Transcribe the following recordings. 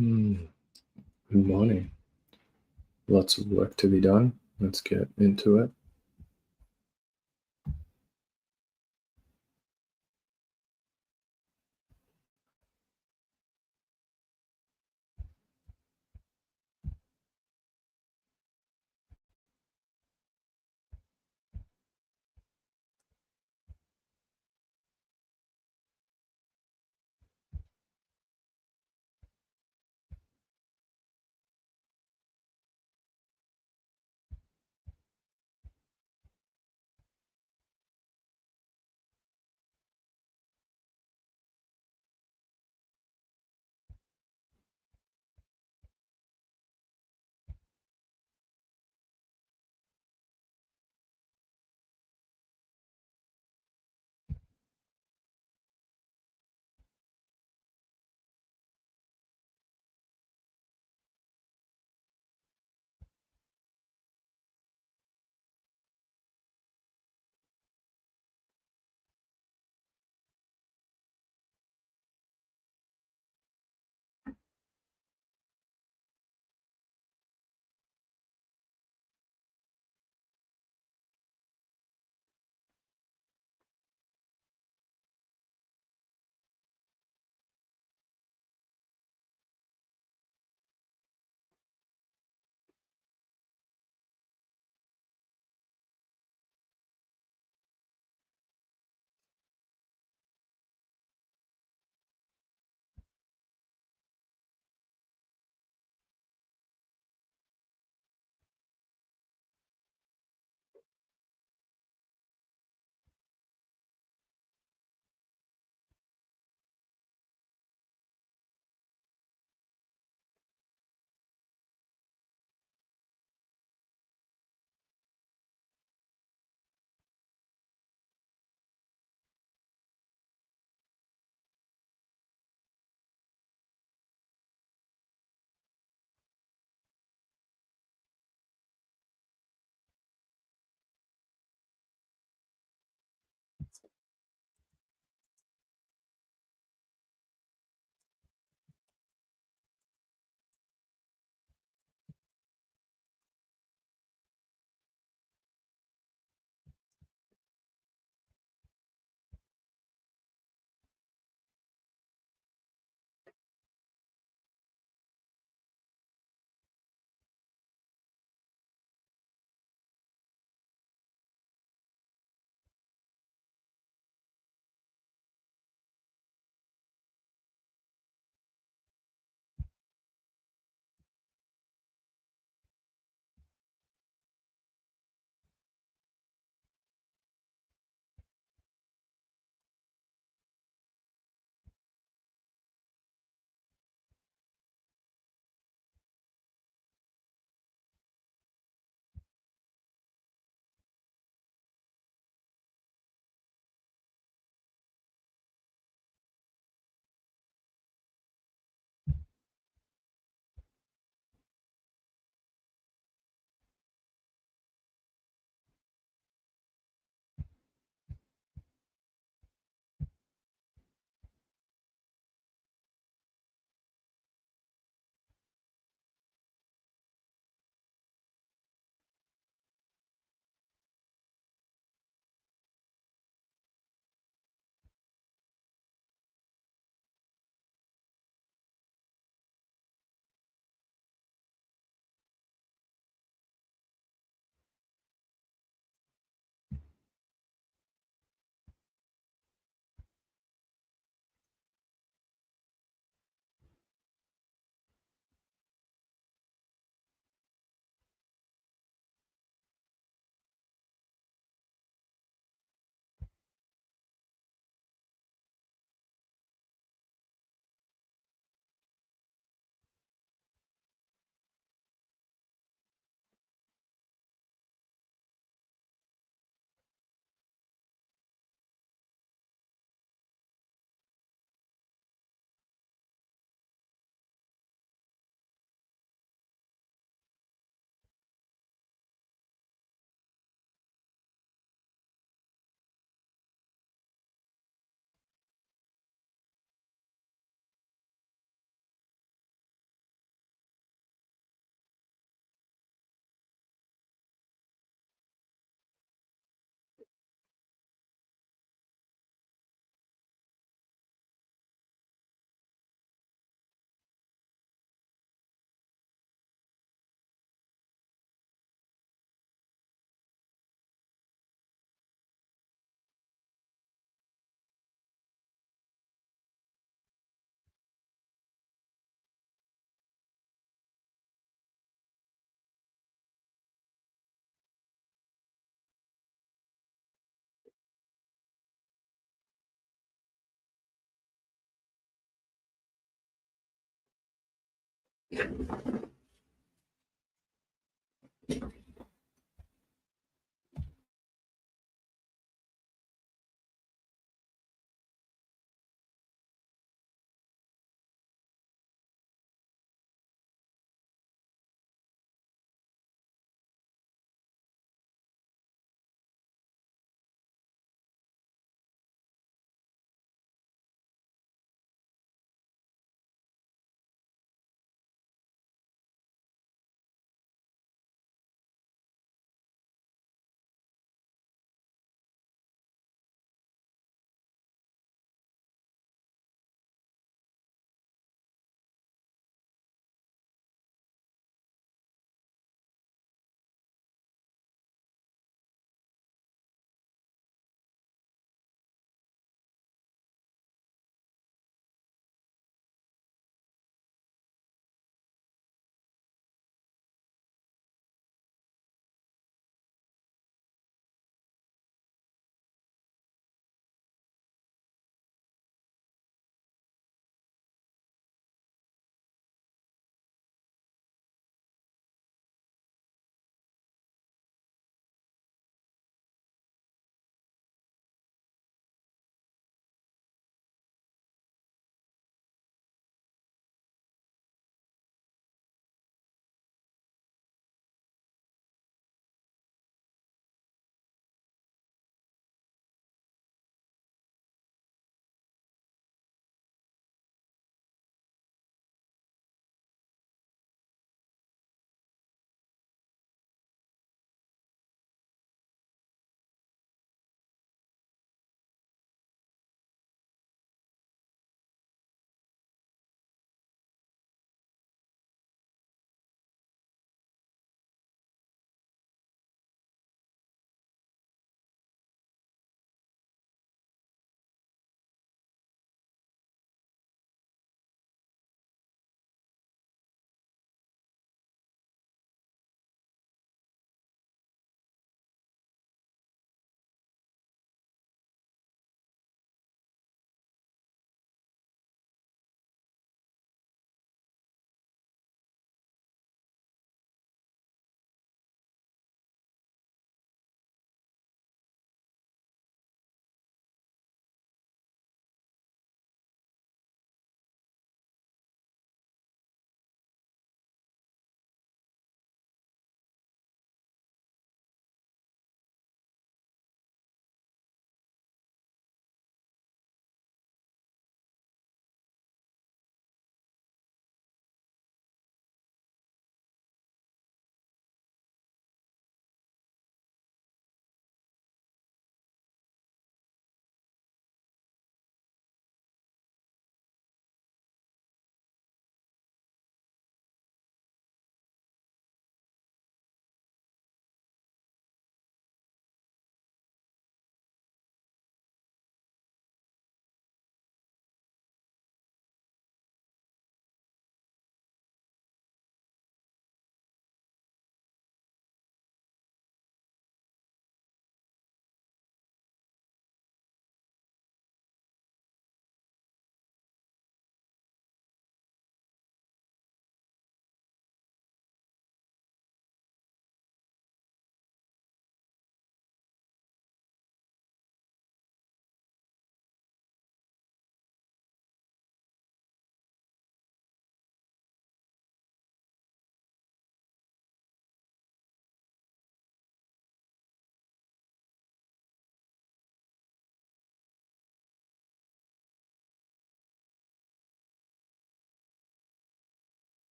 Hmm, Good morning. Lots of work to be done. Let's get into it.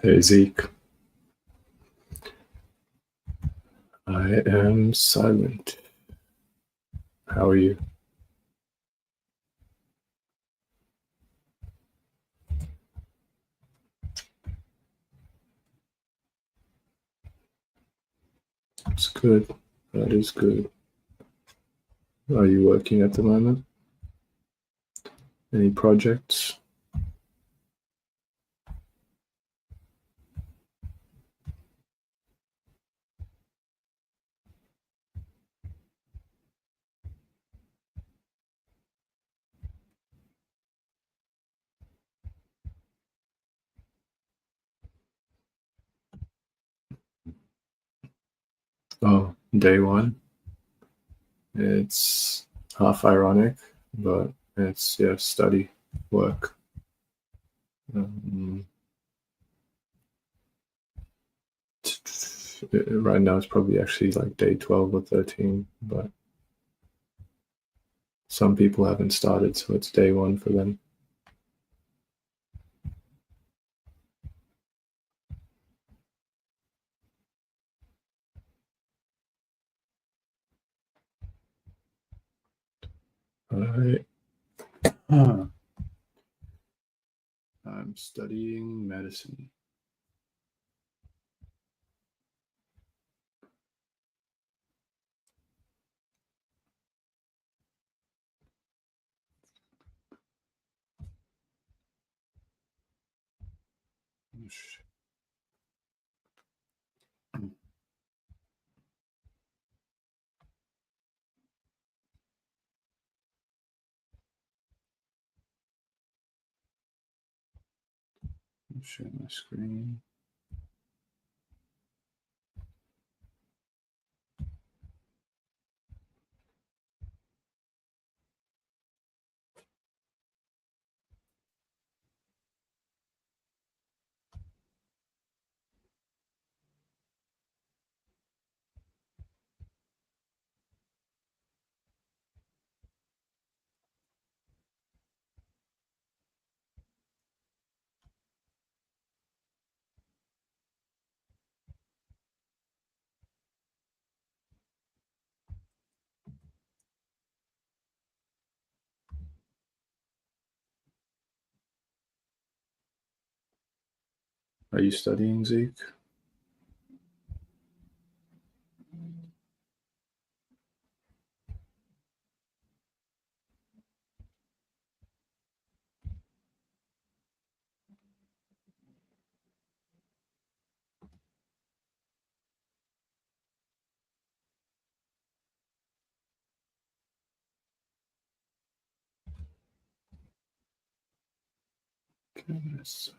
Hey Zeke, I am silent. How are you? It's good. That is good. Are you working at the moment? Any projects? Oh, day one. It's half ironic, but it's study work. Um, right now it's probably actually like day 12 or 13, but some people haven't started, so it's day one for them. I, I'm studying medicine. Share my screen. Are you studying, Zeke? Goodness.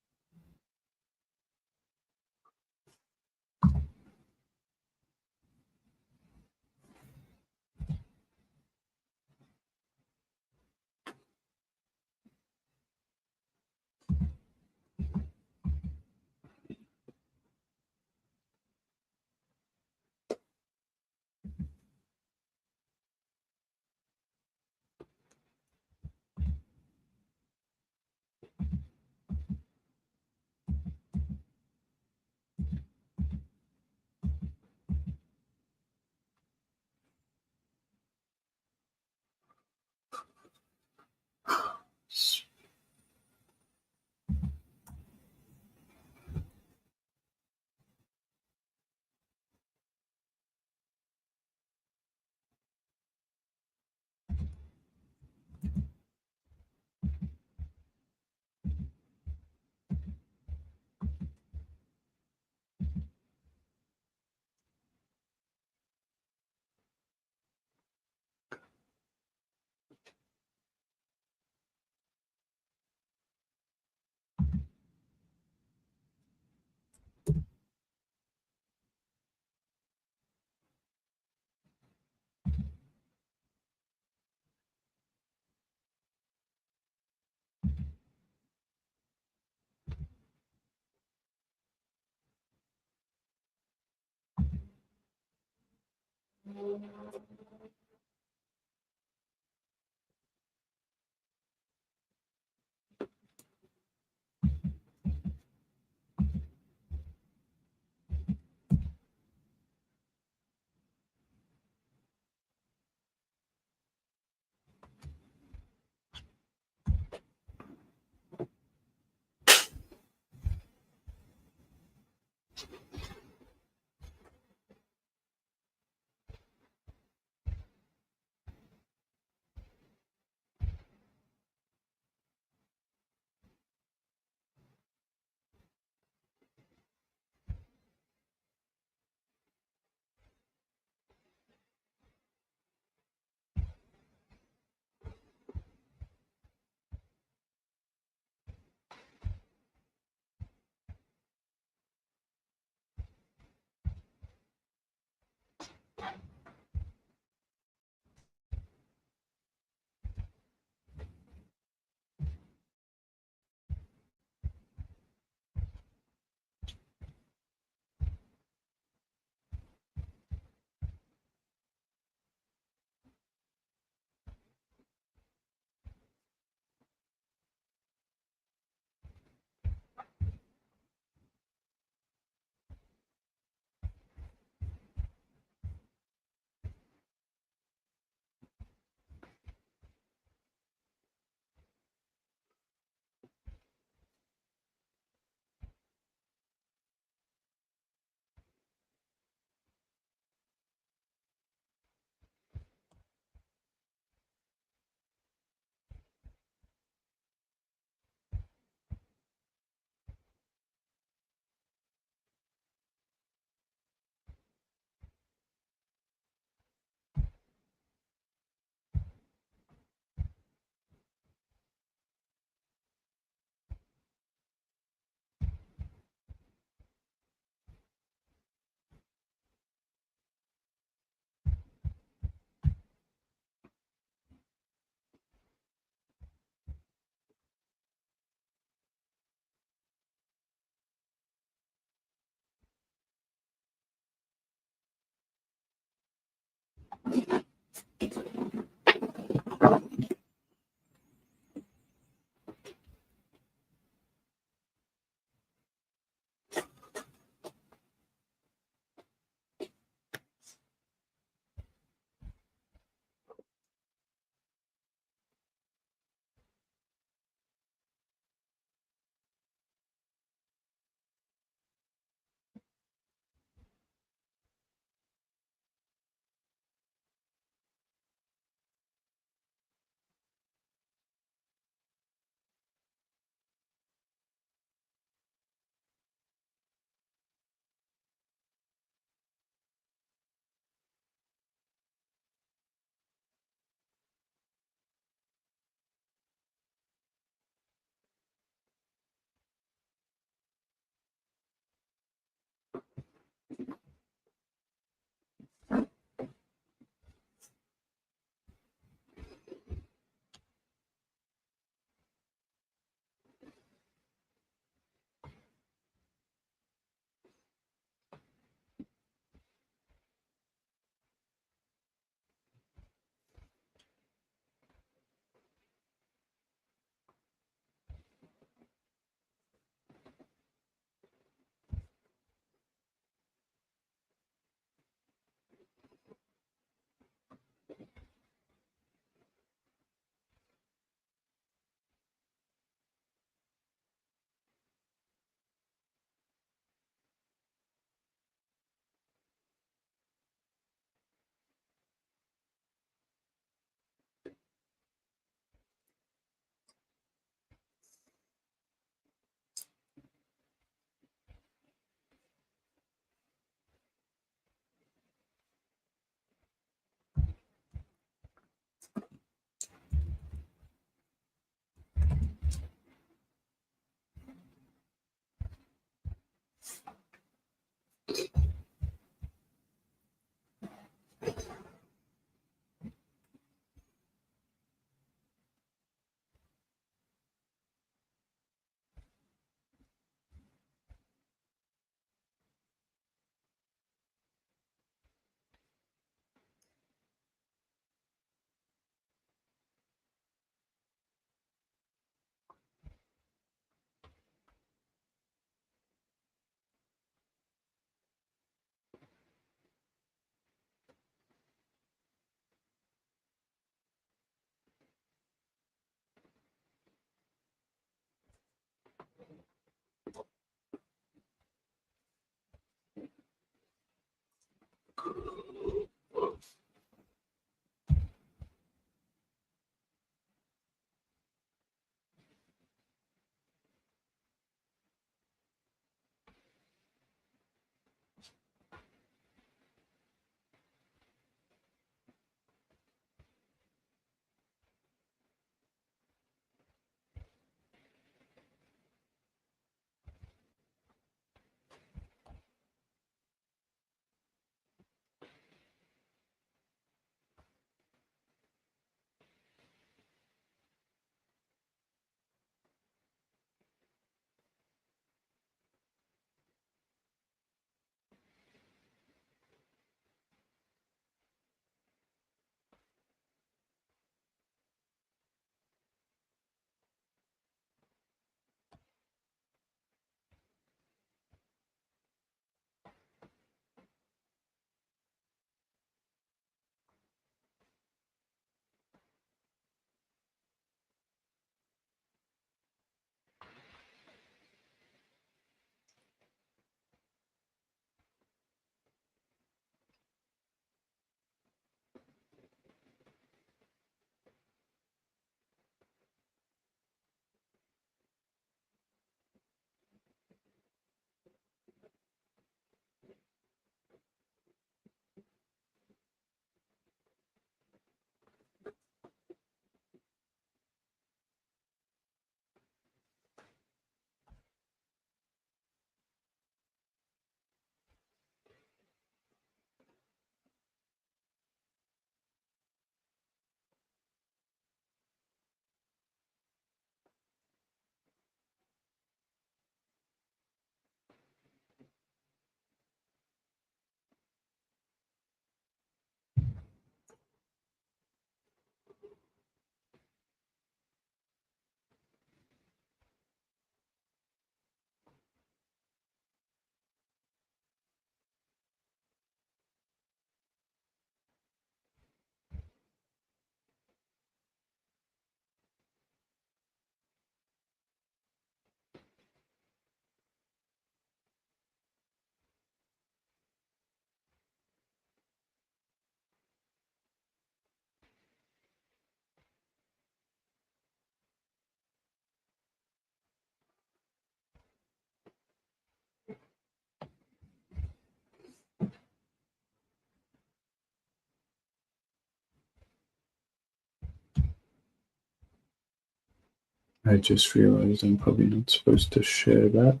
I just realized I'm probably not supposed to share that.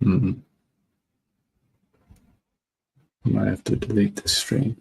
I might have to delete this stream.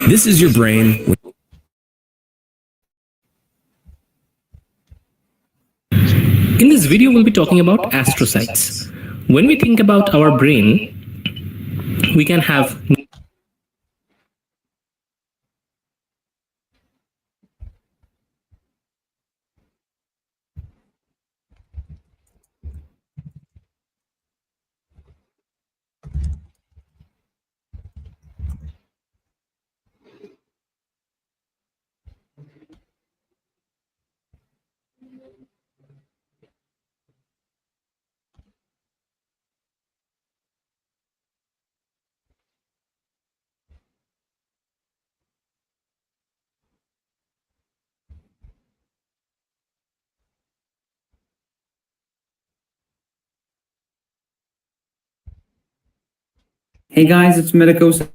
This is your brain. In this video, we'll be talking about astrocytes. When we think about our brain, we can have Hey guys, it's Medicosis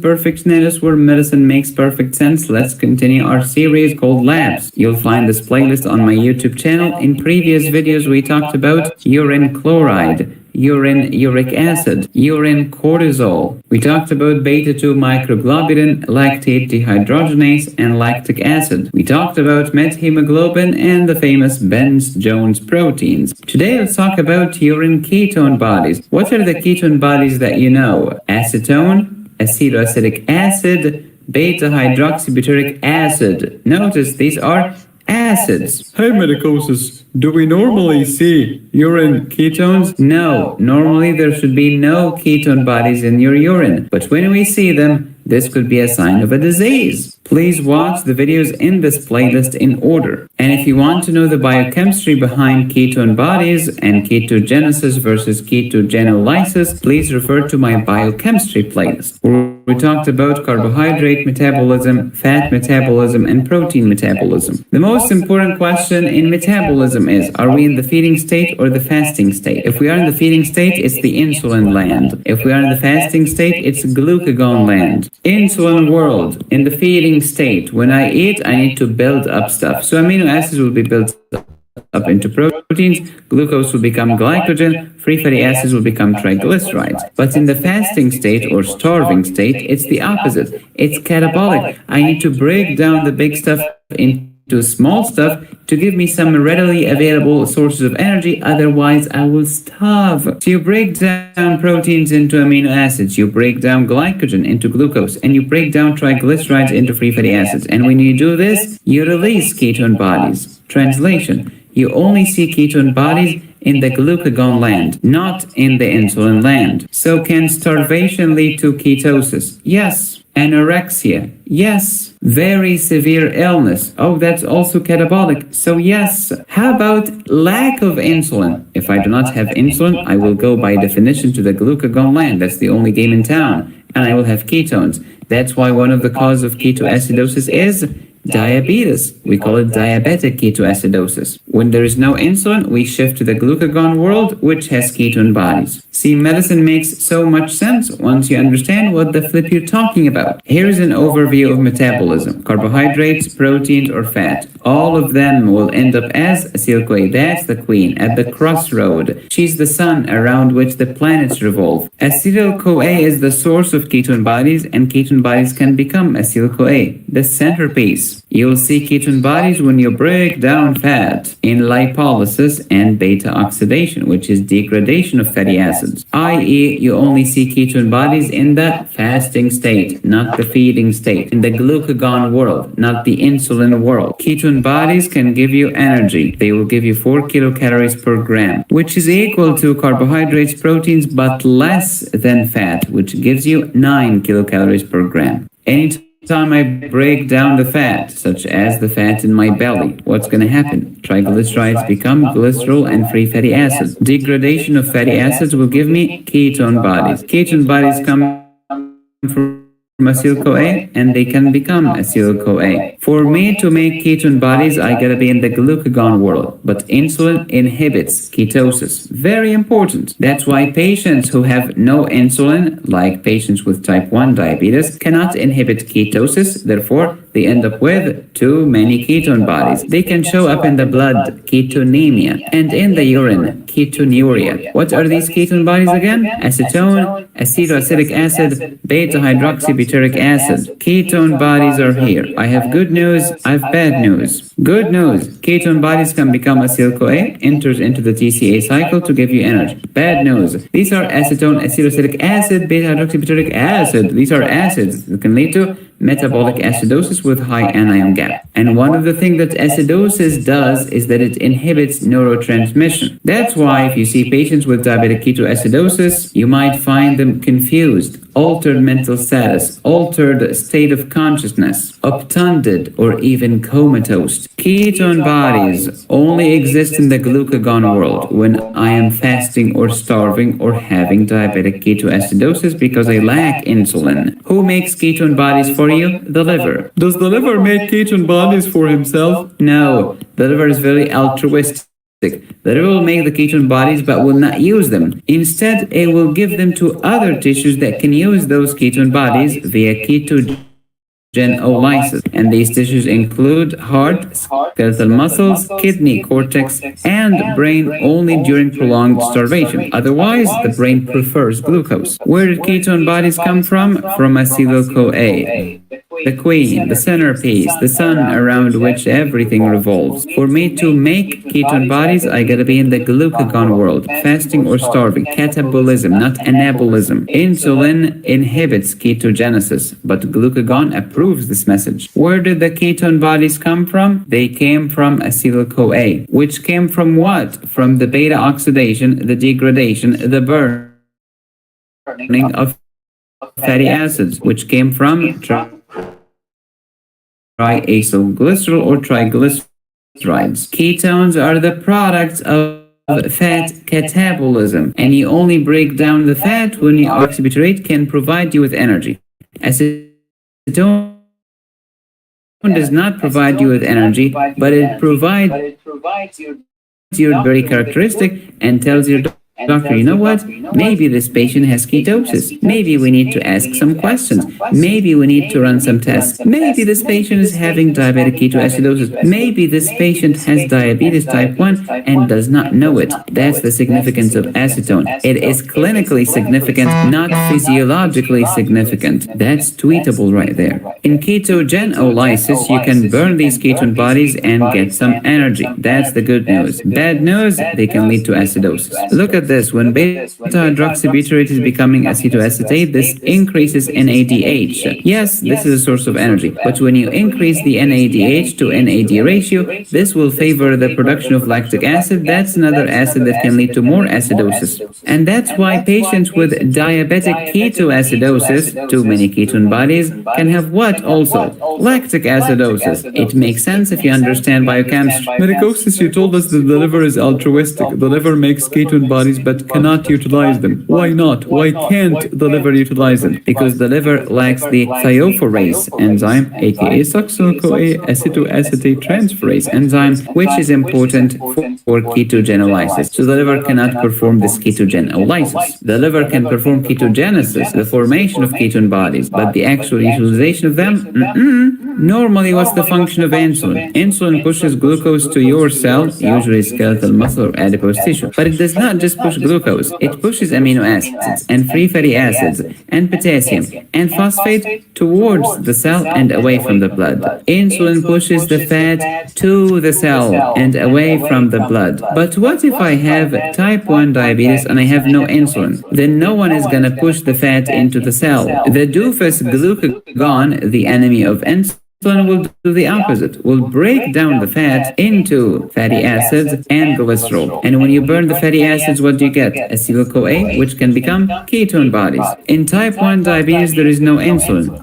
Perfectionist, where medicine makes perfect sense. Let's continue our series called Labs. You'll find this playlist on my YouTube channel. In previous videos, we talked about urine chloride, urine uric acid, urine cortisol. We talked about beta-2 microglobulin, lactate dehydrogenase, and lactic acid. We talked about methemoglobin and the famous Bence-Jones proteins. Today, let's talk about urine ketone bodies. What are the ketone bodies that you know? Acetone, acetoacetic acid, beta-hydroxybutyric acid. Notice these are acids. Hey Medicosis, do we normally see urine ketones? No, normally there should be no ketone bodies in your urine, but when we see them, this could be a sign of a disease. Please watch the videos in this playlist in order. And if you want to know the biochemistry behind ketone bodies and ketogenesis versus ketogenolysis, please refer to my biochemistry playlist, where we talked about carbohydrate metabolism, fat metabolism, and protein metabolism. The most important question in metabolism is, are we in the feeding state or the fasting state? If we are in the feeding state, it's the insulin land. If we are in the fasting state, it's glucagon land. Insulin world, in the feeding state, when I eat, I need to build up stuff. So amino acids will be built up into proteins, glucose will become glycogen, free fatty acids will become triglycerides. But in the fasting state or starving state, it's the opposite. It's catabolic. I need to break down the big stuff into small stuff to give me some readily available sources of energy, otherwise I will starve. So you break down proteins into amino acids, you break down glycogen into glucose, and you break down triglycerides into free fatty acids. And when you do this, you release ketone bodies. Translation: you only see ketone bodies in the glucagon land, not in the insulin land. So can starvation lead to ketosis? Yes. Anorexia? Yes. Very severe illness? Oh, that's also catabolic. So yes. How about lack of insulin? If I do not have insulin, I will go by definition to the glucagon land. That's the only game in town. And I will have ketones. That's why one of the causes of ketoacidosis is diabetes. We call it diabetic ketoacidosis. When there is no insulin, we shift to the glucagon world, which has ketone bodies. See, medicine makes so much sense once you understand what the flip you're talking about. Here's an overview of metabolism. Carbohydrates, proteins, or fat. All of them will end up as acetyl-CoA. That's the queen at the crossroad. She's the sun around which the planets revolve. Acetyl-CoA is the source of ketone bodies, and ketone bodies can become acetyl-CoA, the centerpiece. You'll see ketone bodies when you break down fat in lipolysis and beta oxidation, which is degradation of fatty acids, i.e. you only see ketone bodies in the fasting state, not the feeding state, in the glucagon world, not the insulin world. Ketone bodies can give you energy. They will give you 4 kilocalories per gram, which is equal to carbohydrates, proteins, but less than fat, which gives you 9 kilocalories per gram. Anytime I break down the fat, such as the fat in my belly, what's going to happen? Triglycerides become glycerol and free fatty acids. Degradation of fatty acids will give me ketone bodies. Ketone bodies come from acetyl-CoA, and they can become acetyl-CoA. For me to make ketone bodies, I gotta be in the glucagon world, but insulin inhibits ketosis. Very important. That's why patients who have no insulin, like patients with type 1 diabetes, cannot inhibit ketosis. Therefore, they end up with too many ketone bodies. They can show up in the blood, ketonemia, and in the urine, ketonuria. What are these ketone bodies again? Acetone, acetoacetic acid, beta-hydroxybutyric acid. Ketone bodies are here. I have good news, I have bad news. Good news, ketone bodies can become acetyl-CoA, enters into the TCA cycle to give you energy. Bad news, these are acetone, acetoacetic acid, beta-hydroxybutyric acid. These are acids that can lead to metabolic acidosis with high anion gap. And one of the things that acidosis does is that it inhibits neurotransmission. That's why if you see patients with diabetic ketoacidosis, you might find them confused, altered mental status, altered state of consciousness, obtunded, or even comatose. Ketone bodies only exist in the glucagon world when I am fasting or starving or having diabetic ketoacidosis because I lack insulin. Who makes ketone bodies for you? The liver. Does the liver make ketone bodies for himself? No. The liver is very altruistic. The liver will make the ketone bodies but will not use them. Instead, it will give them to other tissues that can use those ketone bodies via ketogeneolysis. And these tissues include heart, skeletal muscles, kidney, cortex, and brain only during prolonged starvation. Otherwise, the brain prefers glucose. Where did ketone bodies come from? From acetyl-CoA. The queen, the centerpiece, the sun around which everything revolves. For me to make ketone bodies, I gotta be in the glucagon world, fasting or starving. Catabolism, not anabolism. Insulin inhibits ketogenesis, but glucagon approves this message. Where did the ketone bodies come from? They came from acetyl-CoA, which came from what? From the beta oxidation, the degradation, the burning of fatty acids, which came from triacylglycerol or triglycerides. Ketones are the products of fat catabolism, and you only break down the fat when your oxybutyrate can provide you with energy. Acetone does not provide you with energy, but it provides your very characteristic and tells your doctor, you know what? Maybe this patient has ketosis. Maybe we need to ask some questions. Maybe we need to run some tests. Maybe this patient is having diabetic ketoacidosis. Maybe this patient has diabetes type 1 and does not know it. That's the significance of acetone. It is clinically significant, not physiologically significant. That's tweetable right there. In ketogenolysis, you can burn these ketone bodies and get some energy. That's the good news. Bad news, they can lead to acidosis. Look at this. When beta-hydroxybutyrate is becoming acetoacetate, this increases NADH. Yes, this is a source of energy. But when you increase the NADH to NAD ratio, this will favor the production of lactic acid. That's another acid that can lead to more acidosis. And that's why patients with diabetic ketoacidosis, too many ketone bodies, can have what also? Lactic acidosis. It makes sense if you understand biochemistry. Medicosis, you told us that the liver is altruistic. The liver makes ketone bodies but cannot utilize them. Why not? Why can't the liver utilize them? Because the liver lacks the thiophorase enzyme, aka succinyl-CoA acetoacetate transferase enzyme, which is important for ketogenolysis. So the liver cannot perform this ketogenolysis. The liver can perform ketogenesis, the formation of ketone bodies, but the actual utilization of them, Normally, what's the function of insulin? Insulin pushes glucose to your cell, usually skeletal muscle or adipose tissue. But it does not just push glucose. It pushes amino acids and free fatty acids and potassium and phosphate towards the cell and away from the blood. Insulin pushes the fat to the cell and away from the blood. But what if I have type 1 diabetes and I have no insulin? Then no one is going to push the fat into the cell. The doofus glucagon, the enemy of insulin, will do the opposite, will break down the fat into fatty acids and cholesterol. And when you burn the fatty acids, what do you get? Acetyl-CoA, which can become ketone bodies. In type 1 diabetes, there is no insulin.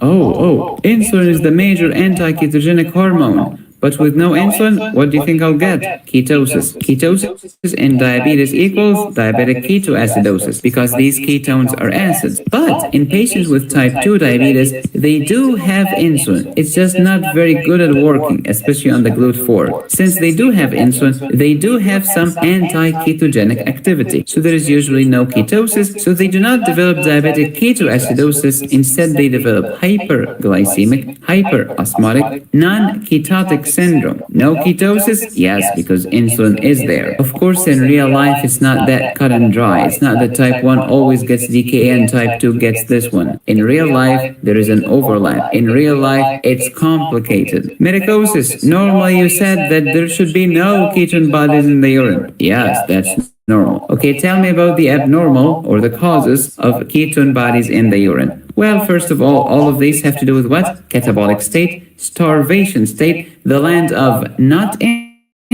Insulin is the major anti-ketogenic hormone. But with no insulin, what do you think I'll get? Ketosis. Ketosis in diabetes equals diabetic ketoacidosis because these ketones are acids. But in patients with type 2 diabetes, they do have insulin. It's just not very good at working, especially on the GLUT4. Since they do have insulin, they do have some anti-ketogenic activity. So there is usually no ketosis, so they do not develop diabetic ketoacidosis. Instead, they develop hyperglycemic, hyperosmotic, non-ketotic syndrome. No ketosis? Yes, because insulin is there. Of course, in real life, it's not that cut and dry. It's not that type 1 always gets DKA and type 2 gets this one. In real life, there is an overlap. In real life, it's complicated. Medicosis. Normally, you said that there should be no ketone bodies in the urine. Yes, that's normal. Okay, tell me about the abnormal or the causes of ketone bodies in the urine. Well, first of all of these have to do with what? Catabolic state, starvation state, the land of not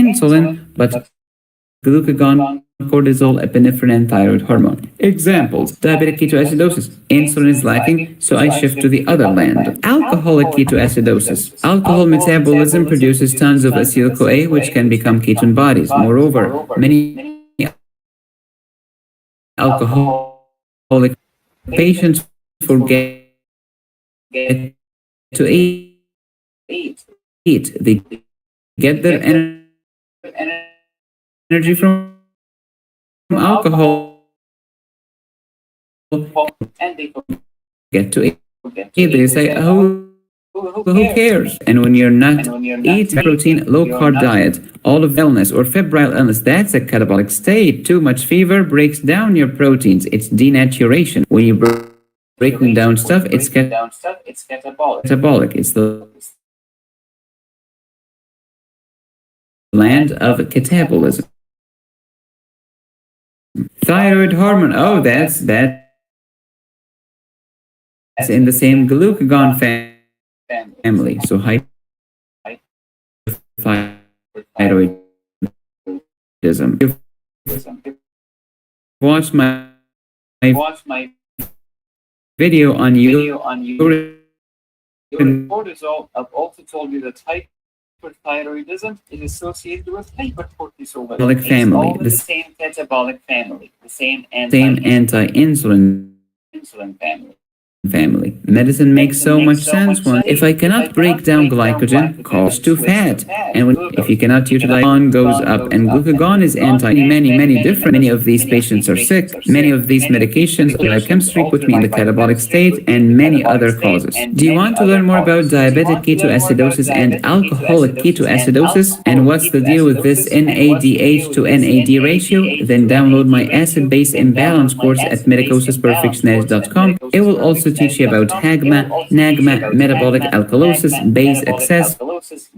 insulin, but glucagon, cortisol, epinephrine, and thyroid hormone. Examples: diabetic ketoacidosis. Insulin is lacking, so I shift to the other land. Alcoholic ketoacidosis. Alcohol metabolism produces tons of acetyl-CoA, which can become ketone bodies. Moreover, many alcoholic patients forget to eat. They get their energy from alcohol and they forget to eat. They say, oh, who cares? And when you're not eating protein, low-carb diet, all of illness or febrile illness, that's a catabolic state. Too much fever breaks down your proteins. It's denaturation. When you breaking down stuff, it's catabolic. It's the land of catabolism. Thyroid hormone. Oh, that's in the same glucagon family. So hypothyroidism. Watch my video on urine cortisol. I've also told you that hyperthyroidism is associated with hypercortisolism. Family, the same catabolic family, the same anti-insulin family. family. Medicine makes so much sense when if I cannot break down glycogen, cause to fat. And if you cannot utilize glucagon goes up, and glucagon is many of these patients are sick. Many of these medications like chemistry put me in the catabolic state and many other causes. Do you want to learn more about diabetic ketoacidosis and alcoholic ketoacidosis and what's the deal with this NADH to NAD ratio? Then download my acid-base imbalance course at medicosisperfectionalis.com. It will also teach you about HAGMA, NAGMA, metabolic alkalosis, base excess,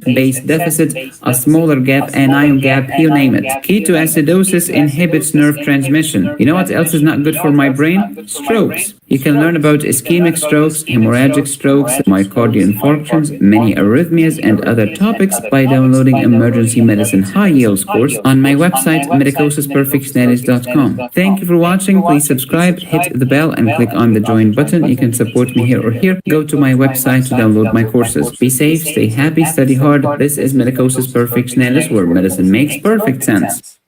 base deficit, a smaller gap, anion gap, you name it. Ketoacidosis inhibits nerve transmission. You know what else is not good for my brain? Strokes. You can learn about ischemic strokes, hemorrhagic strokes, myocardial infarctions, many arrhythmias, and other topics by downloading Emergency Medicine High Yields course on my website, medicosisperfectionalis.com. Thank you for watching. Please subscribe, hit the bell, and click on the join button. You can support me here or here. Go to my website to download my courses. Be safe, stay happy, study hard. This is Medicosis Perfectionalis, where medicine makes perfect sense.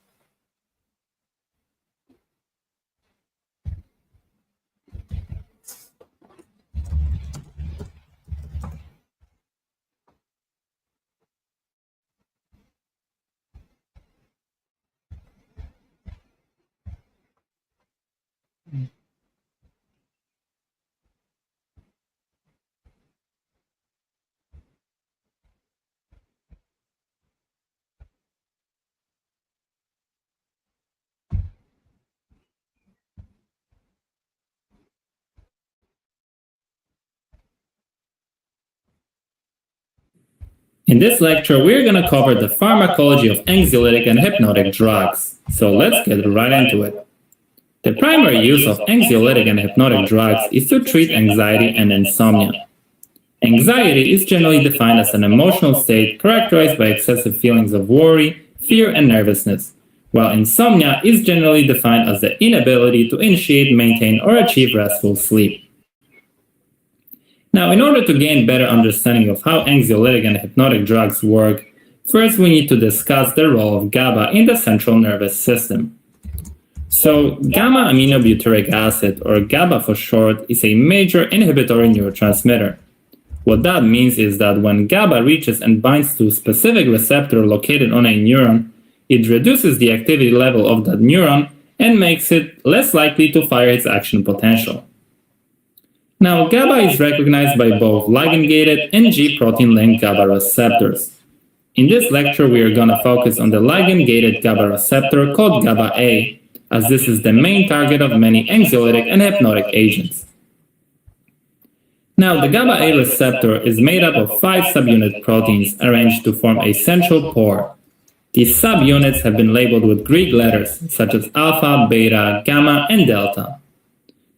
In this lecture, we're going to cover the pharmacology of anxiolytic and hypnotic drugs. So let's get right into it. The primary use of anxiolytic and hypnotic drugs is to treat anxiety and insomnia. Anxiety is generally defined as an emotional state characterized by excessive feelings of worry, fear, and nervousness, while insomnia is generally defined as the inability to initiate, maintain, or achieve restful sleep. Now, in order to gain better understanding of how anxiolytic and hypnotic drugs work, first we need to discuss the role of GABA in the central nervous system. So, gamma-aminobutyric acid, or GABA for short, is a major inhibitory neurotransmitter. What that means is that when GABA reaches and binds to a specific receptor located on a neuron, it reduces the activity level of that neuron and makes it less likely to fire its action potential. Now, GABA is recognized by both ligand-gated and G-protein-linked GABA receptors. In this lecture, we are going to focus on the ligand-gated GABA receptor called GABA-A, as this is the main target of many anxiolytic and hypnotic agents. Now, the GABA-A receptor is made up of 5 subunit proteins arranged to form a central pore. These subunits have been labeled with Greek letters such as alpha, beta, gamma, and delta.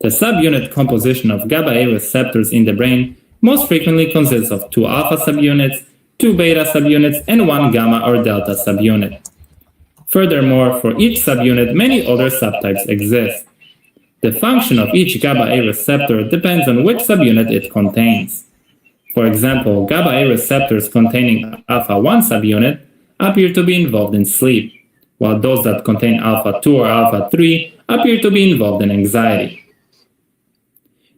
The subunit composition of GABA-A receptors in the brain most frequently consists of 2 alpha subunits, 2 beta subunits, and 1 gamma or delta subunit. Furthermore, for each subunit, many other subtypes exist. The function of each GABA-A receptor depends on which subunit it contains. For example, GABA-A receptors containing alpha-1 subunit appear to be involved in sleep, while those that contain alpha-2 or alpha-3 appear to be involved in anxiety.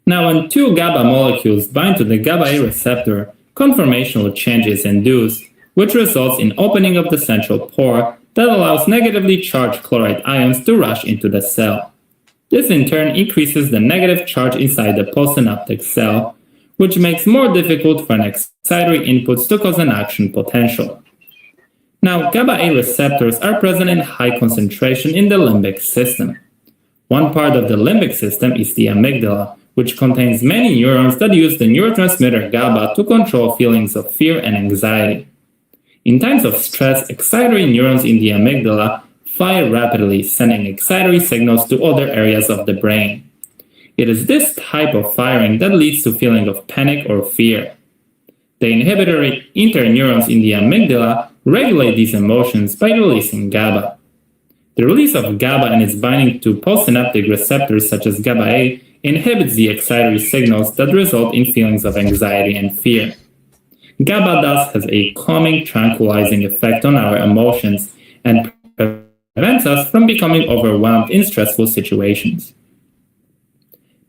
Now, when 2 GABA molecules bind to the GABA-A receptor, conformational change is induced, which results in opening of the central pore that allows negatively charged chloride ions to rush into the cell. This in turn increases the negative charge inside the postsynaptic cell, which makes more difficult for an excitatory inputs to cause an action potential. Now, GABA-A receptors are present in high concentration in the limbic system. One part of the limbic system is the amygdala, which contains many neurons that use the neurotransmitter GABA to control feelings of fear and anxiety. In times of stress, excitatory neurons in the amygdala fire rapidly, sending excitatory signals to other areas of the brain. It is this type of firing that leads to feeling of panic or fear. The inhibitory interneurons in the amygdala regulate these emotions by releasing GABA. The release of GABA and its binding to postsynaptic receptors such as GABA-A inhibits the excitatory signals that result in feelings of anxiety and fear. GABA thus has a calming, tranquilizing effect on our emotions and prevents us from becoming overwhelmed in stressful situations.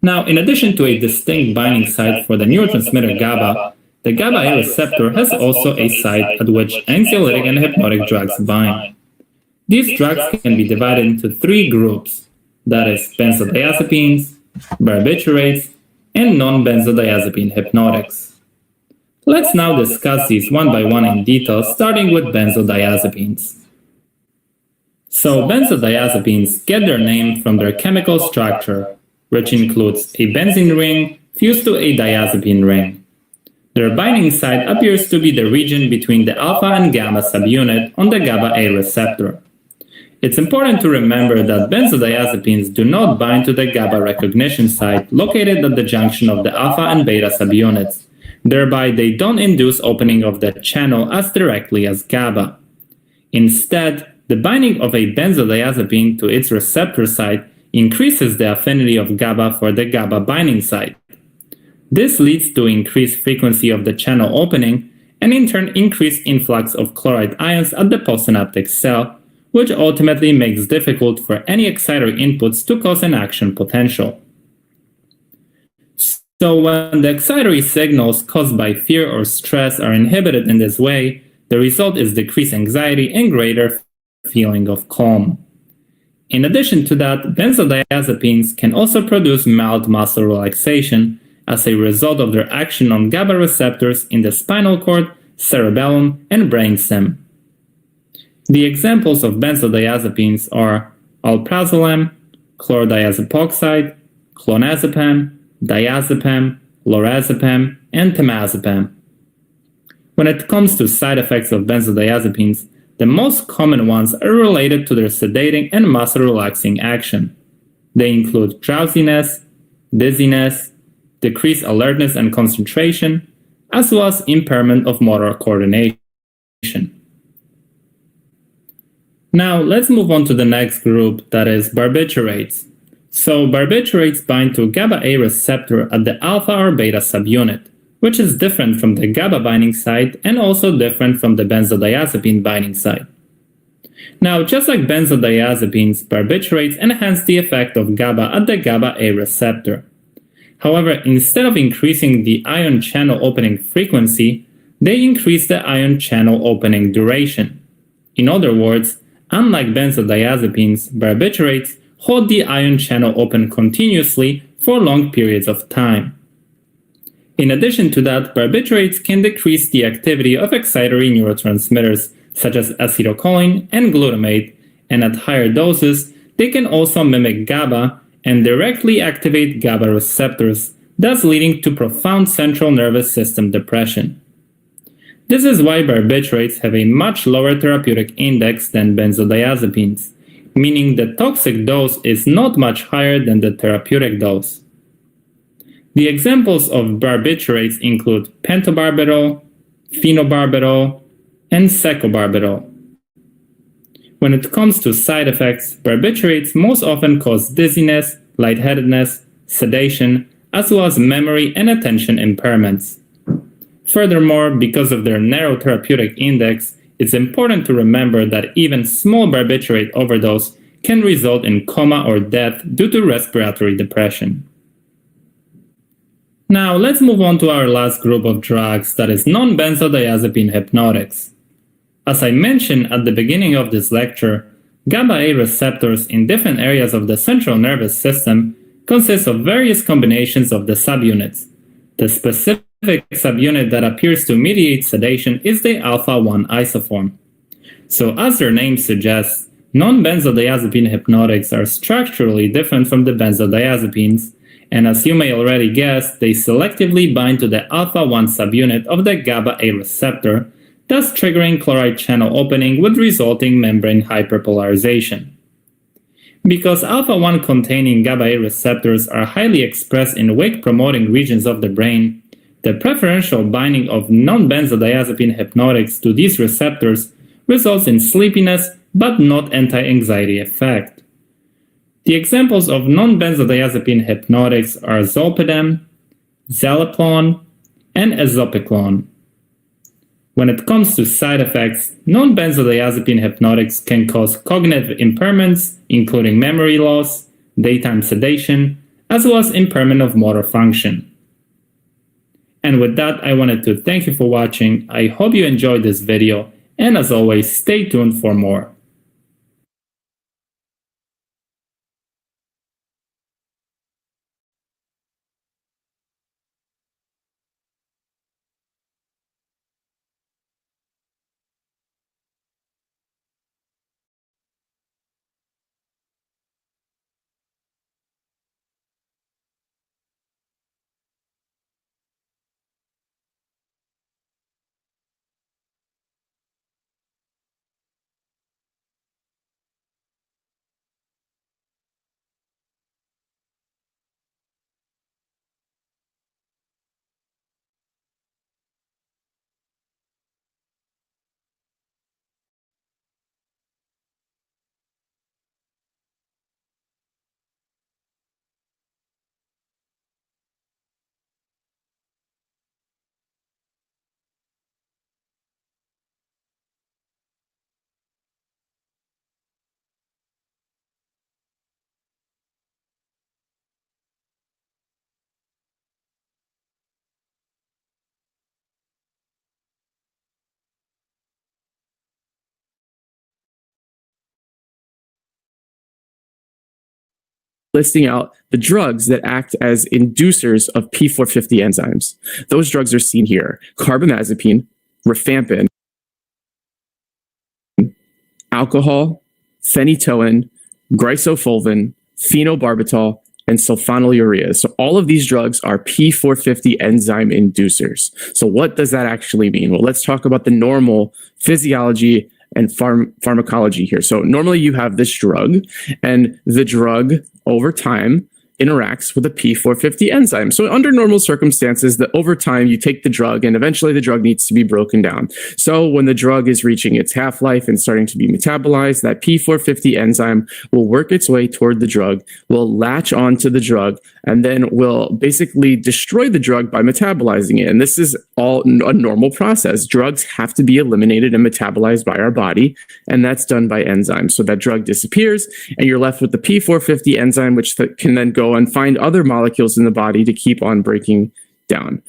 Now, in addition to a distinct binding site for the neurotransmitter GABA, the GABA-A receptor has also a site at which anxiolytic and hypnotic drugs bind. These drugs can be divided into three groups, that is, benzodiazepines, barbiturates, and non-benzodiazepine hypnotics. Let's now discuss these one by one in detail, starting with benzodiazepines. So, benzodiazepines get their name from their chemical structure, which includes a benzene ring fused to a diazepine ring. Their binding site appears to be the region between the alpha and gamma subunit on the GABA-A receptor. It's important to remember that benzodiazepines do not bind to the GABA recognition site located at the junction of the alpha and beta subunits. Thereby, they don't induce opening of the channel as directly as GABA. Instead, the binding of a benzodiazepine to its receptor site increases the affinity of GABA for the GABA binding site. This leads to increased frequency of the channel opening and in turn increased influx of chloride ions at the postsynaptic cell, which ultimately makes difficult for any excitatory inputs to cause an action potential. So when the excitatory signals caused by fear or stress are inhibited in this way, the result is decreased anxiety and greater feeling of calm. In addition to that, benzodiazepines can also produce mild muscle relaxation as a result of their action on GABA receptors in the spinal cord, cerebellum, and brainstem. The examples of benzodiazepines are alprazolam, chlordiazepoxide, clonazepam, diazepam, lorazepam, and temazepam. When it comes to side effects of benzodiazepines, the most common ones are related to their sedating and muscle relaxing action. They include drowsiness, dizziness, decreased alertness and concentration, as well as impairment of motor coordination. Now, let's move on to the next group, that is barbiturates. So, barbiturates bind to GABA-A receptor at the alpha or beta subunit, which is different from the GABA binding site and also different from the benzodiazepine binding site. Now, just like benzodiazepines, barbiturates enhance the effect of GABA at the GABA-A receptor. However, instead of increasing the ion channel opening frequency, they increase the ion channel opening duration. In other words, unlike benzodiazepines, barbiturates hold the ion channel open continuously for long periods of time. In addition to that, barbiturates can decrease the activity of excitatory neurotransmitters such as acetylcholine and glutamate, and at higher doses, they can also mimic GABA and directly activate GABA receptors, thus leading to profound central nervous system depression. This is why barbiturates have a much lower therapeutic index than benzodiazepines, meaning the toxic dose is not much higher than the therapeutic dose. The examples of barbiturates include pentobarbital, phenobarbital, and secobarbital. When it comes to side effects, barbiturates most often cause dizziness, lightheadedness, sedation, as well as memory and attention impairments. Furthermore, because of their narrow therapeutic index, it's important to remember that even small barbiturate overdose can result in coma or death due to respiratory depression. Now, let's move on to our last group of drugs, that is non-benzodiazepine hypnotics. As I mentioned at the beginning of this lecture, GABA-A receptors in different areas of the central nervous system consist of various combinations of the subunits. The specific subunit that appears to mediate sedation is the alpha-1 isoform. So as their name suggests, non-benzodiazepine hypnotics are structurally different from the benzodiazepines, and as you may already guess, they selectively bind to the alpha-1 subunit of the GABA-A receptor, thus triggering chloride channel opening with resulting membrane hyperpolarization. Because alpha-1 containing GABA-A receptors are highly expressed in wake-promoting regions of the brain, the preferential binding of non-benzodiazepine hypnotics to these receptors results in sleepiness but not anti-anxiety effect. The examples of non-benzodiazepine hypnotics are zolpidem, zaleplon, and azopiclone. When it comes to side effects, non-benzodiazepine hypnotics can cause cognitive impairments, including memory loss, daytime sedation, as well as impairment of motor function. And with that, I wanted to thank you for watching. I hope you enjoyed this video, and as always, stay tuned for more. Listing out the drugs that act as inducers of P450 enzymes. Those drugs are seen here: carbamazepine, rifampin, alcohol, phenytoin, glycofulvin, phenobarbital, and sulfonylureas. So all of these drugs are P450 enzyme inducers. So what does that actually mean? Well, let's talk about the normal physiology and pharmacology here. So normally you have this drug, and the drug over time interacts with a P450 enzyme. So under normal circumstances, that over time you take the drug and eventually the drug needs to be broken down. So when the drug is reaching its half-life and starting to be metabolized, that P450 enzyme will work its way toward the drug, will latch onto the drug, and then will basically destroy the drug by metabolizing it. And this is all a normal process. Drugs have to be eliminated and metabolized by our body, and that's done by enzymes. So that drug disappears, and you're left with the P450 enzyme, which can then go and find other molecules in the body to keep on breaking down.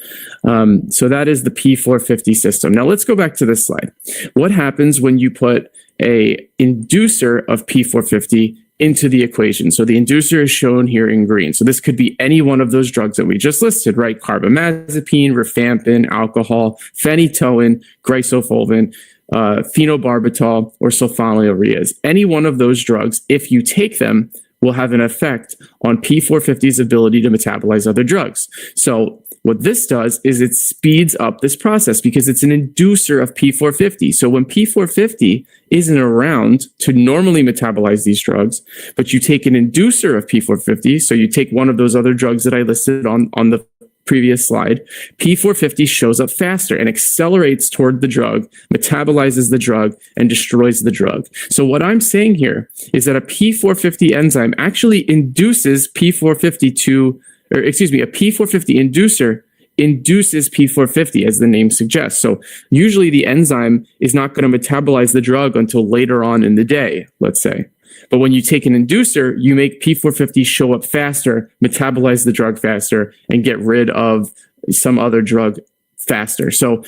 So that is the P450 system. Now let's go back to this slide. What happens when you put a inducer of P450 into the equation? So the inducer is shown here in green. So this could be any one of those drugs that we just listed, right? Carbamazepine, rifampin, alcohol, phenytoin, glycofulvin, phenobarbital, or sulfonylureas. Any one of those drugs, if you take them, will have an effect on P450's ability to metabolize other drugs. So what this does is it speeds up this process because it's an inducer of P450. So when P450 isn't around to normally metabolize these drugs, but you take an inducer of P450, so you take one of those other drugs that I listed on the previous slide, P450 shows up faster and accelerates toward the drug, metabolizes the drug, and destroys the drug. So what I'm saying here is that a P450 enzyme actually induces P450 a P450 inducer induces P450, as the name suggests. So usually the enzyme is not going to metabolize the drug until later on in the day, let's say. But when you take an inducer, you make P450 show up faster, metabolize the drug faster, and get rid of some other drug faster. So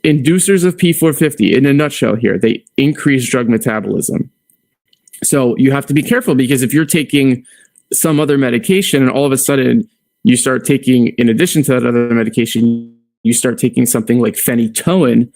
inducers of P450, in a nutshell here, they increase drug metabolism. So you have to be careful, because if you're taking some other medication and all of a sudden you start taking, in addition to that other medication, you start taking something like phenytoin,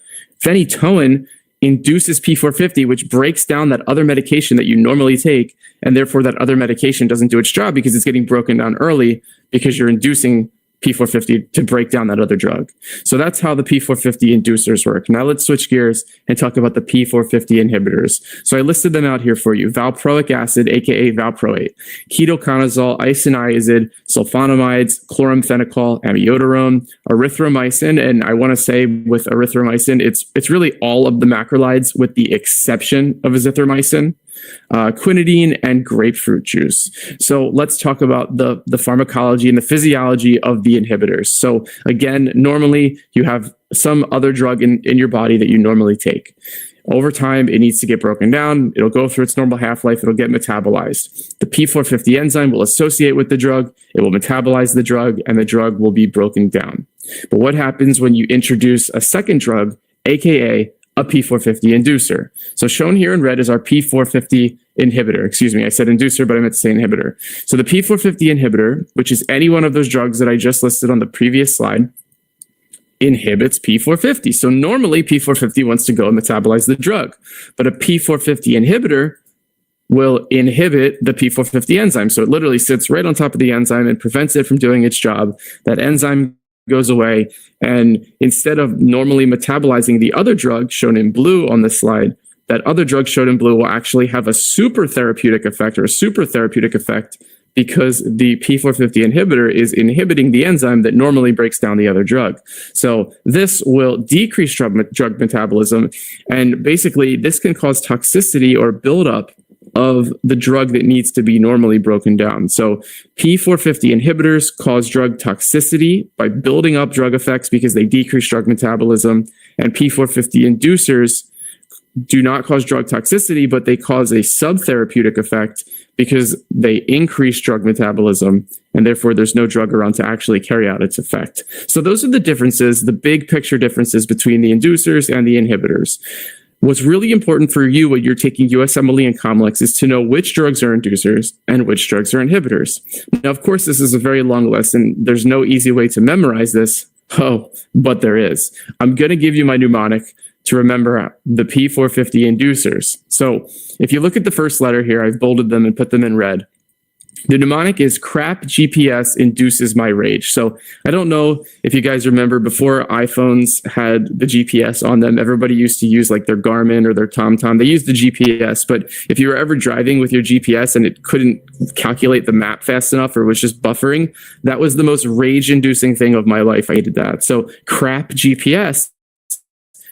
induces P450, which breaks down that other medication that you normally take, and therefore that other medication doesn't do its job because it's getting broken down early because you're inducing P450 to break down that other drug. So that's how the P450 inducers work. Now let's switch gears and talk about the P450 inhibitors. So I listed them out here for you: valproic acid, aka valproate, ketoconazole, isoniazid, sulfonamides, chloramphenicol, amiodarone, erythromycin. And I want to say with erythromycin, it's really all of the macrolides with the exception of azithromycin, quinidine, and grapefruit juice. So let's talk about the pharmacology and the physiology of the inhibitors. So again, normally you have some other drug in your body that you normally take. Over time, it needs to get broken down. It'll go through its normal half-life. It'll get metabolized. The P450 enzyme will associate with the drug. It will metabolize the drug, and the drug will be broken down. But what happens when you introduce a second drug, aka a P450 inducer? So shown here in red is our P450 inhibitor. Excuse me, I said inducer, but I meant to say inhibitor. So the P450 inhibitor, which is any one of those drugs that I just listed on the previous slide, inhibits P450. So normally P450 wants to go and metabolize the drug, but a P450 inhibitor will inhibit the P450 enzyme. So it literally sits right on top of the enzyme and prevents it from doing its job. That enzyme goes away, and instead of normally metabolizing the other drug shown in blue on this slide, that other drug shown in blue will actually have a super therapeutic effect because the P450 inhibitor is inhibiting the enzyme that normally breaks down the other drug. So this will decrease drug metabolism, and basically this can cause toxicity or buildup of the drug that needs to be normally broken down. So P450 inhibitors cause drug toxicity by building up drug effects because they decrease drug metabolism, and P450 inducers do not cause drug toxicity, but they cause a subtherapeutic effect because they increase drug metabolism, and therefore there's no drug around to actually carry out its effect. So those are the differences, the big picture differences between the inducers and the inhibitors. What's really important for you when you're taking USMLE and Comlex is to know which drugs are inducers and which drugs are inhibitors. Now, of course, this is a very long list, and there's no easy way to memorize this. Oh, but there is. I'm going to give you my mnemonic to remember the P450 inducers. So if you look at the first letter here, I've bolded them and put them in red. The mnemonic is crap GPS induces my rage. So I don't know if you guys remember, before iPhones had the GPS on them, everybody used to use like their Garmin or their TomTom. They used the GPS, but if you were ever driving with your GPS and it couldn't calculate the map fast enough or was just buffering, that was the most rage-inducing thing of my life. I hated that. So crap GPS,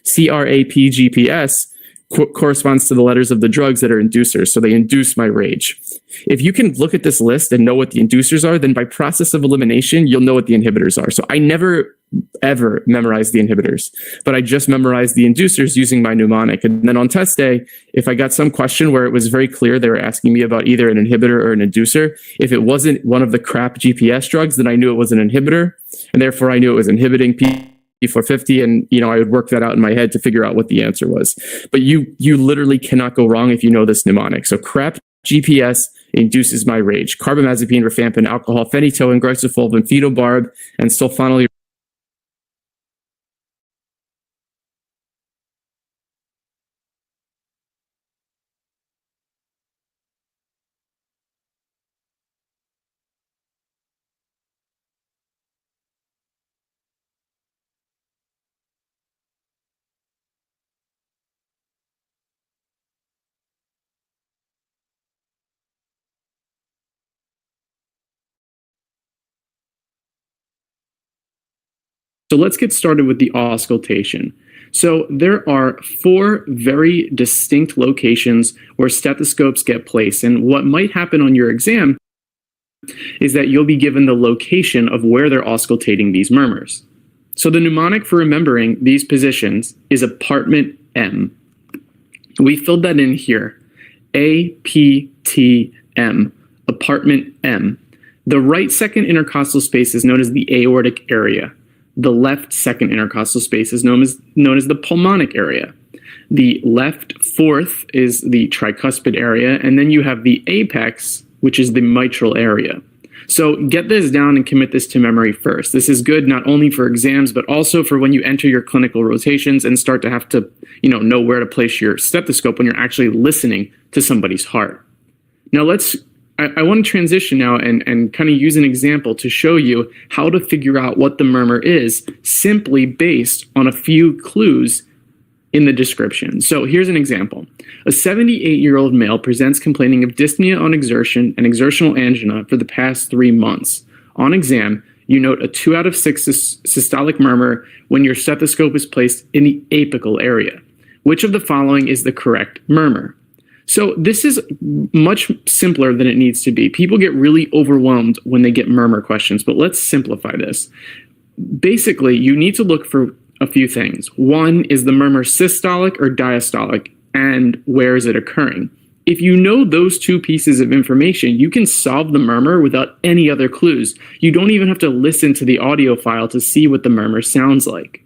CRAP GPS, corresponds to the letters of the drugs that are inducers. So they induce my rage. If you can look at this list and know what the inducers are, then by process of elimination, you'll know what the inhibitors are. So I never, ever memorized the inhibitors, but I just memorized the inducers using my mnemonic. And then on test day, if I got some question where it was very clear they were asking me about either an inhibitor or an inducer, if it wasn't one of the crap GPS drugs, then I knew it was an inhibitor, and therefore I knew it was inhibiting P450, and I would work that out in my head to figure out what the answer was. But you literally cannot go wrong if you know this mnemonic. So crap GPS induces my rage. Carbamazepine, rifampin, alcohol, phenytoin, glycofulvin, phenobarb, and sulfonylurea. So let's get started with the auscultation. So there are 4 very distinct locations where stethoscopes get placed. And what might happen on your exam is that you'll be given the location of where they're auscultating these murmurs. So the mnemonic for remembering these positions is apartment M. We filled that in here. APTM, apartment M. The right second intercostal space is known as the aortic area. The left second intercostal space is known as the pulmonic area. The left fourth is the tricuspid area, and then you have the apex, which is the mitral area. So get this down and commit this to memory first. This is good not only for exams, but also for when you enter your clinical rotations and start to have to, know where to place your stethoscope when you're actually listening to somebody's heart. Now I want to transition now and kind of use an example to show you how to figure out what the murmur is simply based on a few clues in the description. So here's an example. A 78-year-old male presents complaining of dyspnea on exertion and exertional angina for the past 3 months. On exam, you note a 2 out of 6 systolic murmur when your stethoscope is placed in the apical area. Which of the following is the correct murmur? So this is much simpler than it needs to be. People get really overwhelmed when they get murmur questions, but let's simplify this. Basically, you need to look for a few things. One, is the murmur systolic or diastolic, and where is it occurring? If you know those two pieces of information, you can solve the murmur without any other clues. You don't even have to listen to the audio file to see what the murmur sounds like.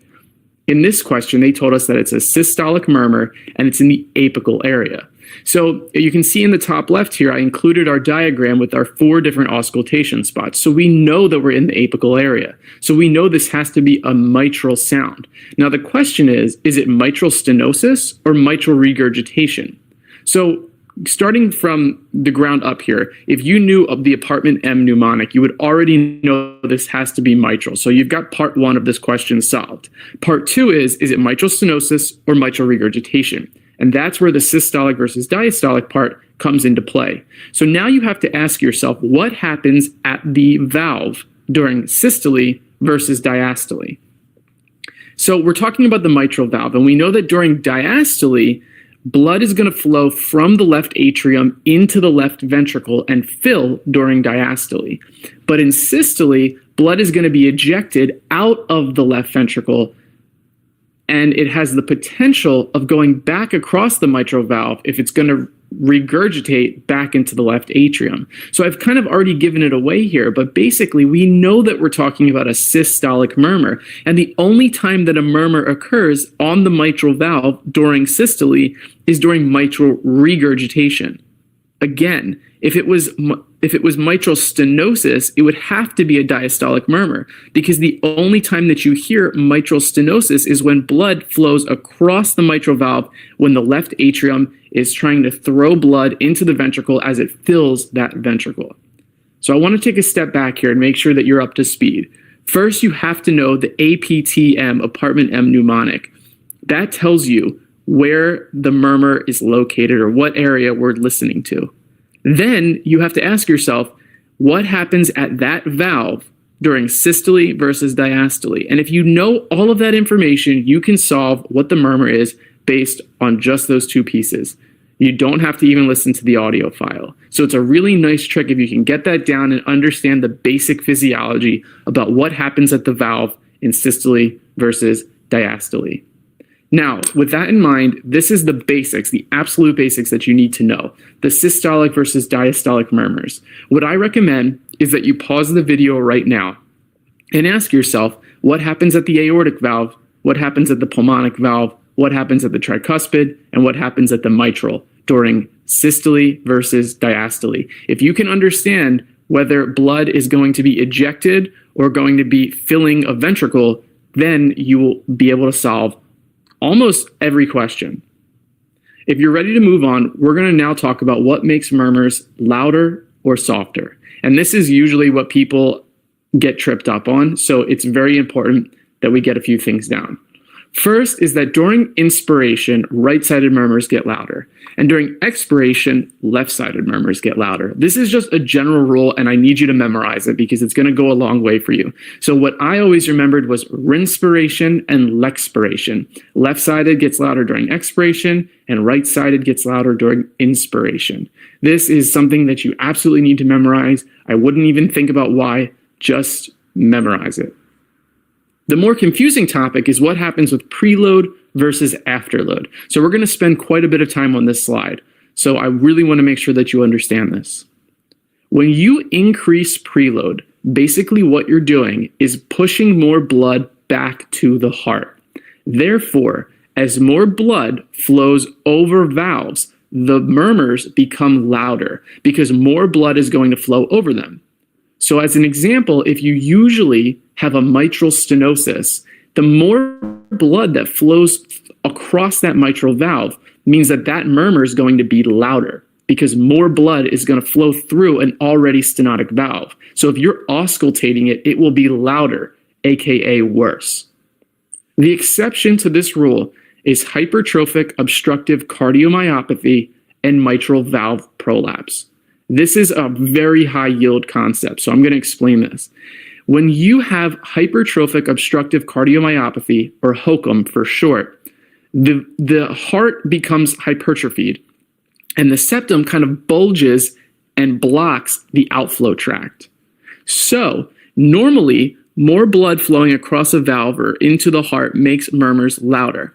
In this question, they told us that it's a systolic murmur and it's in the apical area. So you can see in the top left here, I included our diagram with our 4 different auscultation spots. So we know that we're in the apical area. So we know this has to be a mitral sound. Now the question is it mitral stenosis or mitral regurgitation? So starting from the ground up here, if you knew of the apartment M mnemonic, you would already know this has to be mitral. So you've got part 1 of this question solved. Part 2 is it mitral stenosis or mitral regurgitation? And that's where the systolic versus diastolic part comes into play. So now you have to ask yourself, what happens at the valve during systole versus diastole? So we're talking about the mitral valve, and we know that during diastole, blood is going to flow from the left atrium into the left ventricle and fill during diastole. But in systole, blood is going to be ejected out of the left ventricle, and it has the potential of going back across the mitral valve if it's going to regurgitate back into the left atrium. So I've kind of already given it away here, but basically we know that we're talking about a systolic murmur, and the only time that a murmur occurs on the mitral valve during systole is during mitral regurgitation. Again, if it was mitral stenosis, it would have to be a diastolic murmur, because the only time that you hear mitral stenosis is when blood flows across the mitral valve when the left atrium is trying to throw blood into the ventricle as it fills that ventricle. So I want to take a step back here and make sure that you're up to speed. First, you have to know the APTM, apartment M mnemonic. That tells you where the murmur is located or what area we're listening to. Then you have to ask yourself, what happens at that valve during systole versus diastole? And if you know all of that information, you can solve what the murmur is based on just those 2 pieces. You don't have to even listen to the audio file. So it's a really nice trick if you can get that down and understand the basic physiology about what happens at the valve in systole versus diastole. Now, with that in mind, this is the basics, the absolute basics that you need to know, the systolic versus diastolic murmurs. What I recommend is that you pause the video right now and ask yourself, what happens at the aortic valve, what happens at the pulmonic valve, what happens at the tricuspid, and what happens at the mitral during systole versus diastole. If you can understand whether blood is going to be ejected or going to be filling a ventricle, then you will be able to solve almost every question. If you're ready to move on, we're going to now talk about what makes murmurs louder or softer. And this is usually what people get tripped up on, so it's very important that we get a few things down. First is that during inspiration, right-sided murmurs get louder, and during expiration, left-sided murmurs get louder. This is just a general rule, and I need you to memorize it because it's going to go a long way for you. So what I always remembered was rinspiration and lexpiration. Left-sided gets louder during expiration, and right-sided gets louder during inspiration. This is something that you absolutely need to memorize. I wouldn't even think about why, just memorize it. The more confusing topic is what happens with preload versus afterload. So we're going to spend quite a bit of time on this slide. So I really want to make sure that you understand this. When you increase preload, basically what you're doing is pushing more blood back to the heart. Therefore, as more blood flows over valves, the murmurs become louder because more blood is going to flow over them. So as an example, if you usually have a mitral stenosis, the more blood that flows across that mitral valve means that that murmur is going to be louder because more blood is going to flow through an already stenotic valve. So if you're auscultating it, it will be louder, aka worse. The exception to this rule is hypertrophic obstructive cardiomyopathy and mitral valve prolapse. This is a very high yield concept, so I'm going to explain this. When you have hypertrophic obstructive cardiomyopathy, or HOCM for short, the heart becomes hypertrophied, and the septum kind of bulges and blocks the outflow tract. So normally, more blood flowing across a valve or into the heart makes murmurs louder.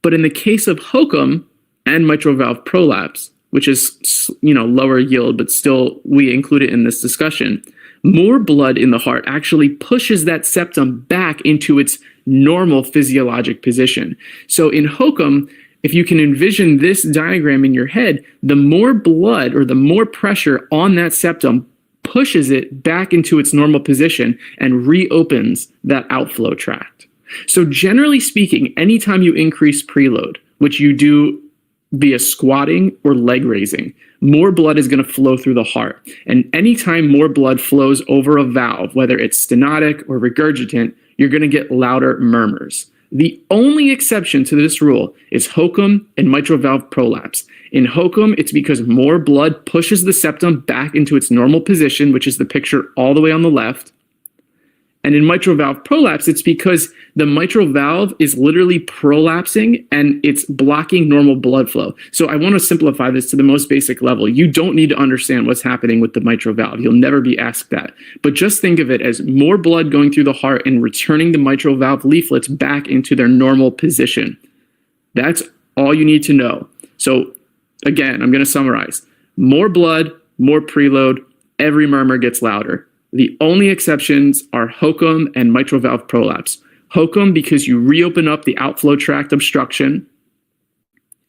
But in the case of HOCM and mitral valve prolapse, which is, lower yield, but still we include it in this discussion, more blood in the heart actually pushes that septum back into its normal physiologic position. So in HOCM, if you can envision this diagram in your head, the more blood or the more pressure on that septum pushes it back into its normal position and reopens that outflow tract. So generally speaking, anytime you increase preload, which you do via squatting or leg raising, more blood is going to flow through the heart. And anytime more blood flows over a valve, whether it's stenotic or regurgitant, you're going to get louder murmurs. The only exception to this rule is HOCM and mitral valve prolapse. In HOCM, it's because more blood pushes the septum back into its normal position, which is the picture all the way on the left. And in mitral valve prolapse, it's because the mitral valve is literally prolapsing and it's blocking normal blood flow. So I want to simplify this to the most basic level. You don't need to understand what's happening with the mitral valve. You'll never be asked that. But just think of it as more blood going through the heart and returning the mitral valve leaflets back into their normal position. That's all you need to know. So again, I'm going to summarize. More blood, more preload, every murmur gets louder. The only exceptions are HOCM and mitral valve prolapse. HOCM because you reopen up the outflow tract obstruction,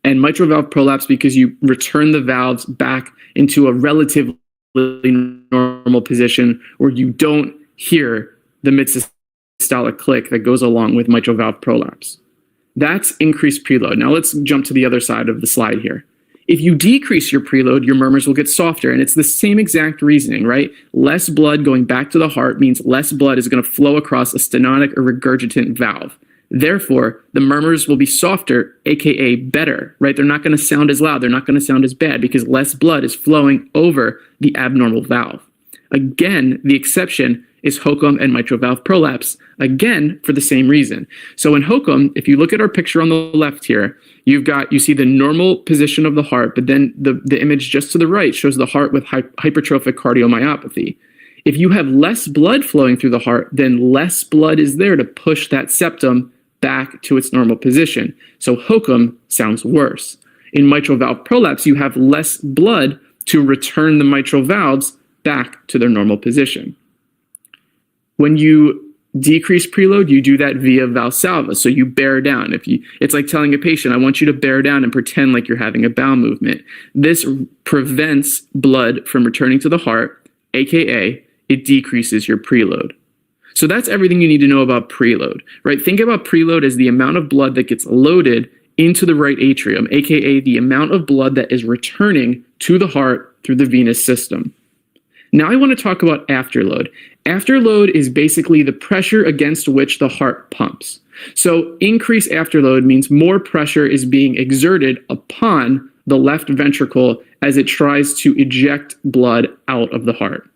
and mitral valve prolapse because you return the valves back into a relatively normal position where you don't hear the mid-systolic click that goes along with mitral valve prolapse. That's increased preload. Now let's jump to the other side of the slide here. If you decrease your preload, your murmurs will get softer. And it's the same exact reasoning, right? Less blood going back to the heart means less blood is going to flow across a stenotic or regurgitant valve. Therefore, the murmurs will be softer, aka better, right? They're not going to sound as loud. They're not going to sound as bad because less blood is flowing over the abnormal valve. Again, the exception is HOCM and mitral valve prolapse, again, for the same reason. So in HOCM, if you look at our picture on the left here, you see the normal position of the heart, but then the image just to the right shows the heart with hypertrophic cardiomyopathy. If you have less blood flowing through the heart, then less blood is there to push that septum back to its normal position. So HOCM sounds worse. In mitral valve prolapse, you have less blood to return the mitral valves back to their normal position. When you decrease preload, you do that via Valsalva. So you bear down. It's like telling a patient, I want you to bear down and pretend like you're having a bowel movement. This prevents blood from returning to the heart, aka it decreases your preload. So that's everything you need to know about preload, right? Think about preload as the amount of blood that gets loaded into the right atrium, aka the amount of blood that is returning to the heart through the venous system. Now I want to talk about afterload. Afterload is basically the pressure against which the heart pumps. So increased afterload means more pressure is being exerted upon the left ventricle as it tries to eject blood out of the heart.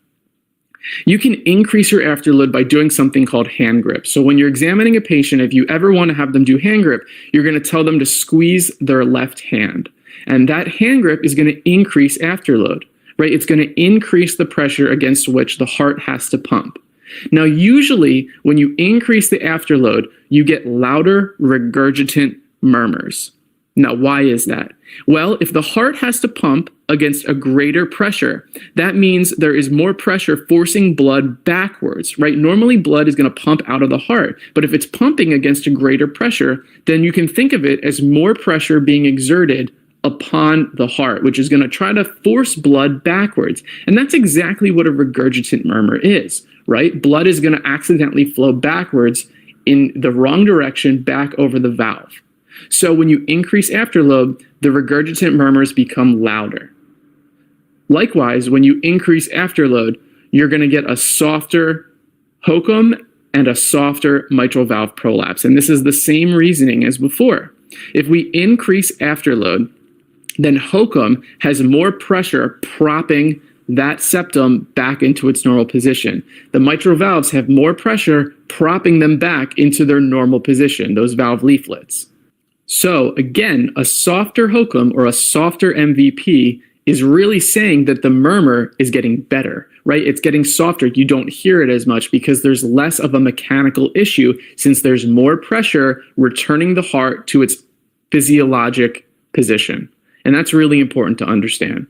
You can increase your afterload by doing something called hand grip. So when you're examining a patient, if you ever want to have them do hand grip, you're going to tell them to squeeze their left hand. And that hand grip is going to increase afterload. Right? It's going to increase the pressure against which the heart has to pump. Now, usually when you increase the afterload, you get louder regurgitant murmurs. Now, why is that? Well, if the heart has to pump against a greater pressure, that means there is more pressure forcing blood backwards, right? Normally blood is going to pump out of the heart, but if it's pumping against a greater pressure, then you can think of it as more pressure being exerted upon the heart, which is going to try to force blood backwards. And that's exactly what a regurgitant murmur is, right? Blood is going to accidentally flow backwards in the wrong direction back over the valve. So when you increase afterload, the regurgitant murmurs become louder. Likewise, when you increase afterload, you're going to get a softer HOCM and a softer mitral valve prolapse. And this is the same reasoning as before. If we increase afterload, then HOCM has more pressure propping that septum back into its normal position. The mitral valves have more pressure propping them back into their normal position, those valve leaflets. So again, a softer HOCM or a softer MVP is really saying that the murmur is getting better, right? It's getting softer. You don't hear it as much because there's less of a mechanical issue since there's more pressure returning the heart to its physiologic position. And that's really important to understand.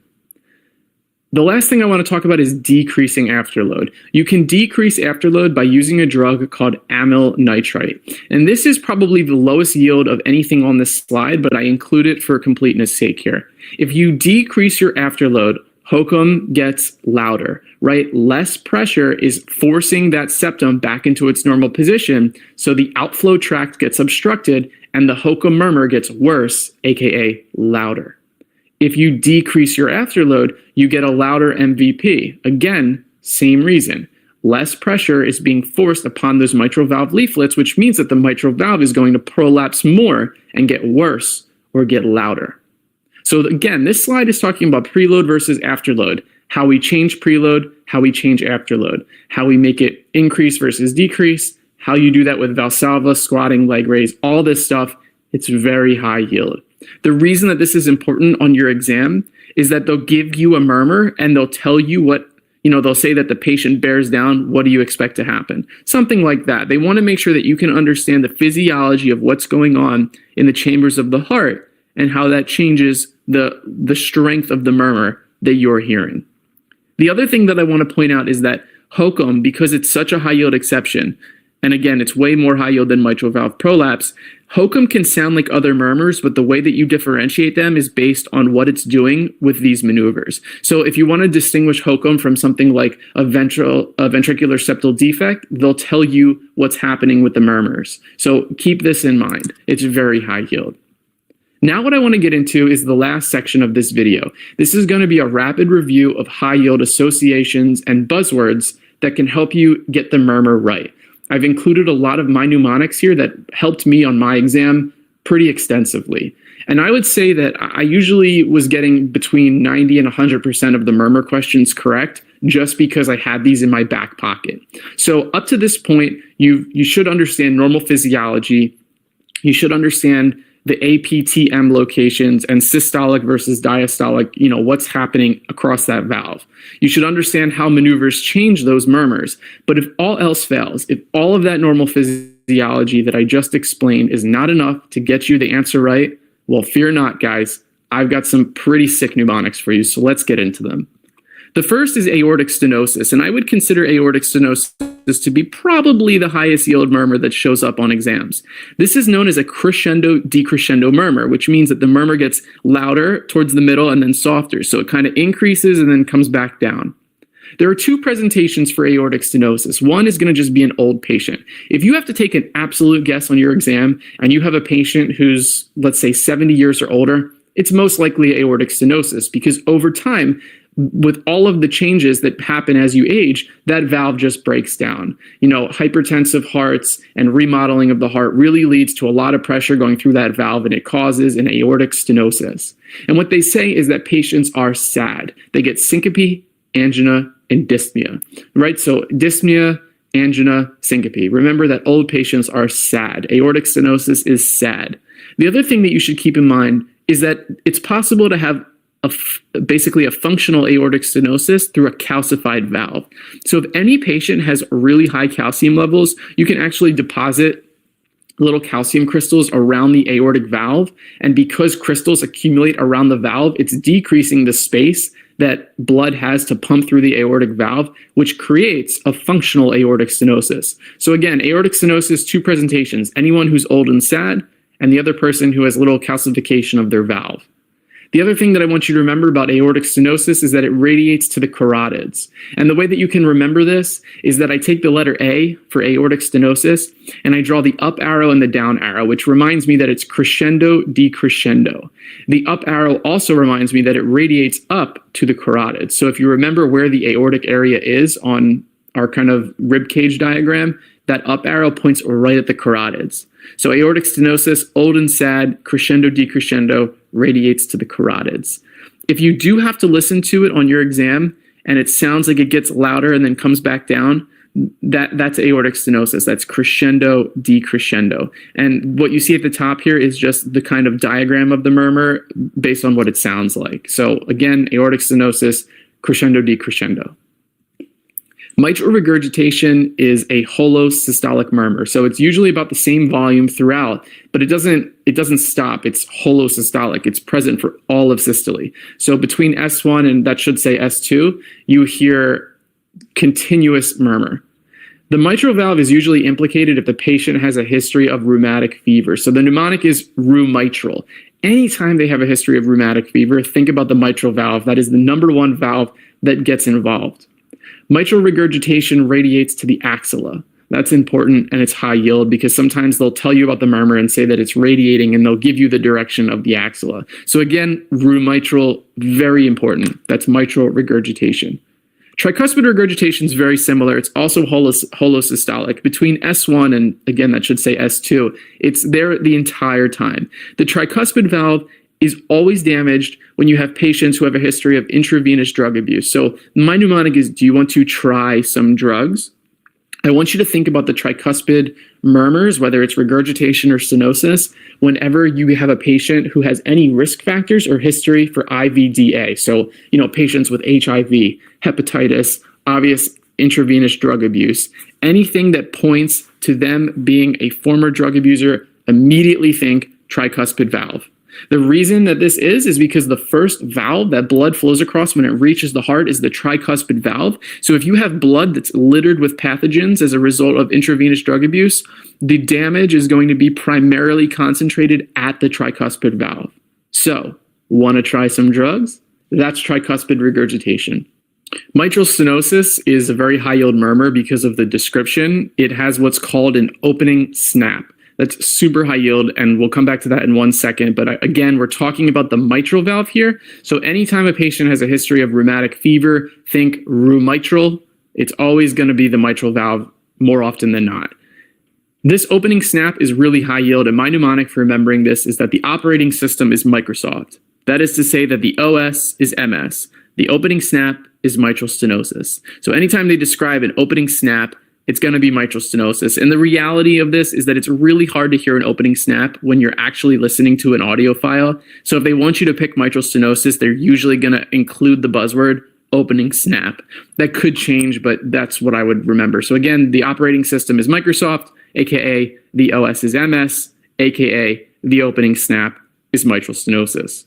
The last thing I want to talk about is decreasing afterload. You can decrease afterload by using a drug called amyl nitrite. And this is probably the lowest yield of anything on this slide, but I include it for completeness sake here. If you decrease your afterload, HOCM gets louder, right? Less pressure is forcing that septum back into its normal position, so the outflow tract gets obstructed and the HOCM murmur gets worse, aka louder. If you decrease your afterload, you get a louder MVP. Again, same reason. Less pressure is being forced upon those mitral valve leaflets, which means that the mitral valve is going to prolapse more and get worse or get louder. So again, this slide is talking about preload versus afterload, how we change preload, how we change afterload, how we make it increase versus decrease, how you do that with Valsalva, squatting, leg raise, all this stuff. It's very high yield. The reason that this is important on your exam is that they'll give you a murmur and they'll tell you what, they'll say that the patient bears down. What do you expect to happen? Something like that. They want to make sure that you can understand the physiology of what's going on in the chambers of the heart and how that changes the strength of the murmur that you're hearing. The other thing that I want to point out is that HOCM, because it's such a high yield exception, and again, it's way more high yield than mitral valve prolapse, HOCM can sound like other murmurs, but the way that you differentiate them is based on what it's doing with these maneuvers. So if you want to distinguish HOCM from something like a ventricular septal defect, they'll tell you what's happening with the murmurs. So keep this in mind. It's very high yield. Now what I want to get into is the last section of this video. This is going to be a rapid review of high yield associations and buzzwords that can help you get the murmur right. I've included a lot of my mnemonics here that helped me on my exam pretty extensively. And I would say that I usually was getting between 90 and 100% of the murmur questions correct just because I had these in my back pocket. So up to this point, you should understand normal physiology. You should understand the APTM locations and systolic versus diastolic, what's happening across that valve. You should understand how maneuvers change those murmurs. But if all else fails, if all of that normal physiology that I just explained is not enough to get you the answer right, well, fear not, guys. I've got some pretty sick mnemonics for you, so let's get into them. The first is aortic stenosis, and I would consider aortic stenosis to be probably the highest yield murmur that shows up on exams. This is known as a crescendo-decrescendo murmur, which means that the murmur gets louder towards the middle and then softer, so it kind of increases and then comes back down. There are two presentations for aortic stenosis. One is going to just be an old patient. If you have to take an absolute guess on your exam and you have a patient who's, let's say, 70 years or older, it's most likely aortic stenosis because over time, with all of the changes that happen as you age, that valve just breaks down. Hypertensive hearts and remodeling of the heart really leads to a lot of pressure going through that valve, and it causes an aortic stenosis. And what they say is that patients are SAD. They get syncope, angina, and dyspnea, right? So dyspnea, angina, syncope. Remember that old patients are SAD. Aortic stenosis is SAD. The other thing that you should keep in mind is that it's possible to have basically a functional aortic stenosis through a calcified valve. So if any patient has really high calcium levels, you can actually deposit little calcium crystals around the aortic valve. And because crystals accumulate around the valve, it's decreasing the space that blood has to pump through the aortic valve, which creates a functional aortic stenosis. So again, aortic stenosis, two presentations, anyone who's old and SAD, and the other person who has little calcification of their valve. The other thing that I want you to remember about aortic stenosis is that it radiates to the carotids. And the way that you can remember this is that I take the letter A for aortic stenosis and I draw the up arrow and the down arrow, which reminds me that it's crescendo, decrescendo. The up arrow also reminds me that it radiates up to the carotids. So if you remember where the aortic area is on our kind of rib cage diagram, that up arrow points right at the carotids. So aortic stenosis, old and SAD, crescendo, decrescendo, radiates to the carotids. If you do have to listen to it on your exam and it sounds like it gets louder and then comes back down, that's aortic stenosis. That's crescendo, decrescendo. And what you see at the top here is just the kind of diagram of the murmur based on what it sounds like. So again, aortic stenosis, crescendo, decrescendo. Mitral regurgitation is a holosystolic murmur. So it's usually about the same volume throughout, but it doesn't stop. It's holosystolic. It's present for all of systole. So between S1 and that should say S2, you hear continuous murmur. The mitral valve is usually implicated if the patient has a history of rheumatic fever. So the mnemonic is rheumitral. Anytime they have a history of rheumatic fever, think about the mitral valve. That is the number one valve that gets involved. Mitral regurgitation radiates to the axilla. That's important, and it's high yield because sometimes they'll tell you about the murmur and say that it's radiating, and they'll give you the direction of the axilla. So again, rheumitral, very important. That's mitral regurgitation. Tricuspid regurgitation is very similar. It's also holosystolic. Between S1 and, again, that should say S2, it's there the entire time. The tricuspid valve is always damaged when you have patients who have a history of intravenous drug abuse. So my mnemonic is, do you want to try some drugs? I want you to think about the tricuspid murmurs, whether it's regurgitation or stenosis, whenever you have a patient who has any risk factors or history for IVDA. So, patients with HIV, hepatitis, obvious intravenous drug abuse, anything that points to them being a former drug abuser, immediately think tricuspid valve. The reason that this is because the first valve that blood flows across when it reaches the heart is the tricuspid valve. So if you have blood that's littered with pathogens as a result of intravenous drug abuse, the damage is going to be primarily concentrated at the tricuspid valve. So, want to try some drugs? That's tricuspid regurgitation. Mitral stenosis is a very high yield murmur because of the description. It has what's called an opening snap. That's super high yield, and we'll come back to that in 1 second. But again, we're talking about the mitral valve here. So anytime a patient has a history of rheumatic fever, think rheumitral. It's always going to be the mitral valve more often than not. This opening snap is really high yield, and my mnemonic for remembering this is that the operating system is Microsoft. That is to say that the OS is MS. The opening snap is mitral stenosis. So anytime they describe an opening snap, it's going to be mitral stenosis. And the reality of this is that it's really hard to hear an opening snap when you're actually listening to an audio file. So if they want you to pick mitral stenosis, they're usually going to include the buzzword opening snap. That could change, but that's what I would remember. So again, the operating system is Microsoft, aka the OS is MS, aka the opening snap is mitral stenosis.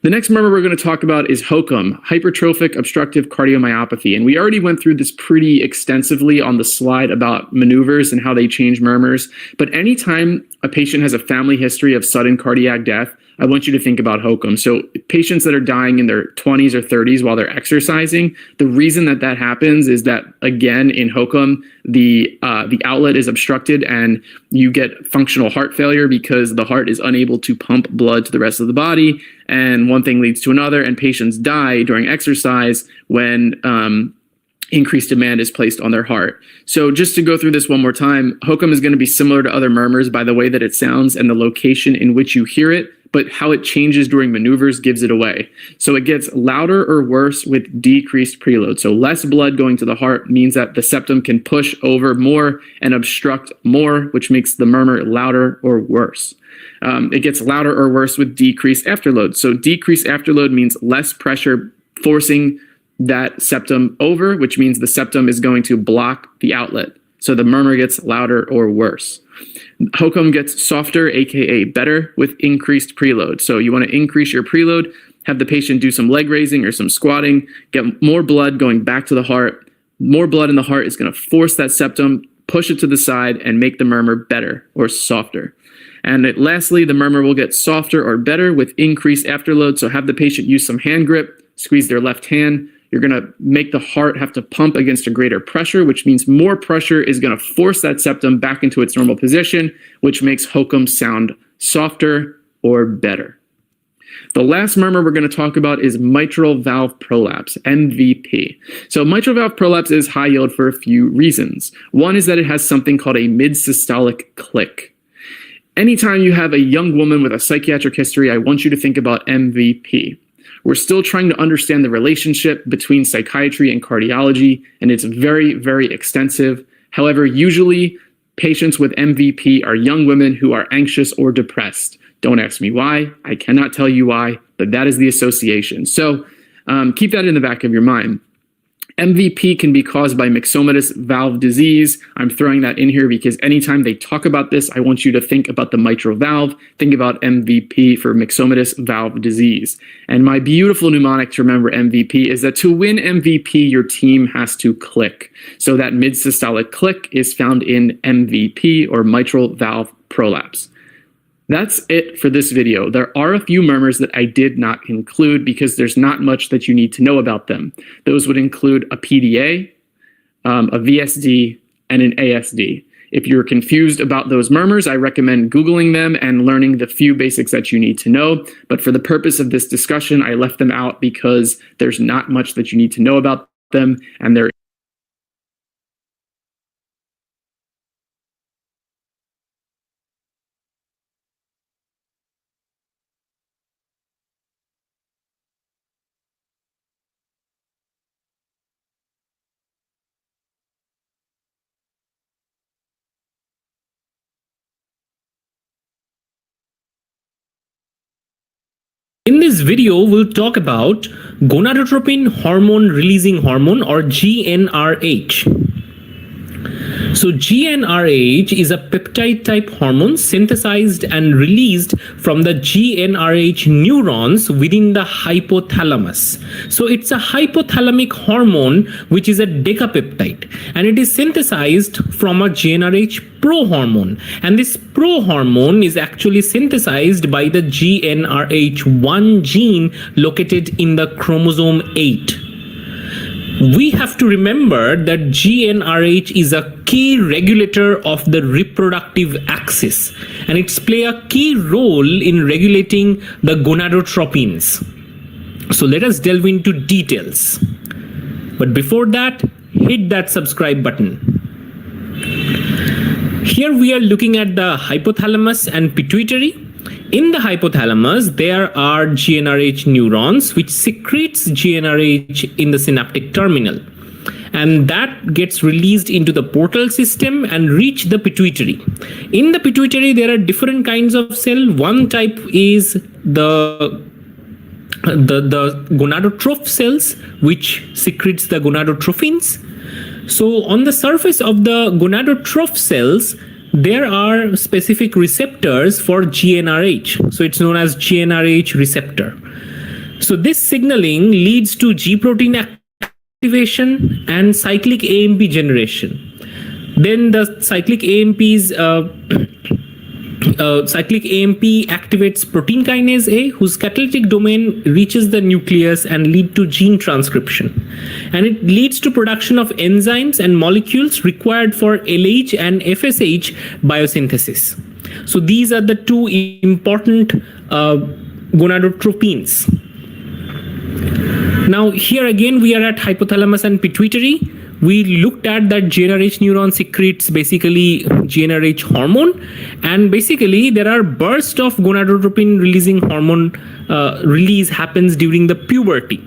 The next murmur we're going to talk about is HOCM, hypertrophic obstructive cardiomyopathy. And we already went through this pretty extensively on the slide about maneuvers and how they change murmurs. But anytime a patient has a family history of sudden cardiac death, I want you to think about HOCM. So patients that are dying in their 20s or 30s while they're exercising, the reason that that happens is that, again, in HOCM, the outlet is obstructed and you get functional heart failure because the heart is unable to pump blood to the rest of the body. And one thing leads to another, and patients die during exercise when increased demand is placed on their heart. So just to go through this one more time, HOCM is going to be similar to other murmurs by the way that it sounds and the location in which you hear it, but how it changes during maneuvers gives it away. So it gets louder or worse with decreased preload. So less blood going to the heart means that the septum can push over more and obstruct more, which makes the murmur louder or worse. It gets louder or worse with decreased afterload. So decreased afterload means less pressure forcing that septum over, which means the septum is going to block the outlet. So the murmur gets louder or worse. HOCM gets softer, aka better, with increased preload. So you want to increase your preload, have the patient do some leg raising or some squatting, get more blood going back to the heart. More blood in the heart is going to force that septum, push it to the side, and make the murmur better or softer. And lastly, the murmur will get softer or better with increased afterload. So have the patient use some hand grip, squeeze their left hand. You're going to make the heart have to pump against a greater pressure, which means more pressure is going to force that septum back into its normal position, which makes HOCM sound softer or better. The last murmur we're going to talk about is mitral valve prolapse, MVP. So mitral valve prolapse is high yield for a few reasons. One is that it has something called a mid-systolic click. Anytime you have a young woman with a psychiatric history, I want you to think about MVP. We're still trying to understand the relationship between psychiatry and cardiology, and it's very, very extensive. However, usually patients with MVP are young women who are anxious or depressed. Don't ask me why. I cannot tell you why, but that is the association. So keep that in the back of your mind. MVP can be caused by myxomatous valve disease. I'm throwing that in here because anytime they talk about this, I want you to think about the mitral valve. Think about MVP for myxomatous valve disease. And my beautiful mnemonic to remember MVP is that to win MVP, your team has to click. So that mid-systolic click is found in MVP, or mitral valve prolapse. That's it for this video. There are a few murmurs that I did not include because there's not much that you need to know about them. Those would include a PDA, a VSD, and an ASD. If you're confused about those murmurs, I recommend Googling them and learning the few basics that you need to know. But for the purpose of this discussion, I left them out because there's not much that you need to know about them, and they're In this video, we'll talk about gonadotropin hormone releasing hormone, or GnRH. So GnRH is a peptide type hormone synthesized and released from the GnRH neurons within the hypothalamus. So it's a hypothalamic hormone which is a decapeptide, and it is synthesized from a GnRH prohormone, and this prohormone is actually synthesized by the GnRH1 gene located in the chromosome 8. We have to remember that GnRH is a key regulator of the reproductive axis, and it's play a key role in regulating the gonadotropins. So let us delve into details. But before that, hit that subscribe button. Here we are looking at the hypothalamus and pituitary. In the hypothalamus, there are GnRH neurons which secretes GnRH in the synaptic terminal, and that gets released into the portal system and reach the pituitary. In the pituitary, there are different kinds of cell. One type is the gonadotroph cells, which secretes the gonadotropins. So on the surface of the gonadotroph cells, there are specific receptors for GnRH. So it's known as GnRH receptor. So this signaling leads to G protein activation and cyclic AMP generation. Then the cyclic AMP activates protein kinase A, whose catalytic domain reaches the nucleus and lead to gene transcription. And it leads to production of enzymes and molecules required for LH and FSH biosynthesis. So these are the two important gonadotropins. Now here again we are at hypothalamus and pituitary. We looked at that GnRH neuron secretes basically GnRH hormone, and basically there are bursts of gonadotropin releasing hormone release happens during the puberty.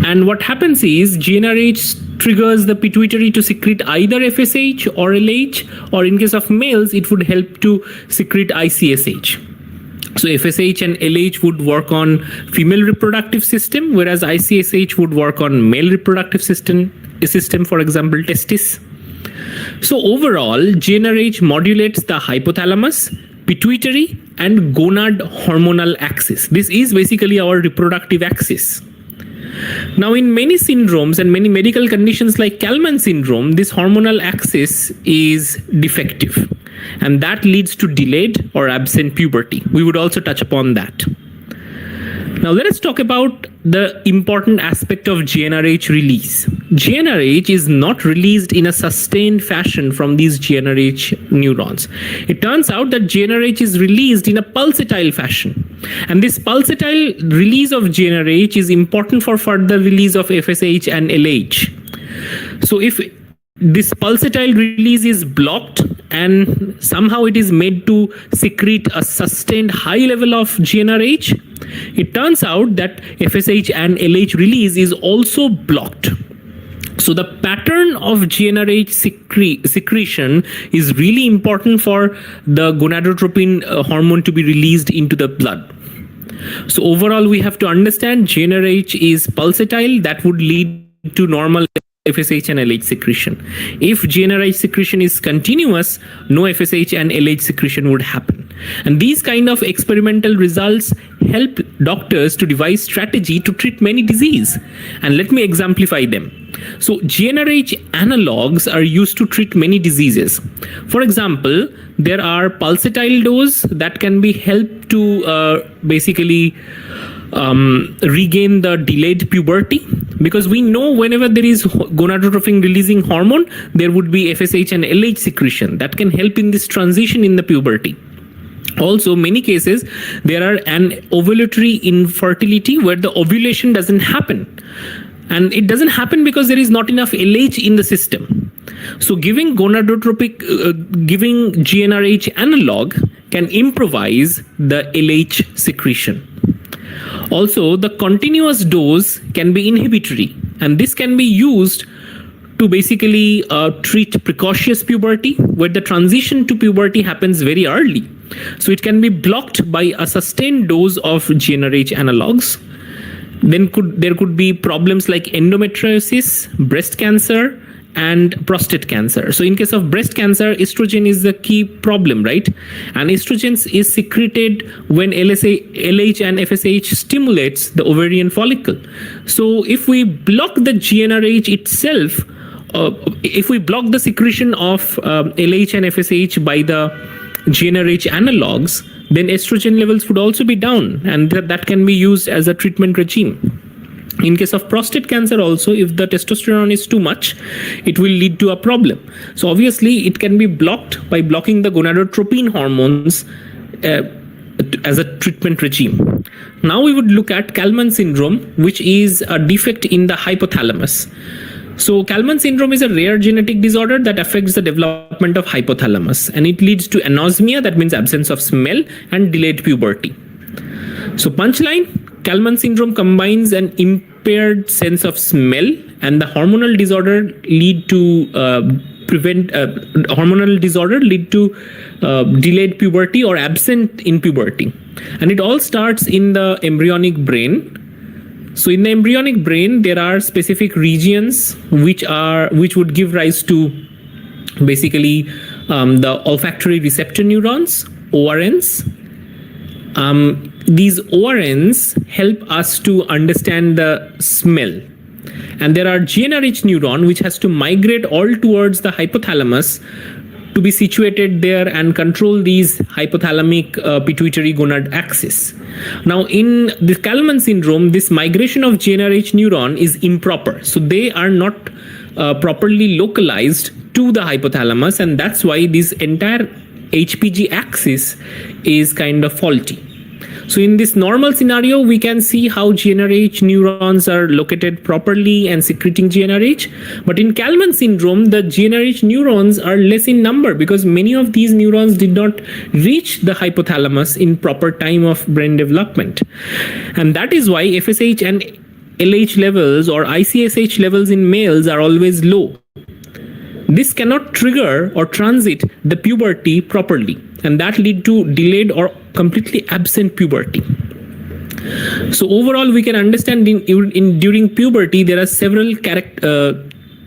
And what happens is GnRH triggers the pituitary to secrete either FSH or LH, or in case of males, it would help to secrete ICSH. So FSH and LH would work on female reproductive system, whereas ICSH would work on male reproductive system, for example, testis. So overall, GnRH modulates the hypothalamus, pituitary, and gonad hormonal axis. This is basically our reproductive axis. Now, in many syndromes and many medical conditions like Kalman syndrome, this hormonal axis is defective, and that leads to delayed or absent puberty. We would also touch upon that. Now, let us talk about the important aspect of GnRH release. GnRH is not released in a sustained fashion from these GnRH neurons. It turns out that GnRH is released in a pulsatile fashion. And this pulsatile release of GnRH is important for further release of FSH and LH. So if this pulsatile release is blocked and somehow it is made to secrete a sustained high level of GnRH, it turns out that FSH and LH release is also blocked. So the pattern of GnRH secretion is really important for the gonadotropin hormone to be released into the blood. So overall, we have to understand GnRH is pulsatile. That would lead to normal FSH and LH secretion. If GnRH secretion is continuous, no FSH and LH secretion would happen. And these kind of experimental results help doctors to devise strategy to treat many diseases. And let me exemplify them. So GnRH analogs are used to treat many diseases. For example, there are pulsatile dose that can be helped to basically regain the delayed puberty, because we know whenever there is gonadotropin releasing hormone, there would be FSH and LH secretion that can help in this transition in the puberty. Also, many cases there are an ovulatory infertility where the ovulation doesn't happen, and it doesn't happen because there is not enough LH in the system. So giving giving GnRH analog can improvise the LH secretion. Also, the continuous dose can be inhibitory, and this can be used to basically treat precocious puberty, where the transition to puberty happens very early. So it can be blocked by a sustained dose of GnRH analogs. Then there could be problems like endometriosis, breast cancer, and prostate cancer. So in case of breast cancer, estrogen is the key problem, right? And estrogen is secreted when LH and FSH stimulates the ovarian follicle. So if we block the GnRH itself, if we block the secretion of LH and FSH by the GnRH analogs, then estrogen levels would also be down, and that can be used as a treatment regime. In case of prostate cancer also, if the testosterone is too much, it will lead to a problem. So obviously, it can be blocked by blocking the gonadotropin hormones as a treatment regime. Now we would look at Kallmann syndrome, which is a defect in the hypothalamus. So Kallmann syndrome is a rare genetic disorder that affects the development of hypothalamus, and it leads to anosmia, that means absence of smell, and delayed puberty. So punchline, Kallmann syndrome combines an impaired sense of smell and the hormonal disorder lead to delayed puberty or absent in puberty. And it all starts in the embryonic brain. So in the embryonic brain, there are specific regions which would give rise to basically the olfactory receptor neurons, ORNs. These ORNs help us to understand the smell. And there are GnRH neuron which has to migrate all towards the hypothalamus to be situated there and control these hypothalamic pituitary gonad axis. Now in the Kallmann syndrome, this migration of GnRH neuron is improper. So they are not properly localized to the hypothalamus, and that's why this entire HPG axis is kind of faulty. So in this normal scenario, we can see how GnRH neurons are located properly and secreting GnRH. But in Kallmann syndrome, the GnRH neurons are less in number because many of these neurons did not reach the hypothalamus in proper time of brain development. And that is why FSH and LH levels or ICSH levels in males are always low. This cannot trigger or transit the puberty properly, and that lead to delayed or completely absent puberty. So overall, we can understand during puberty, there are several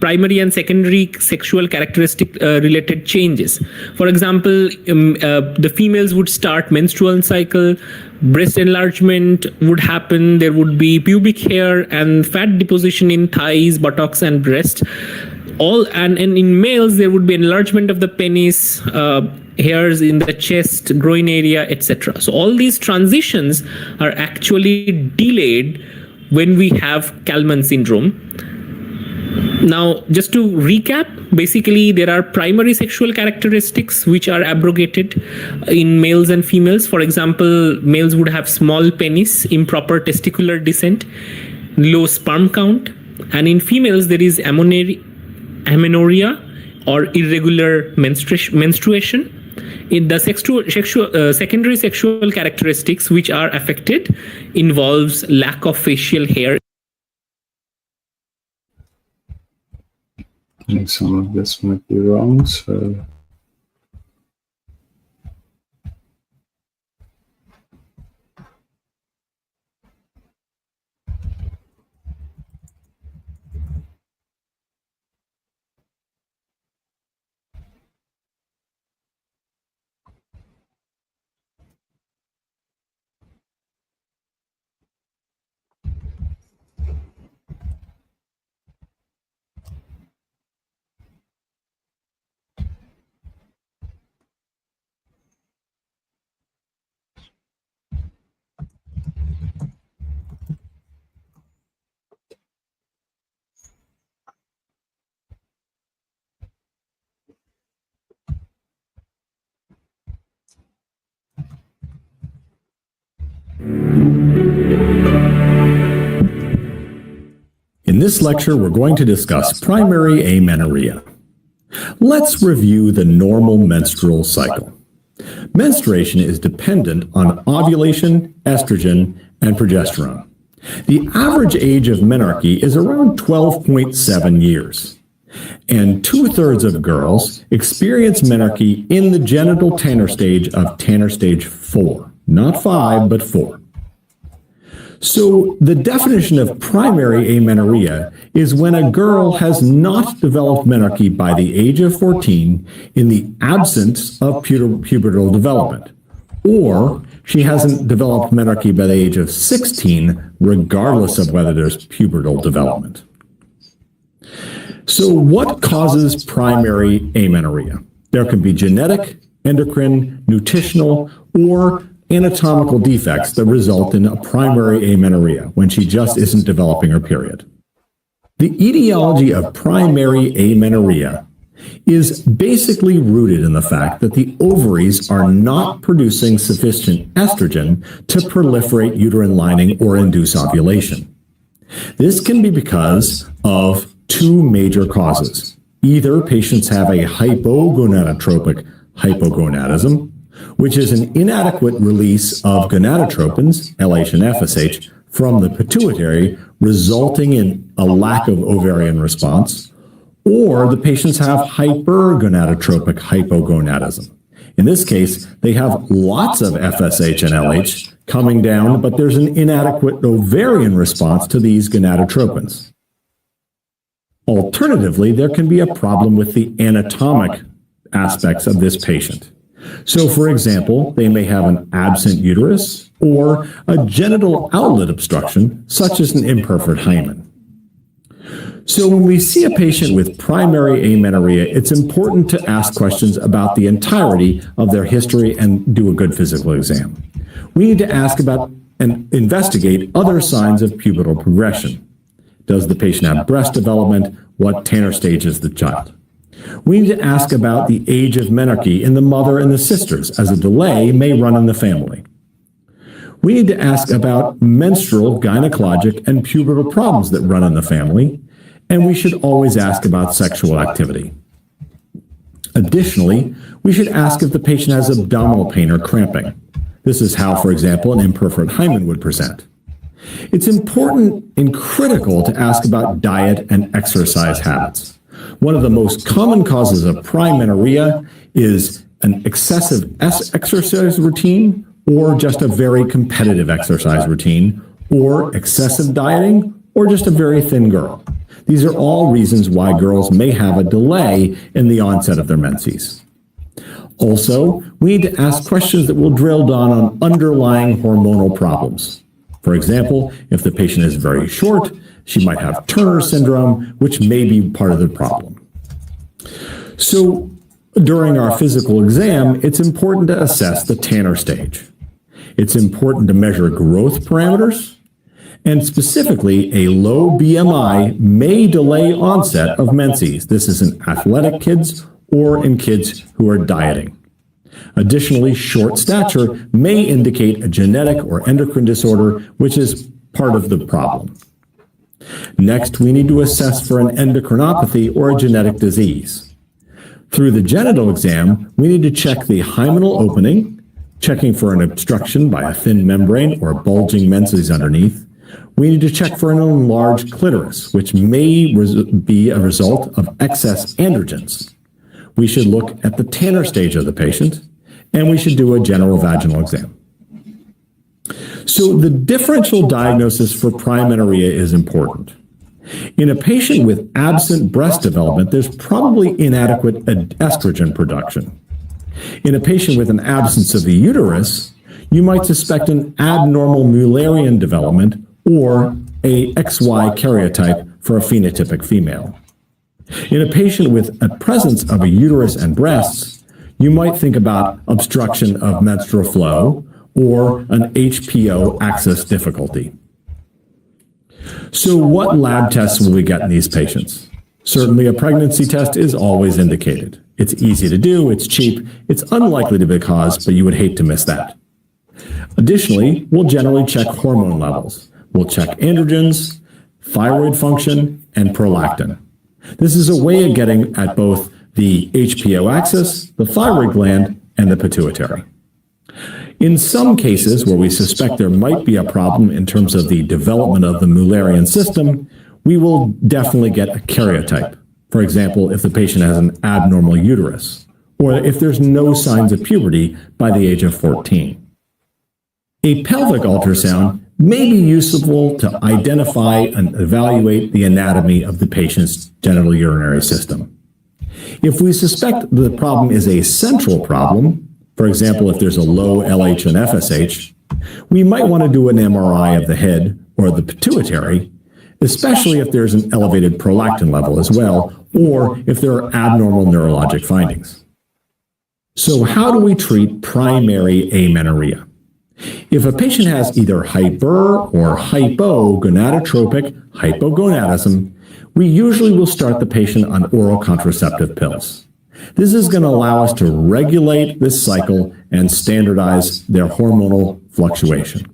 primary and secondary sexual characteristic related changes. For example, the females would start menstrual cycle, breast enlargement would happen, there would be pubic hair and fat deposition in thighs, buttocks, and breast. And in males, there would be enlargement of the penis, hairs in the chest, groin area, etc. So all these transitions are actually delayed when we have Kallmann syndrome. Now, just to recap, basically there are primary sexual characteristics which are abrogated in males and females. For example, males would have small penis, improper testicular descent, low sperm count, and in females there is amenorrhea, or irregular menstruation. In the secondary sexual characteristics which are affected involves lack of facial hair. I think some of this might be wrong, so In this lecture, we're going to discuss primary amenorrhea. Let's review the normal menstrual cycle. Menstruation is dependent on ovulation, estrogen, and progesterone. The average age of menarche is around 12.7 years. And 2/3 of girls experience menarche in the genital Tanner stage of Tanner stage 4. Not 5, but 4. So the definition of primary amenorrhea is when a girl has not developed menarche by the age of 14 in the absence of pubertal development, or she hasn't developed menarche by the age of 16 regardless of whether there's pubertal development. So what causes primary amenorrhea? There can be genetic, endocrine, nutritional, or anatomical defects that result in a primary amenorrhea when she just isn't developing her period. The etiology of primary amenorrhea is basically rooted in the fact that the ovaries are not producing sufficient estrogen to proliferate uterine lining or induce ovulation. This can be because of two major causes. Either patients have a hypogonadotropic hypogonadism, which is an inadequate release of gonadotropins, LH and FSH, from the pituitary, resulting in a lack of ovarian response, or the patients have hypergonadotropic hypogonadism. In this case, they have lots of FSH and LH coming down, but there's an inadequate ovarian response to these gonadotropins. Alternatively, there can be a problem with the anatomic aspects of this patient. So, for example, they may have an absent uterus or a genital outlet obstruction, such as an imperfect hymen. So when we see a patient with primary amenorrhea, it's important to ask questions about the entirety of their history and do a good physical exam. We need to ask about and investigate other signs of pubertal progression. Does the patient have breast development? What Tanner stage is the child? We need to ask about the age of menarche in the mother and the sisters, as a delay may run in the family. We need to ask about menstrual, gynecologic, and pubertal problems that run in the family, and we should always ask about sexual activity. Additionally, we should ask if the patient has abdominal pain or cramping. This is how, for example, an imperfect hymen would present. It's important and critical to ask about diet and exercise habits. One of the most common causes of primenoria is an excessive exercise routine, or just a very competitive exercise routine, or excessive dieting, or just a very thin girl. These are all reasons why girls may have a delay in the onset of their menses. Also, we need to ask questions that will drill down on underlying hormonal problems. For example, if the patient is very short, she might have Turner syndrome, which may be part of the problem. So, during our physical exam, it's important to assess the Tanner stage. It's important to measure growth parameters, and specifically, a low BMI may delay onset of menses. This is in athletic kids or in kids who are dieting. Additionally, short stature may indicate a genetic or endocrine disorder, which is part of the problem. Next, we need to assess for an endocrinopathy or a genetic disease. Through the genital exam, we need to check the hymenal opening, checking for an obstruction by a thin membrane or bulging menses underneath. We need to check for an enlarged clitoris, which may be a result of excess androgens. We should look at the Tanner stage of the patient, and we should do a general vaginal exam. So the differential diagnosis for primonorrhea is important. In a patient with absent breast development, there's probably inadequate estrogen production. In a patient with an absence of the uterus, you might suspect an abnormal Mullerian development or a XY karyotype for a phenotypic female. In a patient with a presence of a uterus and breasts, you might think about obstruction of menstrual flow or an HPO axis difficulty. So what lab tests will we get in these patients? Certainly a pregnancy test is always indicated. It's easy to do, it's cheap, it's unlikely to be caused, but you would hate to miss that. Additionally, we'll generally check hormone levels. We'll check androgens, thyroid function, and prolactin. This is a way of getting at both the HPO axis, the thyroid gland, and the pituitary. In some cases where we suspect there might be a problem in terms of the development of the Mullerian system, we will definitely get a karyotype. For example, if the patient has an abnormal uterus, or if there's no signs of puberty by the age of 14. A pelvic ultrasound may be useful to identify and evaluate the anatomy of the patient's genitourinary system. If we suspect the problem is a central problem, for example, if there's a low LH and FSH, we might want to do an MRI of the head or the pituitary, especially if there's an elevated prolactin level as well, or if there are abnormal neurologic findings. So how do we treat primary amenorrhea? If a patient has either hyper or hypogonadotropic hypogonadism, we usually will start the patient on oral contraceptive pills. This is going to allow us to regulate this cycle and standardize their hormonal fluctuation.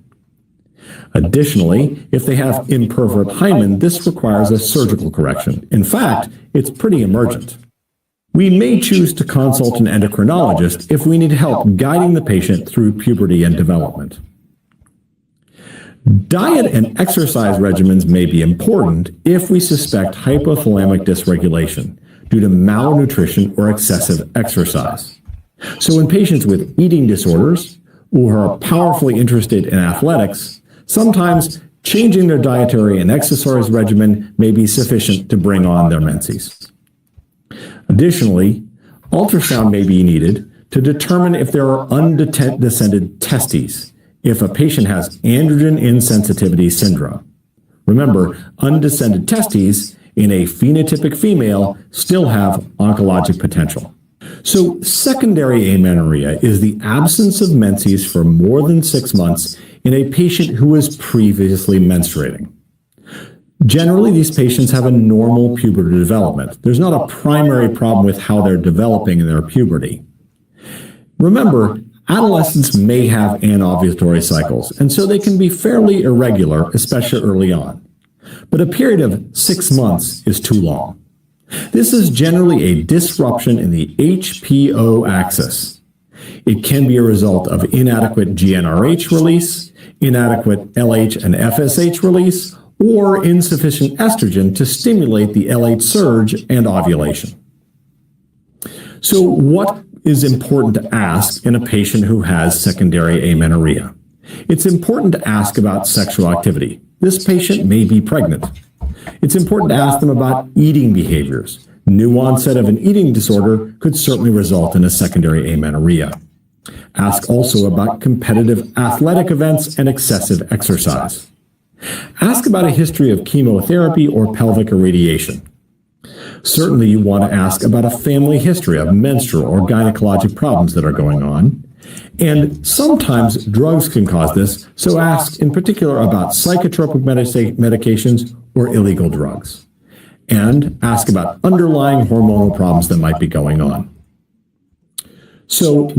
Additionally, if they have imperforate hymen, this requires a surgical correction. In fact, it's pretty emergent. We may choose to consult an endocrinologist if we need help guiding the patient through puberty and development. Diet and exercise regimens may be important if we suspect hypothalamic dysregulation due to malnutrition or excessive exercise. So in patients with eating disorders who are powerfully interested in athletics, sometimes changing their dietary and exercise regimen may be sufficient to bring on their menses. Additionally, ultrasound may be needed to determine if there are undescended testes, if a patient has androgen insensitivity syndrome. Remember, undescended testes in a phenotypic female still have oncologic potential. So secondary amenorrhea is the absence of menses for more than 6 months in a patient who was previously menstruating. Generally, these patients have a normal puberty development. There's not a primary problem with how they're developing in their puberty. Remember, adolescents may have anovulatory cycles, and so they can be fairly irregular, especially early on. But a period of 6 months is too long. This is generally a disruption in the HPO axis. It can be a result of inadequate GnRH release, inadequate LH and FSH release, or insufficient estrogen to stimulate the LH surge and ovulation. So what is important to ask in a patient who has secondary amenorrhea? It's important to ask about sexual activity. This patient may be pregnant. It's important to ask them about eating behaviors. New onset of an eating disorder could certainly result in a secondary amenorrhea. Ask also about competitive athletic events and excessive exercise. Ask about a history of chemotherapy or pelvic irradiation. Certainly you want to ask about a family history of menstrual or gynecologic problems that are going on. And sometimes drugs can cause this, so ask in particular about psychotropic medications or illegal drugs. And ask about underlying hormonal problems that might be going on. So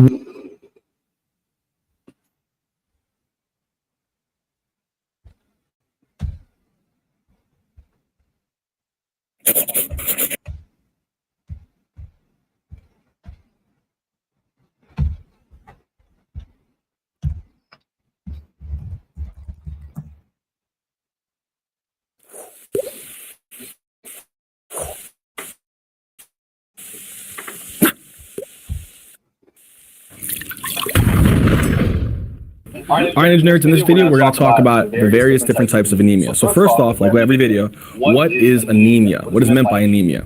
All right, engineers, in this video, we're going to talk about the various different types of anemia. So first off, like every video, what is anemia? What is meant by anemia?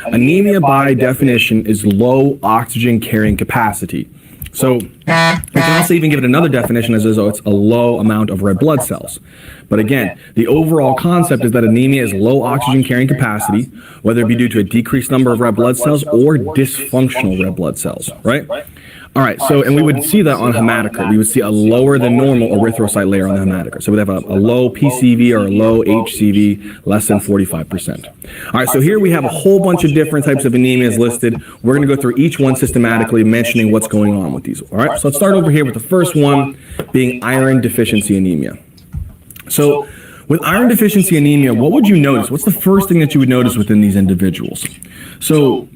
Anemia, by definition, is low oxygen carrying capacity. So we can also even give it another definition as though it's a low amount of red blood cells. But again, the overall concept is that anemia is low oxygen carrying capacity, whether it be due to a decreased number of red blood cells or dysfunctional red blood cells, right? All right, so, and we would see that on hematocrit. We would see a lower than normal erythrocyte layer on the hematocrit. So we'd have a low PCV or a low HCV, less than 45%. All right, so here we have a whole bunch of different types of anemias listed. We're gonna go through each one systematically, mentioning what's going on with these. All right, so let's start over here with the first one being iron deficiency anemia. So with iron deficiency anemia, what would you notice? What's the first thing that you would notice within these individuals? So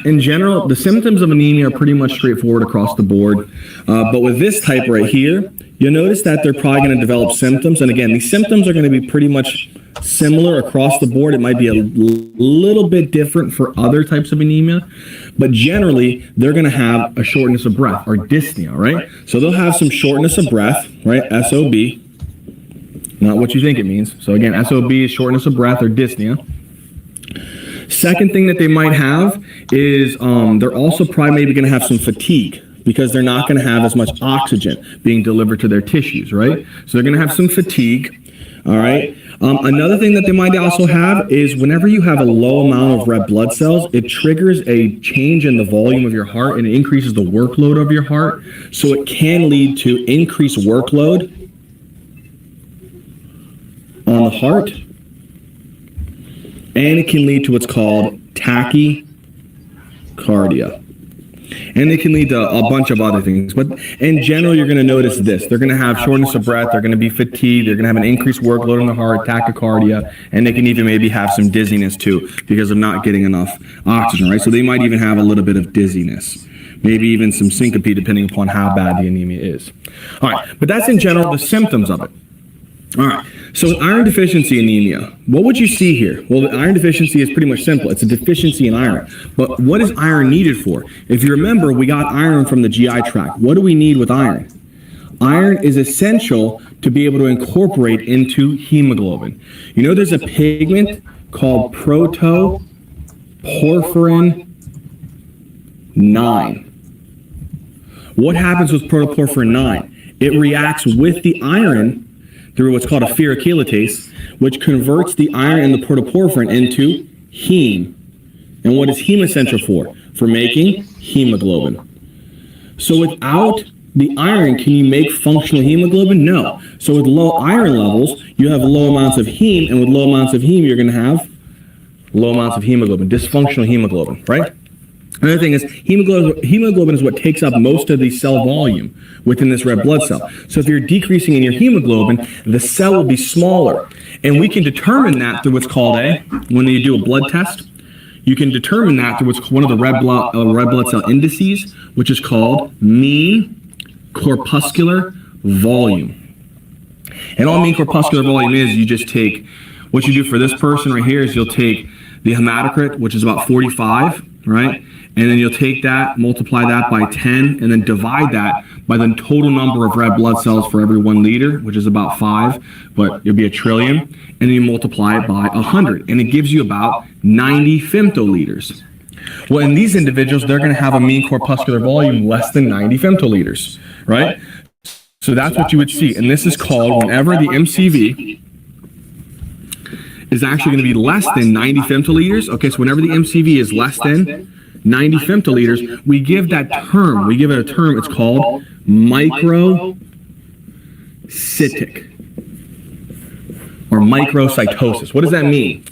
in general, the symptoms of anemia are pretty much straightforward across the board. But with this type right here, you'll notice that they're probably going to develop symptoms. And again, these symptoms are going to be pretty much similar across the board. It might be a little bit different for other types of anemia, but generally they're going to have a shortness of breath or dyspnea, right? So they'll have some shortness of breath, right? SOB. Not what you think it means. So again, SOB is shortness of breath or dyspnea. Second thing that they might have is they're also probably maybe going to have some fatigue because they're not going to have as much oxygen being delivered to their tissues, right? So they're going to have some fatigue, all right? Another thing that they might also have is whenever you have a low amount of red blood cells, it triggers a change in the volume of your heart and it increases the workload of your heart. So it can lead to increased workload on the heart, and it can lead to what's called tachycardia. And it can lead to a bunch of other things. But in general, you're going to notice this. They're going to have shortness of breath. They're going to be fatigued. They're going to have an increased workload on the heart, tachycardia, and they can even maybe have some dizziness too because of not getting enough oxygen, right? So they might even have a little bit of dizziness, maybe even some syncope depending upon how bad the anemia is. All right, but that's in general the symptoms of it. All right, so with iron deficiency anemia, what would you see here? Well, the iron deficiency is pretty much simple. It's a deficiency in iron. But what is iron needed for? If you remember, we got iron from the GI tract. What do we need with iron? Iron is essential to be able to incorporate into hemoglobin. You know there's a pigment called protoporphyrin 9. What happens with protoporphyrin 9? It reacts with the iron through what's called a ferrochelatase, which converts the iron and the protoporphyrin into heme. And what is heme essential for? For making hemoglobin. So without the iron, can you make functional hemoglobin? No. So with low iron levels, you have low amounts of heme, and with low amounts of heme, you're going to have low amounts of hemoglobin, dysfunctional hemoglobin, right? Another thing is hemoglobin is what takes up most of the cell volume within this red blood cell. So if you're decreasing in your hemoglobin, the cell will be smaller. And we can determine that through what's called when you do a blood test, you can determine that through what's one of the red blood cell indices, which is called mean corpuscular volume. And all mean corpuscular volume is, you just take, what you do for this person right here is you'll take the hematocrit, which is about 45, right? And then you'll take that, multiply that by 10, and then divide that by the total number of red blood cells for every 1 liter, which is about 5, but it'll be a trillion. And then you multiply it by 100, and it gives you about 90 femtoliters. Well, in these individuals, they're going to have a mean corpuscular volume less than 90 femtoliters, right? So that's what you would see. And this is called, whenever the MCV is actually going to be less than 90 femtoliters. Okay, so whenever the MCV is less than 90 femtoliters, we give it a term, it's called microcytic or microcytosis. What does that mean?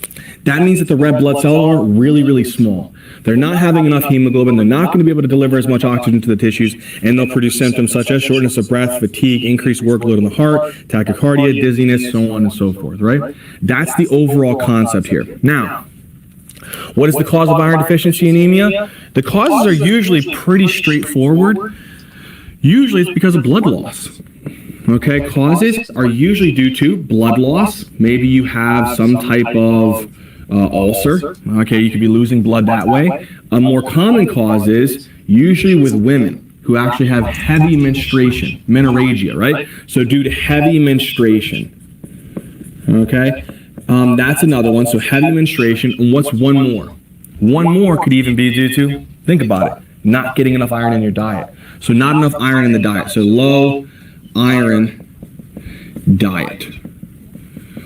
That means that the red blood cells are really, really small. They're not having enough hemoglobin, they're not going to be able to deliver as much oxygen to the tissues, and they'll produce symptoms such as shortness of breath, fatigue, increased workload on the heart, tachycardia, dizziness, so on and so forth, right? That's the overall concept here. Now, what is the cause of iron deficiency anemia? The causes are usually pretty straightforward. Usually it's because of blood loss. Okay, causes are usually due to blood loss. Maybe you have some type of ulcer. Okay, you could be losing blood that way. A more common cause is usually with women who actually have heavy menstruation, menorrhagia, right? So due to heavy menstruation, okay? That's another one. So heavy menstruation. And what's one more? One more could even be due to, think about it, not getting enough iron in your diet. So not enough iron in the diet. So low iron diet,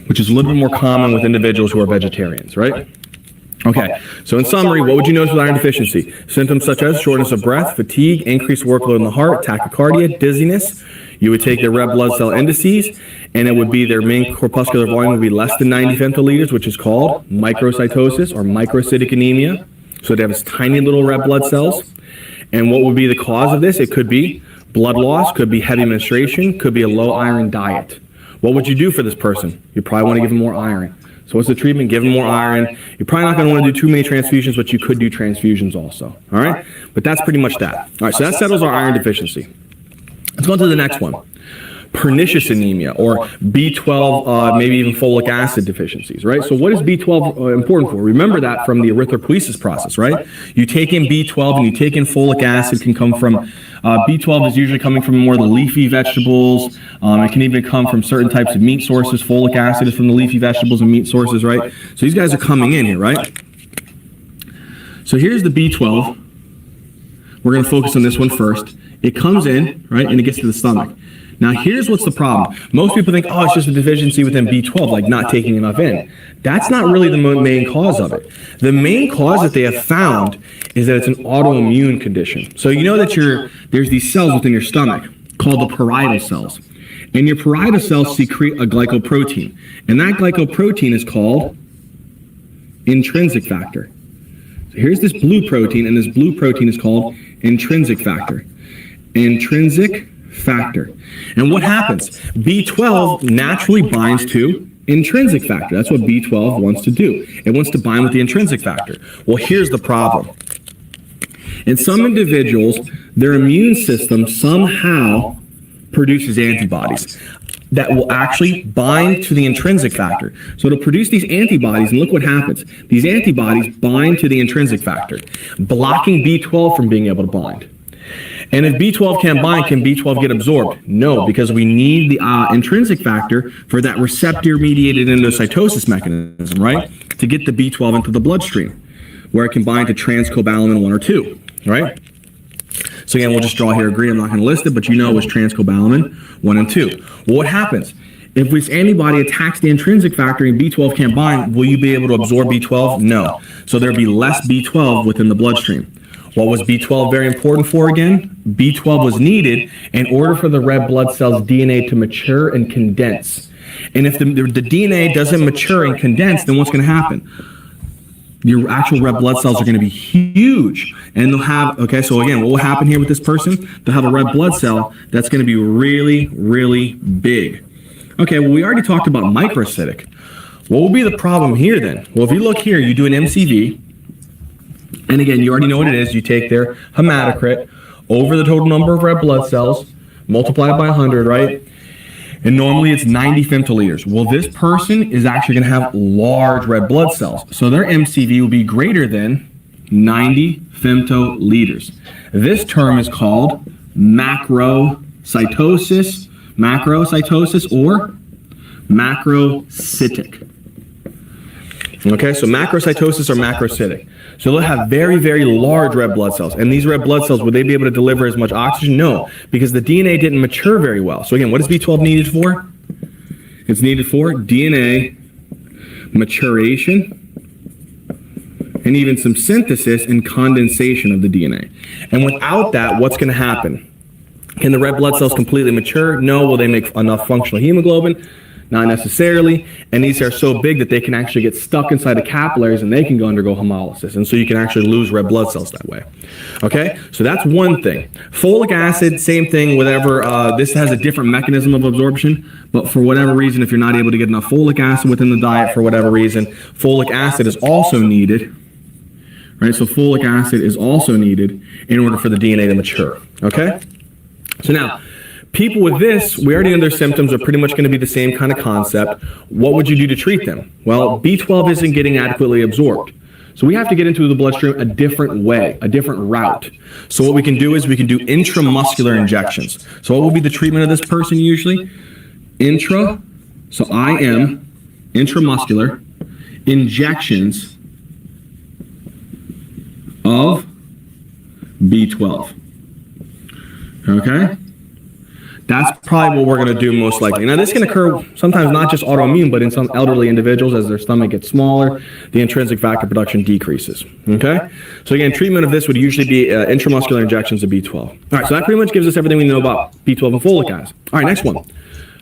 which is a little bit more common with individuals who are vegetarians, right? Okay, so in summary, what would you notice with iron deficiency? Symptoms such as shortness of breath, fatigue, increased workload in the heart, tachycardia, dizziness. You would take their red blood cell indices, and it would be their mean corpuscular volume would be less than 90 femtoliters, which is called microcytosis or microcytic anemia. So they have this tiny little red blood cells. And what would be the cause of this? It could be blood loss, could be heavy menstruation, could be a low iron diet. What would you do for this person? You probably want to give them more iron. So what's the treatment? Give them more iron. You're probably not going to want to do too many transfusions, but you could do transfusions also. All right? But that's pretty much that. All right, so that settles our iron deficiency. Let's go on to the next one. Pernicious anemia, or B12, maybe even folic acid deficiencies, right? So what is B12 important for? Remember that from the erythropoiesis process, right? You take in B12 and you take in folic acid, can come from, B12 is usually coming from more of the leafy vegetables. It can even come from certain types of meat sources. Folic acid is from the leafy vegetables and meat sources, right? So these guys are coming in here, right? So here's the B12. We're going to focus on this one first. It comes in, right, and it gets to the stomach. Now, here's what's the problem. Most people think, oh, it's just a deficiency within B12, like not taking enough in. That's not really the main cause of it. The main cause that they have found is that it's an autoimmune condition. So you know that there's these cells within your stomach called the parietal cells. And your parietal cells secrete a glycoprotein. And that glycoprotein is called intrinsic factor. So here's this blue protein, and this blue protein is called intrinsic factor. Intrinsic factor. And what happens? B12 naturally binds to intrinsic factor. That's what B12 wants to do. It wants to bind with the intrinsic factor. Well, here's the problem. In some individuals, their immune system somehow produces antibodies that will actually bind to the intrinsic factor. So it'll produce these antibodies, and look what happens. These antibodies bind to the intrinsic factor, blocking B12 from being able to bind. And if B12 can't bind, can B12 get absorbed? No, because we need the intrinsic factor for that receptor-mediated endocytosis mechanism, right? To get the B12 into the bloodstream, where it can bind to transcobalamin 1 or 2, right? So again, we'll just draw here a green. I'm not going to list it, but you know it was transcobalamin 1 and 2. Well, what happens? If this antibody attacks the intrinsic factor and B12 can't bind, will you be able to absorb B12? No. So there'll be less B12 within the bloodstream. What was B12 very important for again? B12 was needed in order for the red blood cells' DNA to mature and condense. And if the DNA doesn't mature and condense, then what's going to happen? Your actual red blood cells are going to be huge. And they'll have, okay, so again, what will happen here with this person? They'll have a red blood cell that's going to be really, really big. Okay, well, we already talked about microcytic. What will be the problem here then? Well, if you look here, you do an MCV. And again, you already know what it is. You take their hematocrit over the total number of red blood cells, multiply it by 100, right? And normally it's 90 femtoliters. Well, this person is actually going to have large red blood cells. So their MCV will be greater than 90 femtoliters. This term is called macrocytosis or macrocytic. Okay, so macrocytosis or macrocytic. So they'll have very, very large red blood cells. And these red blood cells, would they be able to deliver as much oxygen? No, because the DNA didn't mature very well. So again, what is B12 needed for? It's needed for DNA maturation and even some synthesis and condensation of the DNA. And without that, what's going to happen? Can the red blood cells completely mature? No. Will they make enough functional hemoglobin? Not necessarily. And these are so big that they can actually get stuck inside the capillaries and they can go undergo hemolysis. And so you can actually lose red blood cells that way. Okay, so that's one thing. Folic acid, same thing, whatever. This has a different mechanism of absorption, but for whatever reason, if you're not able to get enough folic acid within the diet for whatever reason, folic acid is also needed. Right, so folic acid is also needed in order for the DNA to mature. Okay, so now, people with this, we already know their symptoms are pretty much going to be the same kind of concept. What would you do to treat them? Well, B12 isn't getting adequately absorbed. So we have to get into the bloodstream a different way, a different route. So what we can do is we can do intramuscular injections. So what will be the treatment of this person usually? Intramuscular injections of B12. Okay? That's probably what we're going to do most likely. Now, this can occur sometimes not just autoimmune, but in some elderly individuals as their stomach gets smaller, the intrinsic factor production decreases. Okay? So again, treatment of this would usually be intramuscular injections of B12. All right, so that pretty much gives us everything we know about B12 and folic acid. All right, next one.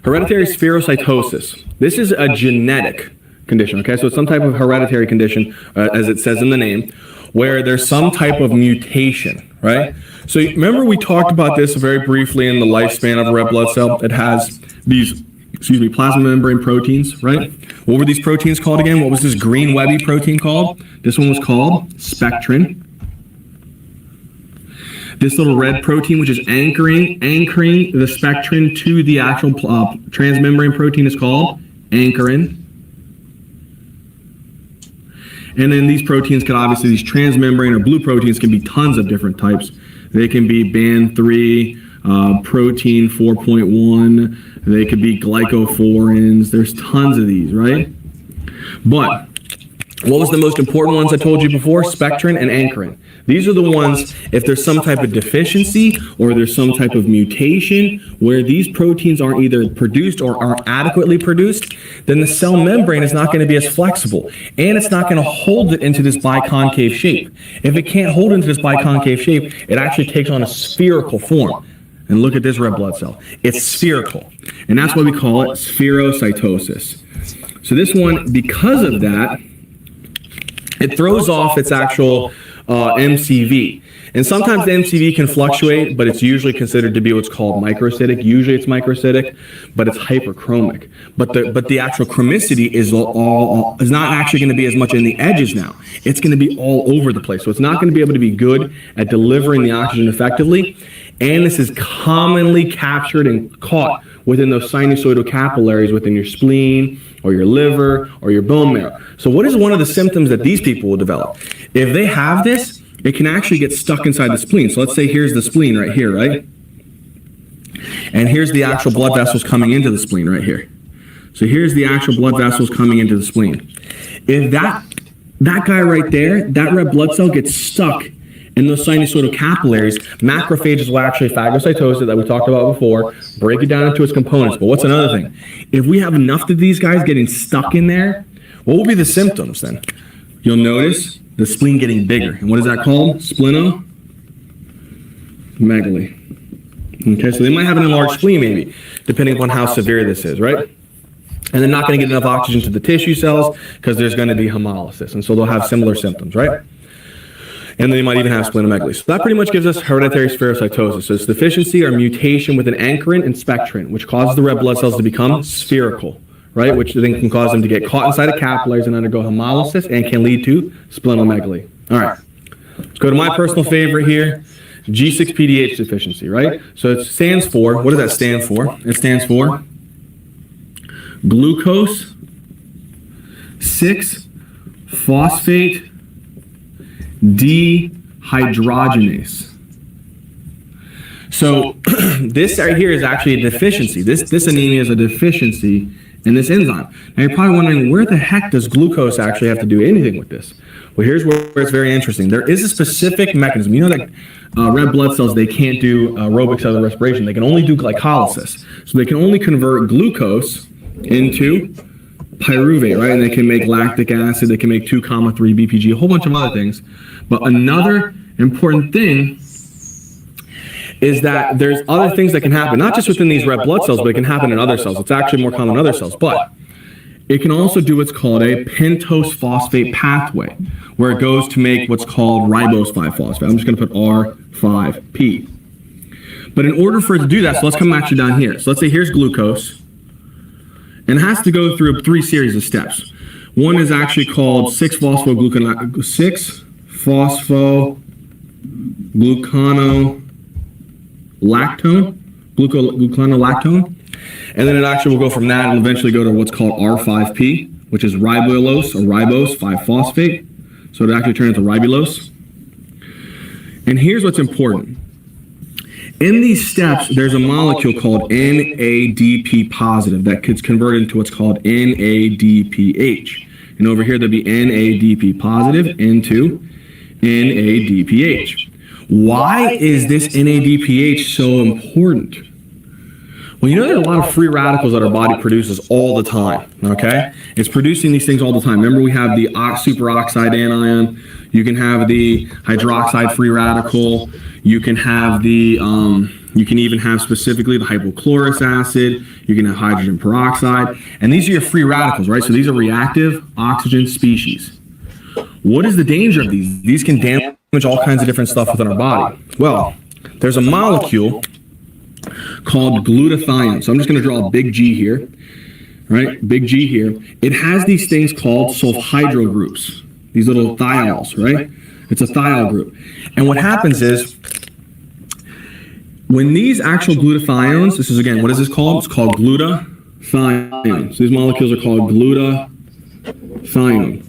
Hereditary spherocytosis. This is a genetic condition, okay? So it's some type of hereditary condition, as it says in the name, where there's some type of mutation, right? So remember we talked about this very briefly in the lifespan of a red blood cell. It has these, plasma membrane proteins, right? What were these proteins called again? What was this green webby protein called? This one was called spectrin. This little red protein, which is anchoring the spectrin to the actual transmembrane protein, is called ankyrin. And then these proteins can obviously, these transmembrane or blue proteins can be tons of different types. They can be band3, protein 4.1, they could be glycophorins. There's tons of these, right? But what was the most important ones I told you before? Spectrin and ankyrin. These are the ones, if there's some type of deficiency or there's some type of mutation where these proteins aren't either produced or aren't adequately produced, then the cell membrane is not going to be as flexible and it's not going to hold it into this biconcave shape. If it can't hold into this biconcave shape, it actually takes on a spherical form. And look at this red blood cell. It's spherical. And that's why we call it spherocytosis. So this one, because of that, it throws off its actual MCV. And sometimes the MCV can fluctuate, but it's usually considered to be what's called microcytic. Usually it's microcytic, but it's hyperchromic. But the actual chromicity is not actually going to be as much in the edges now. It's going to be all over the place. So it's not going to be able to be good at delivering the oxygen effectively. And this is commonly captured and caught within those sinusoidal capillaries within your spleen or your liver or your bone marrow. So what is one of the symptoms that these people will develop? If they have this, it can actually get stuck inside the spleen. So let's say here's the spleen right here, right? And here's the actual blood vessels coming into the spleen right here. So here's the actual blood vessels coming into the spleen. If that guy right there, that red blood cell gets stuck in those sinusoidal capillaries, macrophages will actually phagocytose it that we talked about before, break it down into its components. But what's another thing? If we have enough of these guys getting stuck in there, what will be the symptoms then? You'll notice the spleen getting bigger. And what is that called? Splenomegaly. Okay, so they might have an enlarged spleen maybe, depending upon how severe this is, right? And they're not going to get enough oxygen to the tissue cells because there's going to be hemolysis. And so they'll have similar symptoms, right? And they might even have splenomegaly. So that pretty much gives us hereditary spherocytosis. So it's deficiency or mutation with an ankyrin and spectrin, which causes the red blood cells to become spherical, right? Which then can cause them to get caught inside of capillaries and undergo hemolysis and can lead to splenomegaly. All right, let's go to my personal favorite here, G6-PDH deficiency, right? So it stands for, what does that stand for? It stands for glucose 6-phosphate dehydrogenase. So this right here is actually a deficiency. This anemia is a deficiency in this enzyme. Now you're probably wondering, where the heck does glucose actually have to do anything with this? Well, here's where it's very interesting. There is a specific mechanism. You know that red blood cells, they can't do aerobic cellular respiration. They can only do glycolysis. So they can only convert glucose into pyruvate, right? And they can make lactic acid, they can make 2,3-BPG, a whole bunch of other things. But another important thing is that there's other things that can happen, not just within these red blood cells, but it can happen in other cells. It's actually more common in other cells, but it can also do what's called a pentose phosphate pathway, where it goes to make what's called ribose 5-phosphate. I'm just going to put R5P. But in order for it to do that, so let's come actually down here. So let's say here's glucose, and it has to go through 3 series of steps. One is actually called 6-phosphoglucanolactone, and then it actually will go from that and eventually go to what's called R5P, which is ribulose or ribose 5-phosphate. So it actually turns into ribulose. And here's what's important. In these steps, there's a molecule called NADP positive that gets converted into what's called NADPH. And over here, there'll be NADP positive into NADPH. Why is this NADPH so important? Well, you know, there are a lot of free radicals that our body produces all the time, okay? It's producing these things all the time. Remember, we have the superoxide anion. You can have the hydroxide free radical. You can have the, you can even have specifically the hypochlorous acid. You can have hydrogen peroxide. And these are your free radicals, right? So these are reactive oxygen species. What is the danger of these? These can damage all kinds of different stuff within our body. Well, there's a molecule called glutathione. So I'm just going to draw a big G here, right? Big G here. It has these things called sulfhydryl groups, these little thiols, right? It's a thiol group. And what happens is, when these actual glutathiones, this is again, what is this called? It's called glutathione. So these molecules are called glutathione.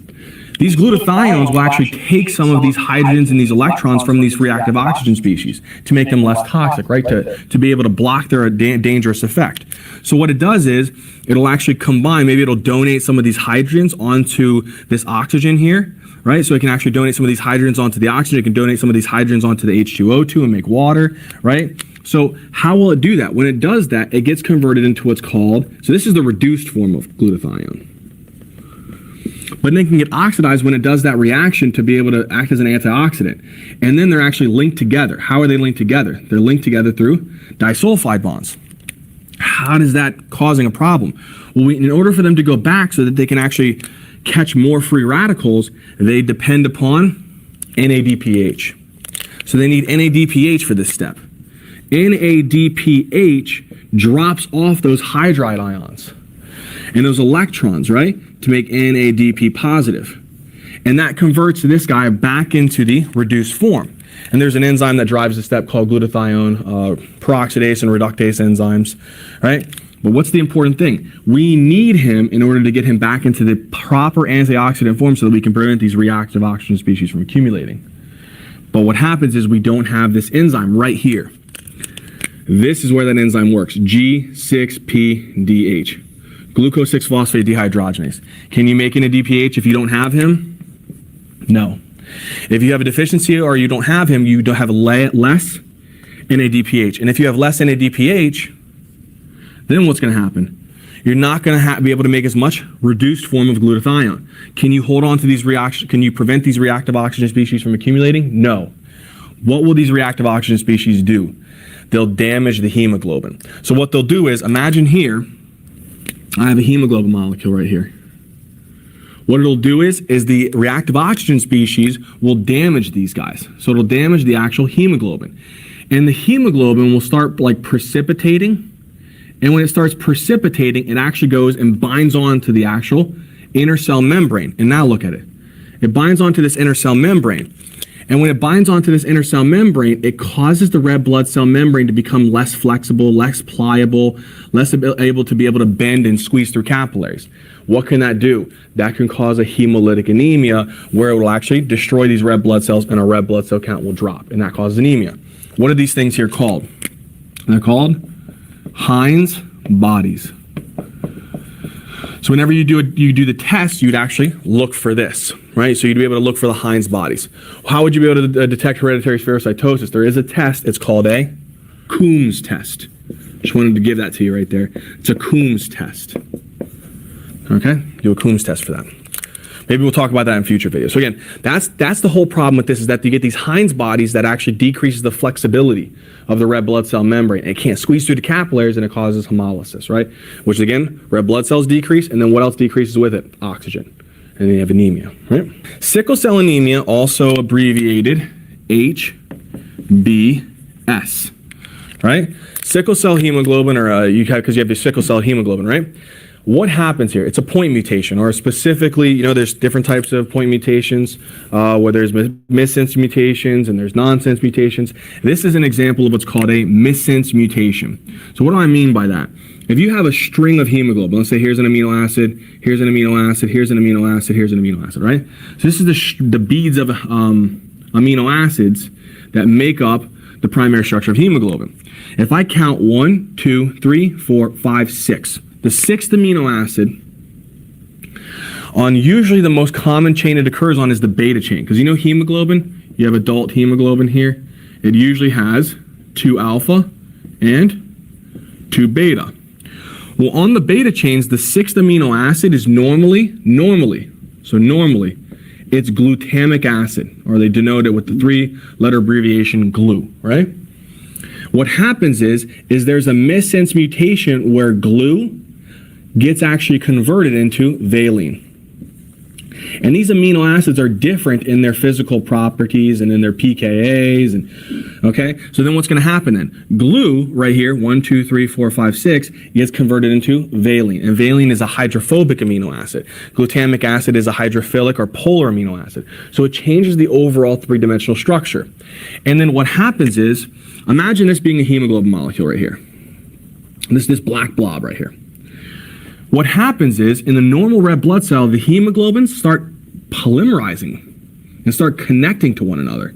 These glutathiones will actually take some of these hydrogens and these electrons from these reactive oxygen species to make them less toxic, right? To be able to block their dangerous effect. So what it does is, it'll actually combine, maybe it'll donate some of these hydrogens onto this oxygen here, right? So it can actually donate some of these hydrogens onto the oxygen. It can donate some of these hydrogens onto the H2O2 and make water, right? So how will it do that? When it does that, it gets converted into what's called, so this is the reduced form of glutathione. But then it can get oxidized when it does that reaction to be able to act as an antioxidant. And then they're actually linked together. How are they linked together? They're linked together through disulfide bonds. How does that causing a problem? Well, in order for them to go back so that they can actually catch more free radicals, they depend upon NADPH. So they need NADPH for this step. NADPH drops off those hydride ions and those electrons, right, to make NADP positive. And that converts this guy back into the reduced form. And there's an enzyme that drives the step called glutathione, peroxidase and reductase enzymes, right? But what's the important thing? We need him in order to get him back into the proper antioxidant form so that we can prevent these reactive oxygen species from accumulating. But what happens is we don't have this enzyme right here. This is where that enzyme works, G6PDH, glucose 6-phosphate dehydrogenase. Can you make an ADPH if you don't have him? No. If you have a deficiency or you don't have him, you don't have less NADPH. And if you have less NADPH, then what's going to happen? You're not going to be able to make as much reduced form of glutathione. Can you hold on to these reactions? Can you prevent these reactive oxygen species from accumulating? No. What will these reactive oxygen species do? They'll damage the hemoglobin. So what they'll do is, imagine here, I have a hemoglobin molecule right here. What it'll do is the reactive oxygen species will damage these guys. So it'll damage the actual hemoglobin. And the hemoglobin will start like precipitating. And when it starts precipitating, it actually goes and binds onto the actual inner cell membrane. And now look at it. It binds onto this inner cell membrane. And when it binds onto this inner cell membrane, it causes the red blood cell membrane to become less flexible, less pliable, less able to bend and squeeze through capillaries. What can that do? That can cause a hemolytic anemia where it will actually destroy these red blood cells and our red blood cell count will drop, and that causes anemia. What are these things here called? They're called Heinz bodies. So whenever you do the test, you'd actually look for this, right? So you'd be able to look for the Heinz bodies. How would you be able to detect hereditary spherocytosis? There is a test. It's called a Coombs test. Just wanted to give that to you right there. It's a Coombs test. Okay? Do a Coombs test for that. Maybe we'll talk about that in future videos. So again, that's the whole problem with this, is that you get these Heinz bodies that actually decreases the flexibility of the red blood cell membrane. It can't squeeze through the capillaries and it causes hemolysis, right? Which again, red blood cells decrease, and then what else decreases with it? Oxygen. And then you have anemia, right? Sickle cell anemia, also abbreviated HBS, right? Sickle cell hemoglobin, or because you have the sickle cell hemoglobin, right? what happens here? It's a point mutation, or specifically, there's different types of point mutations, where there's missense mutations and there's nonsense mutations. This is an example of what's called a missense mutation. So what do I mean by that? If you have a string of hemoglobin, let's say here's an amino acid, here's an amino acid, here's an amino acid, here's an amino acid, right? So this is the beads of amino acids that make up the primary structure of hemoglobin. If I count 1, 2, 3, 4, 5, 6, the sixth amino acid on usually the most common chain it occurs on is the beta chain. Because hemoglobin, you have adult hemoglobin here. It usually has 2 alpha and 2 beta. Well, on the beta chains, the sixth amino acid is normally, it's glutamic acid, or they denote it with the 3-letter abbreviation GLU, right? What happens is there's a missense mutation where GLU gets actually converted into valine. And these amino acids are different in their physical properties and in their pKa's, and okay? So then what's going to happen then? GLU right here, 1, 2, 3, 4, 5, 6, gets converted into valine. And valine is a hydrophobic amino acid. Glutamic acid is a hydrophilic or polar amino acid. So it changes the overall 3-dimensional structure. And then what happens is, imagine this being a hemoglobin molecule right here. This black blob right here. What happens is, in the normal red blood cell, the hemoglobins start polymerizing and start connecting to one another.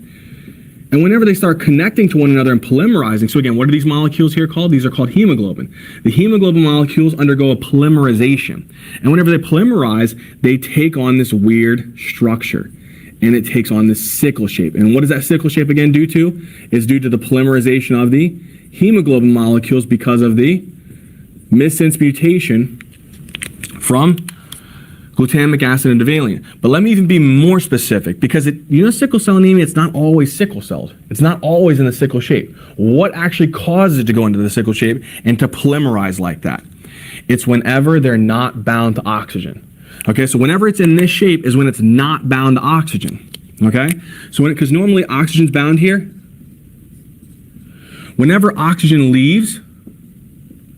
And whenever they start connecting to one another and polymerizing, so again, what are these molecules here called? These are called hemoglobin. The hemoglobin molecules undergo a polymerization. And whenever they polymerize, they take on this weird structure. And it takes on this sickle shape. And what does that sickle shape again due to? It's due to the polymerization of the hemoglobin molecules because of the missense mutation from glutamic acid into valine. But let me even be more specific, because sickle cell anemia, it's not always sickle celled. It's not always in the sickle shape. What actually causes it to go into the sickle shape and to polymerize like that? It's whenever they're not bound to oxygen. Okay, so whenever it's in this shape is when it's not bound to oxygen. Okay, so because normally oxygen's bound here. Whenever oxygen leaves,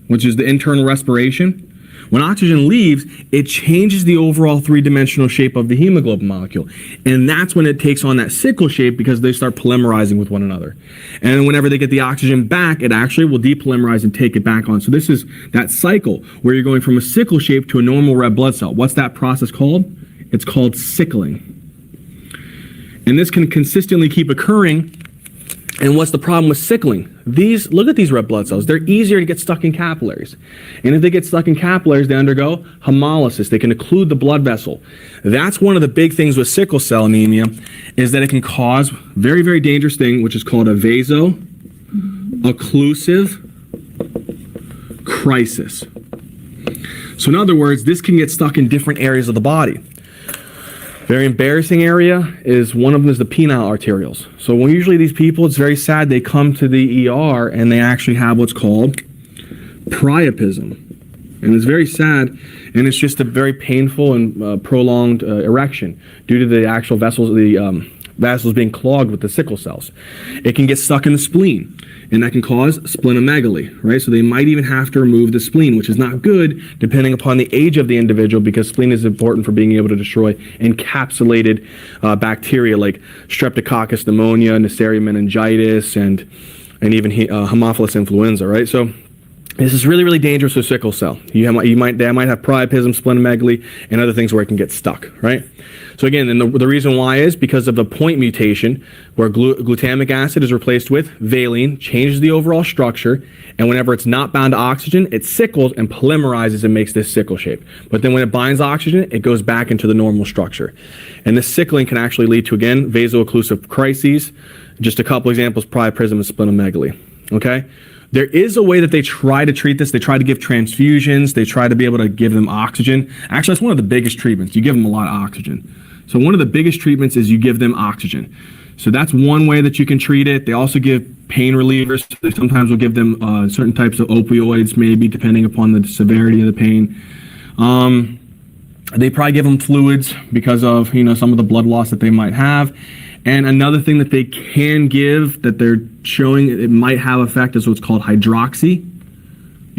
which is the internal respiration, when oxygen leaves, it changes the overall 3-dimensional shape of the hemoglobin molecule. And that's when it takes on that sickle shape, because they start polymerizing with one another. And whenever they get the oxygen back, it actually will depolymerize and take it back on. So this is that cycle where you're going from a sickle shape to a normal red blood cell. What's that process called? It's called sickling. And this can consistently keep occurring. And what's the problem with sickling? Look at these red blood cells. They're easier to get stuck in capillaries. And if they get stuck in capillaries, they undergo hemolysis. They can occlude the blood vessel. That's one of the big things with sickle cell anemia, is that it can cause very, very dangerous thing, which is called a vaso-occlusive crisis. So in other words, this can get stuck in different areas of the body. Very embarrassing area is, one of them is the penile arterioles. So when usually these people, it's very sad, they come to the ER and they actually have what's called priapism. And it's very sad, and it's just a very painful and prolonged erection due to the actual vessels, vessels being clogged with the sickle cells. It can get stuck in the spleen, and that can cause splenomegaly, right? So they might even have to remove the spleen, which is not good depending upon the age of the individual, because spleen is important for being able to destroy encapsulated bacteria like Streptococcus pneumonia, Neisseria meningitis, and even Haemophilus influenza, right? So this is really, really dangerous with sickle cell. They might have priapism, splenomegaly, and other things where it can get stuck, right? So again, and the reason why is because of the point mutation, where glutamic acid is replaced with valine, changes the overall structure, and whenever it's not bound to oxygen, it sickles and polymerizes and makes this sickle shape. But then when it binds oxygen, it goes back into the normal structure. And this sickling can actually lead to, again, vaso-occlusive crises. Just a couple examples: priapism and splenomegaly, okay? There is a way that they try to treat this. They try to give transfusions. They try to be able to give them oxygen. Actually, that's one of the biggest treatments. You give them a lot of oxygen. So one of the biggest treatments is you give them oxygen. So that's one way that you can treat it. They also give pain relievers. They sometimes will give them certain types of opioids, maybe depending upon the severity of the pain. They probably give them fluids because of some of the blood loss that they might have. And another thing that they can give that they're showing it might have effect is what's called hydroxy.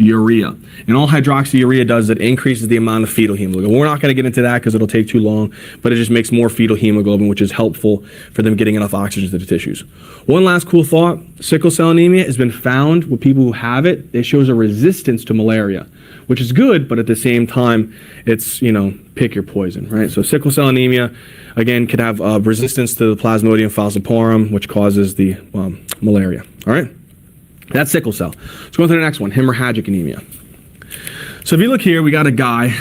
hydroxyurea. And all hydroxyurea does is it increases the amount of fetal hemoglobin. We're not going to get into that because it'll take too long, but it just makes more fetal hemoglobin, which is helpful for them getting enough oxygen to the tissues. One last cool thought, sickle cell anemia has been found with people who have it. It shows a resistance to malaria, which is good, but at the same time, it's, pick your poison, right? So sickle cell anemia, again, could have resistance to the Plasmodium falciparum, which causes the malaria, all right? That's sickle cell. Let's go on to the next one, hemorrhagic anemia. So if you look here, we got a guy,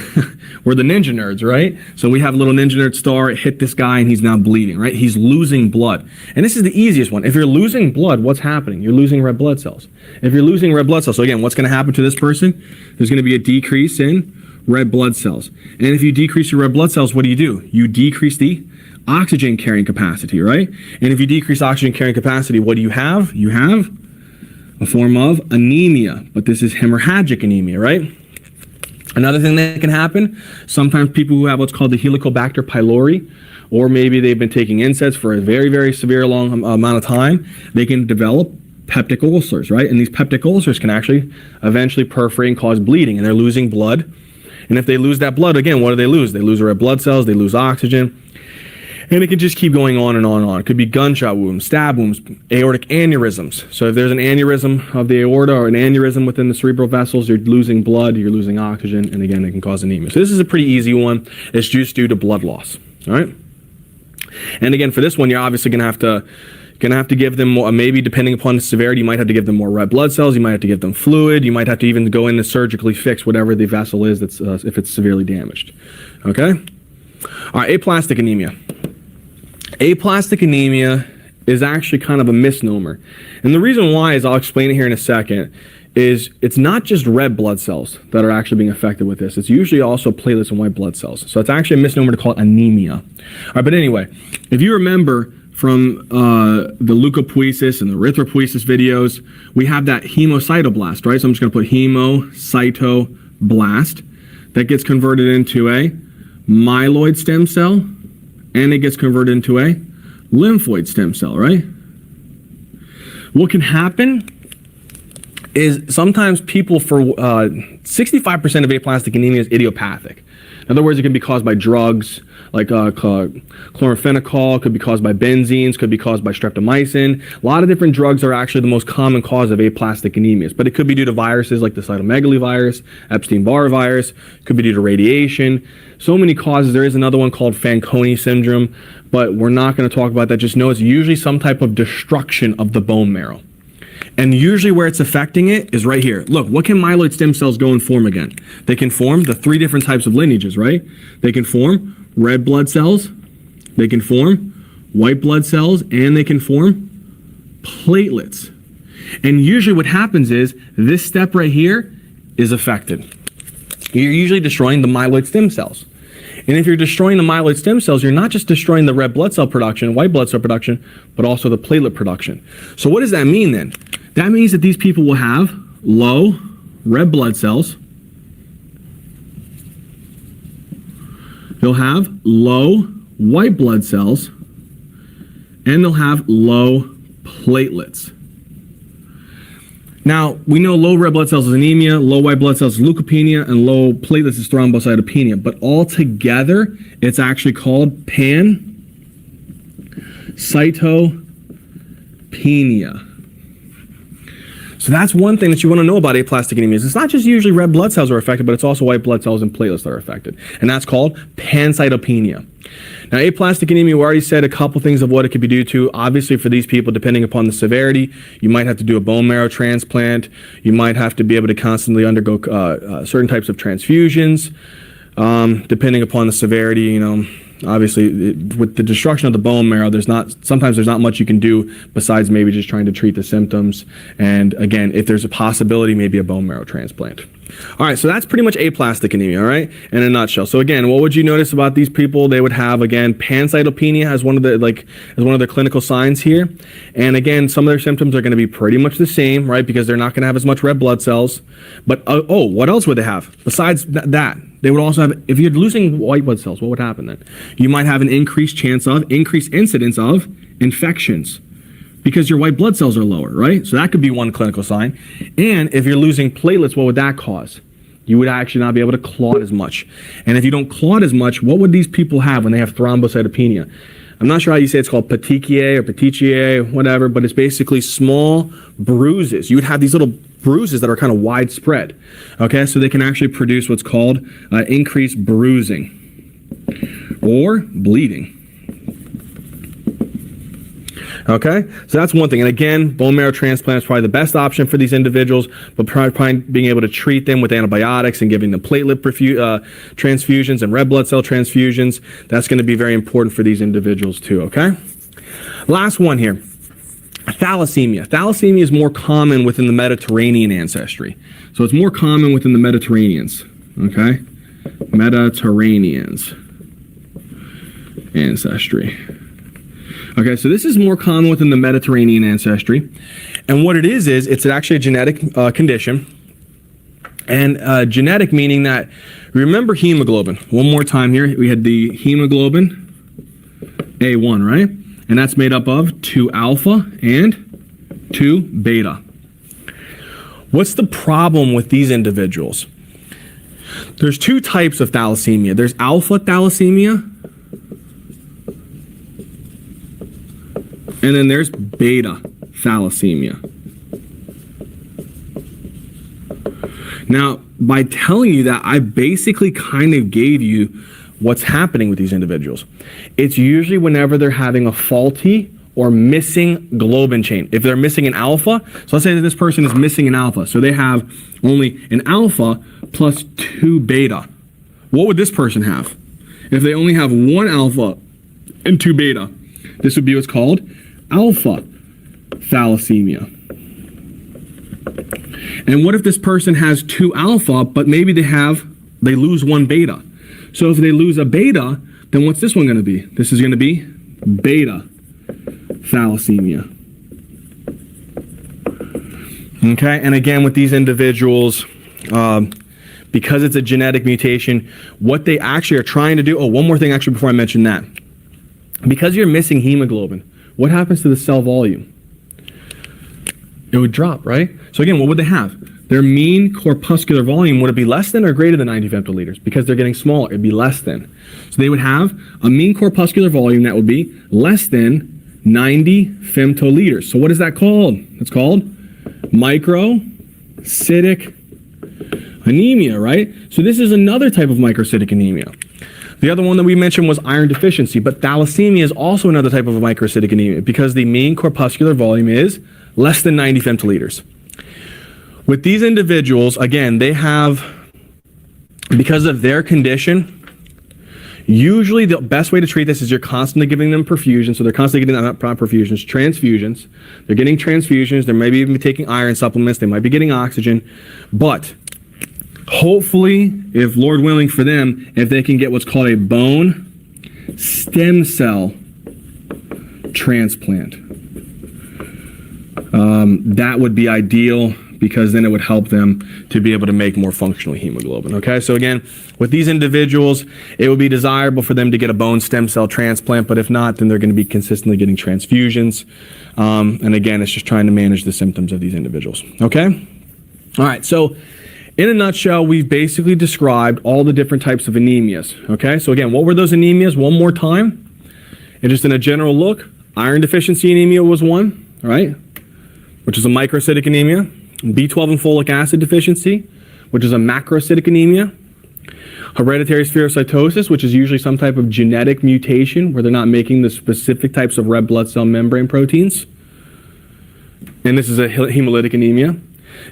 we're the ninja nerds, right? So we have a little ninja nerd star, it hit this guy and he's now bleeding, right? He's losing blood. And this is the easiest one. If you're losing blood, what's happening? You're losing red blood cells. If you're losing red blood cells, so again, what's going to happen to this person? There's going to be a decrease in red blood cells. And if you decrease your red blood cells, what do? You decrease the oxygen carrying capacity, right? And if you decrease oxygen carrying capacity, what do you have? You have a form of anemia, but this is hemorrhagic anemia, right? Another thing that can happen, sometimes people who have what's called the Helicobacter pylori, or maybe they've been taking NSAIDs for a very, very severe long amount of time, they can develop peptic ulcers, right? And these peptic ulcers can actually eventually perforate and cause bleeding, and they're losing blood. And if they lose that blood, again, what do? They lose red blood cells, they lose oxygen. And it can just keep going on and on and on. It could be gunshot wounds, stab wounds, aortic aneurysms. So if there's an aneurysm of the aorta or an aneurysm within the cerebral vessels, you're losing blood, you're losing oxygen, and again, it can cause anemia. So this is a pretty easy one. It's just due to blood loss, all right? And again, for this one, you're obviously going to have to give them more, maybe depending upon the severity, you might have to give them more red blood cells, you might have to give them fluid, you might have to even go in and surgically fix whatever the vessel is that's if it's severely damaged, okay? All right, aplastic anemia. Aplastic anemia is actually kind of a misnomer. And the reason why is, I'll explain it here in a second, is it's not just red blood cells that are actually being affected with this. It's usually also platelets and white blood cells. So it's actually a misnomer to call it anemia. All right, but anyway, if you remember from the leukopoiesis and the erythropoiesis videos, we have that hemocytoblast, right? So I'm just going to put hemocytoblast that gets converted into a myeloid stem cell, and it gets converted into a lymphoid stem cell, right? What can happen is sometimes people, for 65% of aplastic anemia is idiopathic. In other words, it can be caused by drugs like chloramphenicol, could be caused by benzenes, could be caused by streptomycin. A lot of different drugs are actually the most common cause of aplastic anemias, but it could be due to viruses like the cytomegalovirus virus, Epstein-Barr virus, could be due to radiation. So many causes. There is another one called Fanconi syndrome, but we're not going to talk about that. Just know it's usually some type of destruction of the bone marrow. And usually where it's affecting it is right here. Look, what can myeloid stem cells go and form again? They can form the three different types of lineages, right? They can form red blood cells, they can form white blood cells, and they can form platelets. And usually what happens is this step right here is affected. You're usually destroying the myeloid stem cells. And if you're destroying the myeloid stem cells, you're not just destroying the red blood cell production, white blood cell production, but also the platelet production. So what does that mean then? That means that these people will have low red blood cells. They'll have low white blood cells, and they'll have low platelets. Now, we know low red blood cells is anemia, low white blood cells is leukopenia, and low platelets is thrombocytopenia. But altogether, it's actually called pancytopenia. So that's one thing that you want to know about aplastic anemias. It's not just usually red blood cells are affected, but it's also white blood cells and platelets that are affected. And that's called pancytopenia. Now, aplastic anemia, we already said a couple things of what it could be due to. Obviously, for these people, depending upon the severity, you might have to do a bone marrow transplant. You might have to be able to constantly undergo certain types of transfusions. Depending upon the severity, obviously, with the destruction of the bone marrow, sometimes there's not much you can do besides maybe just trying to treat the symptoms. And again, if there's a possibility, maybe a bone marrow transplant. All right, so that's pretty much aplastic anemia, all right, in a nutshell. So again, what would you notice about these people? They would have, again, pancytopenia as one of the clinical signs here. And again, some of their symptoms are going to be pretty much the same, right, because they're not going to have as much red blood cells. But what else would they have besides that? They would also have, if you're losing white blood cells, what would happen then? You might have an increased incidence of infections, because your white blood cells are lower, right? So that could be one clinical sign. And if you're losing platelets, what would that cause? You would actually not be able to clot as much. And if you don't clot as much, what would these people have when they have thrombocytopenia? I'm not sure how you say it's called, petechiae, whatever, but it's basically small bruises. You would have these little bruises that are kind of widespread. Okay, so they can actually produce what's called increased bruising or bleeding. Okay, so that's one thing. And again, bone marrow transplant is probably the best option for these individuals, but probably being able to treat them with antibiotics and giving them platelet transfusions and red blood cell transfusions, that's going to be very important for these individuals too, okay? Last one here, thalassemia. Thalassemia is more common within the Mediterranean ancestry. So it's more common within the Mediterraneans, okay? Mediterraneans ancestry. Okay, so this is more common within the Mediterranean ancestry. And what it is it's actually a genetic condition. And genetic meaning that, remember hemoglobin. One more time here, we had the hemoglobin, A1, right? And that's made up of 2 alpha and 2 beta. What's the problem with these individuals? There's 2 types of thalassemia. There's alpha thalassemia, and then there's beta thalassemia. Now, by telling you that, I basically kind of gave you what's happening with these individuals. It's usually whenever they're having a faulty or missing globin chain. If they're missing an alpha, so let's say that this person is missing an alpha, so they have only an alpha plus 2 beta. What would this person have? If they only have 1 alpha and 2 beta, this would be what's called alpha thalassemia. And what if this person has 2 alpha, but maybe they lose 1 beta? So if they lose a beta, then what's this one going to be? This is going to be beta thalassemia. Okay, and again with these individuals, because it's a genetic mutation, what they actually are trying to do, one more thing actually before I mention that. Because you're missing hemoglobin, what happens to the cell volume? It would drop, right? So again, what would they have? Their mean corpuscular volume, would it be less than or greater than 90 femtoliters? Because they're getting smaller, it'd be less than. So they would have a mean corpuscular volume that would be less than 90 femtoliters. So what is that called? It's called microcytic anemia, right? So this is another type of microcytic anemia. The other one that we mentioned was iron deficiency, but thalassemia is also another type of a microcytic anemia because the mean corpuscular volume is less than 90 femtoliters. With these individuals, again, they have, because of their condition, usually the best way to treat this is you're constantly giving them perfusion. So they're constantly getting, not perfusions, transfusions. They're getting transfusions. They may be even taking iron supplements. They might be getting oxygen. But hopefully, if Lord willing for them, if they can get what's called a bone stem cell transplant, that would be ideal because then it would help them to be able to make more functional hemoglobin. Okay, so again, with these individuals, it would be desirable for them to get a bone stem cell transplant, but if not, then they're going to be consistently getting transfusions. And again, it's just trying to manage the symptoms of these individuals. Okay, all right, so in a nutshell, we've basically described all the different types of anemias. Okay, so again, what were those anemias? One more time. And just in a general look, iron deficiency anemia was one, all right, which is a microcytic anemia. B12 and folic acid deficiency, which is a macrocytic anemia. Hereditary spherocytosis, which is usually some type of genetic mutation where they're not making the specific types of red blood cell membrane proteins. And this is a hemolytic anemia.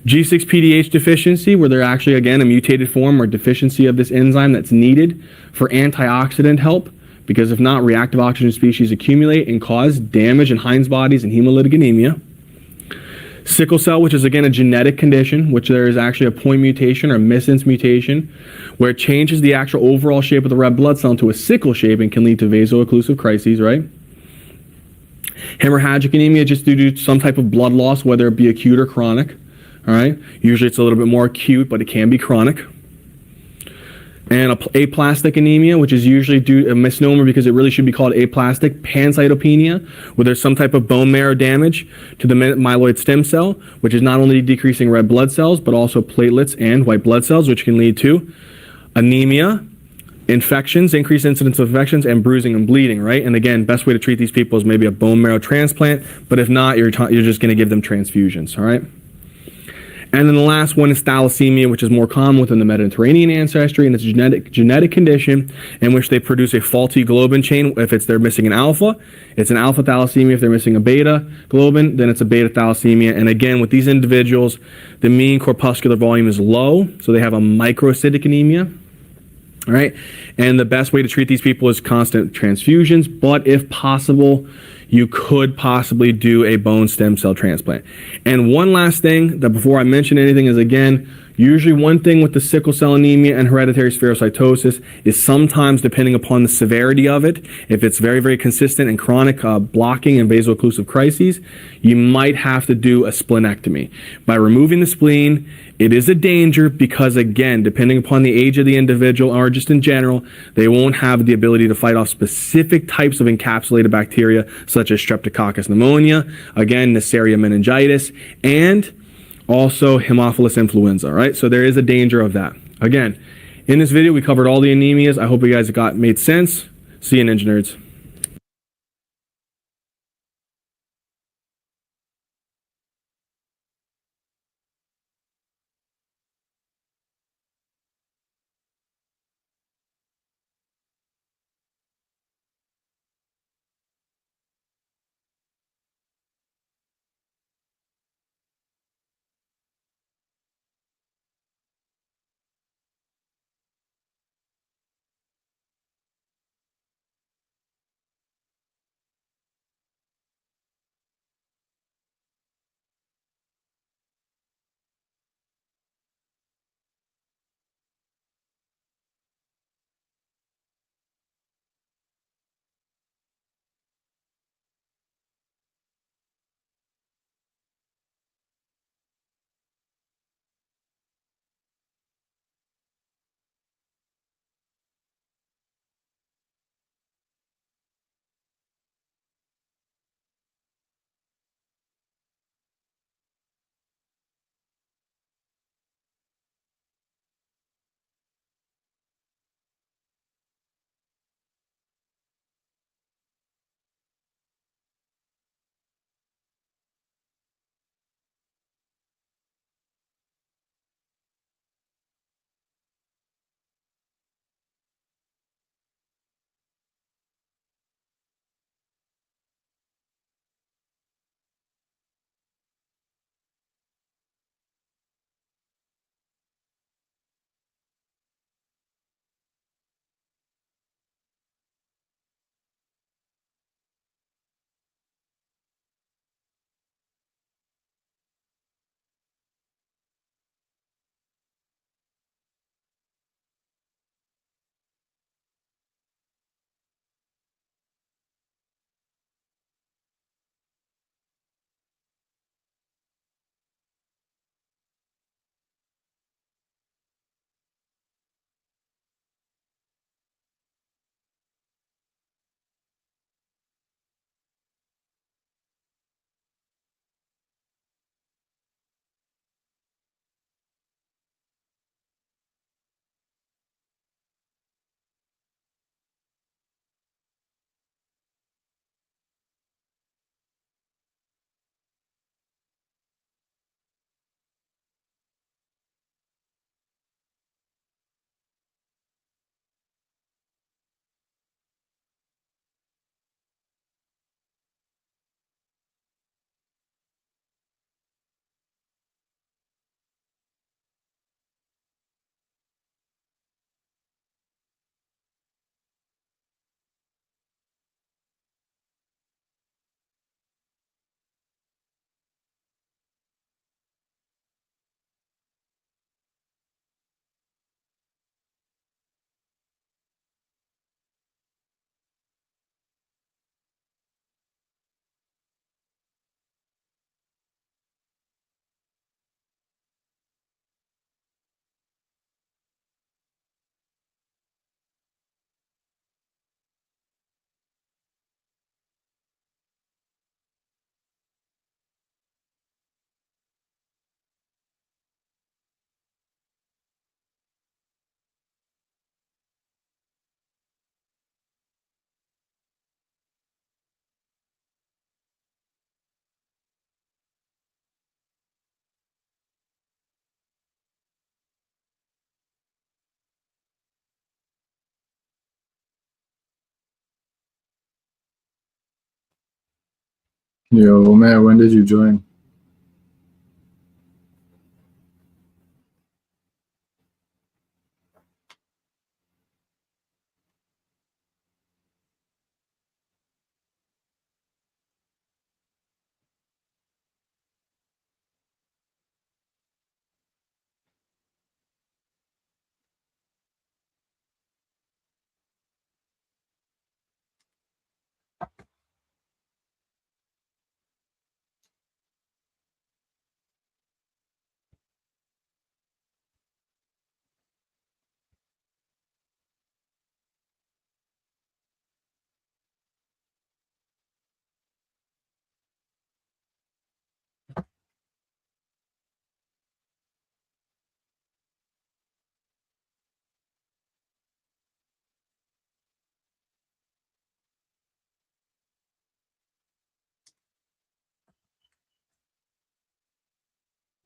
G6-PDH deficiency, where they're actually, again, a mutated form or deficiency of this enzyme that's needed for antioxidant help, because if not, reactive oxygen species accumulate and cause damage in Heinz bodies and hemolytic anemia. Sickle cell, which is again a genetic condition, which there is actually a point mutation or a missense mutation, where it changes the actual overall shape of the red blood cell into a sickle shape and can lead to vaso-occlusive crises, right? Hemorrhagic anemia, just due to some type of blood loss, whether it be acute or chronic, all right? Usually it's a little bit more acute, but it can be chronic. and aplastic anemia, which is usually due a misnomer because it really should be called aplastic pancytopenia, where there's some type of bone marrow damage to the myeloid stem cell, which is not only decreasing red blood cells, but also platelets and white blood cells, which can lead to anemia, infections, increased incidence of infections, and bruising and bleeding, right? And again, best way to treat these people is maybe a bone marrow transplant, but if not, you're just going to give them transfusions, all right? And then the last one is thalassemia, which is more common within the Mediterranean ancestry, and it's a genetic condition in which they produce a faulty globin chain. If they're missing an alpha, it's an alpha thalassemia. If they're missing a beta globin, then it's a beta thalassemia. And again, with these individuals, the mean corpuscular volume is low, so they have a microcytic anemia. All right, and the best way to treat these people is constant transfusions, but if possible, you could possibly do a bone stem cell transplant. And one last thing that before I mention anything is, again, usually one thing with the sickle cell anemia and hereditary spherocytosis is sometimes, depending upon the severity of it, if it's very, very consistent and chronic blocking and vaso-occlusive crises, you might have to do a splenectomy. By removing the spleen, it is a danger because, again, depending upon the age of the individual or just in general, they won't have the ability to fight off specific types of encapsulated bacteria such as Streptococcus pneumonia, again, Neisseria meningitis, and also Haemophilus influenza, right? So there is a danger of that. Again, in this video, we covered all the anemias. I hope you guys made sense. See you, Ninja Nerds. Yo, Omer, when did you join?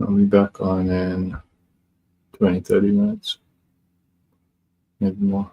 I'll be back on in 20, 30 minutes, maybe more.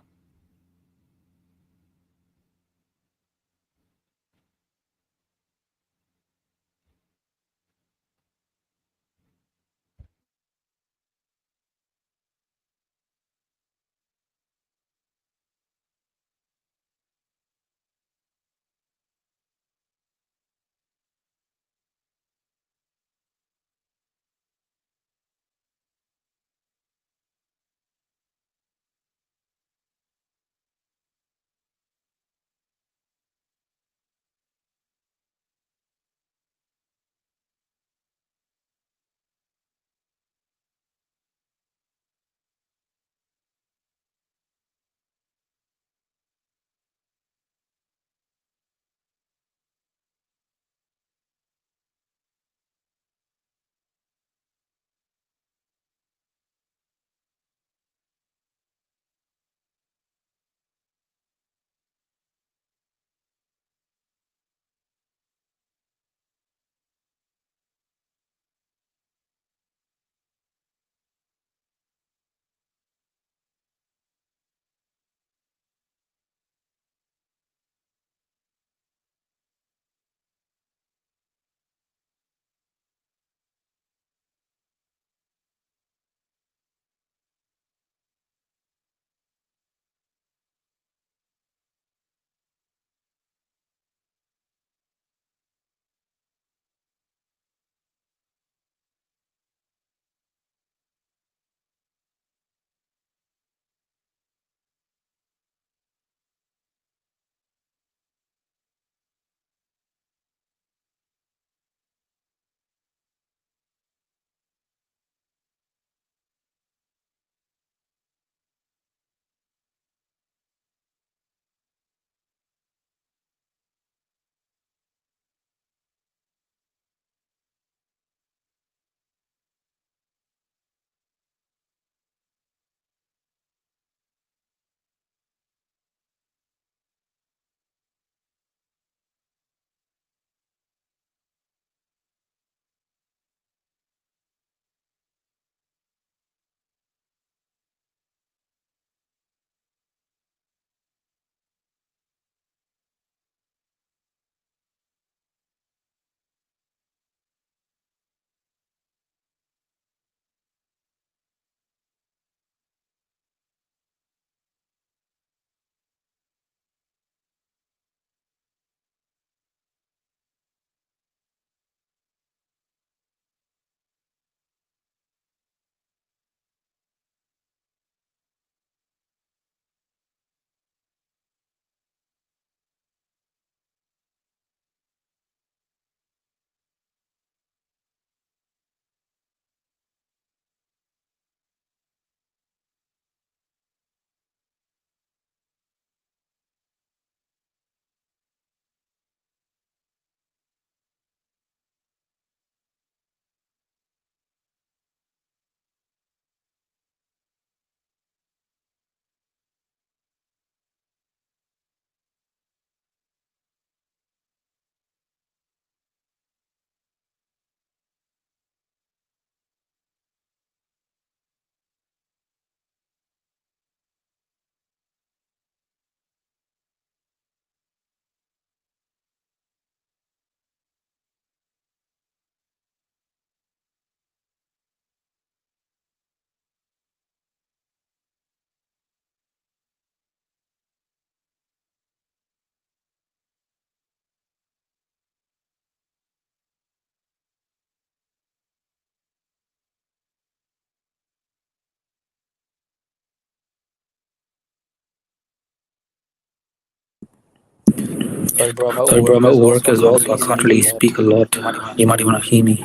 Sorry, bro, I'm at work as well, so I can't really speak a lot. You might even not hear me.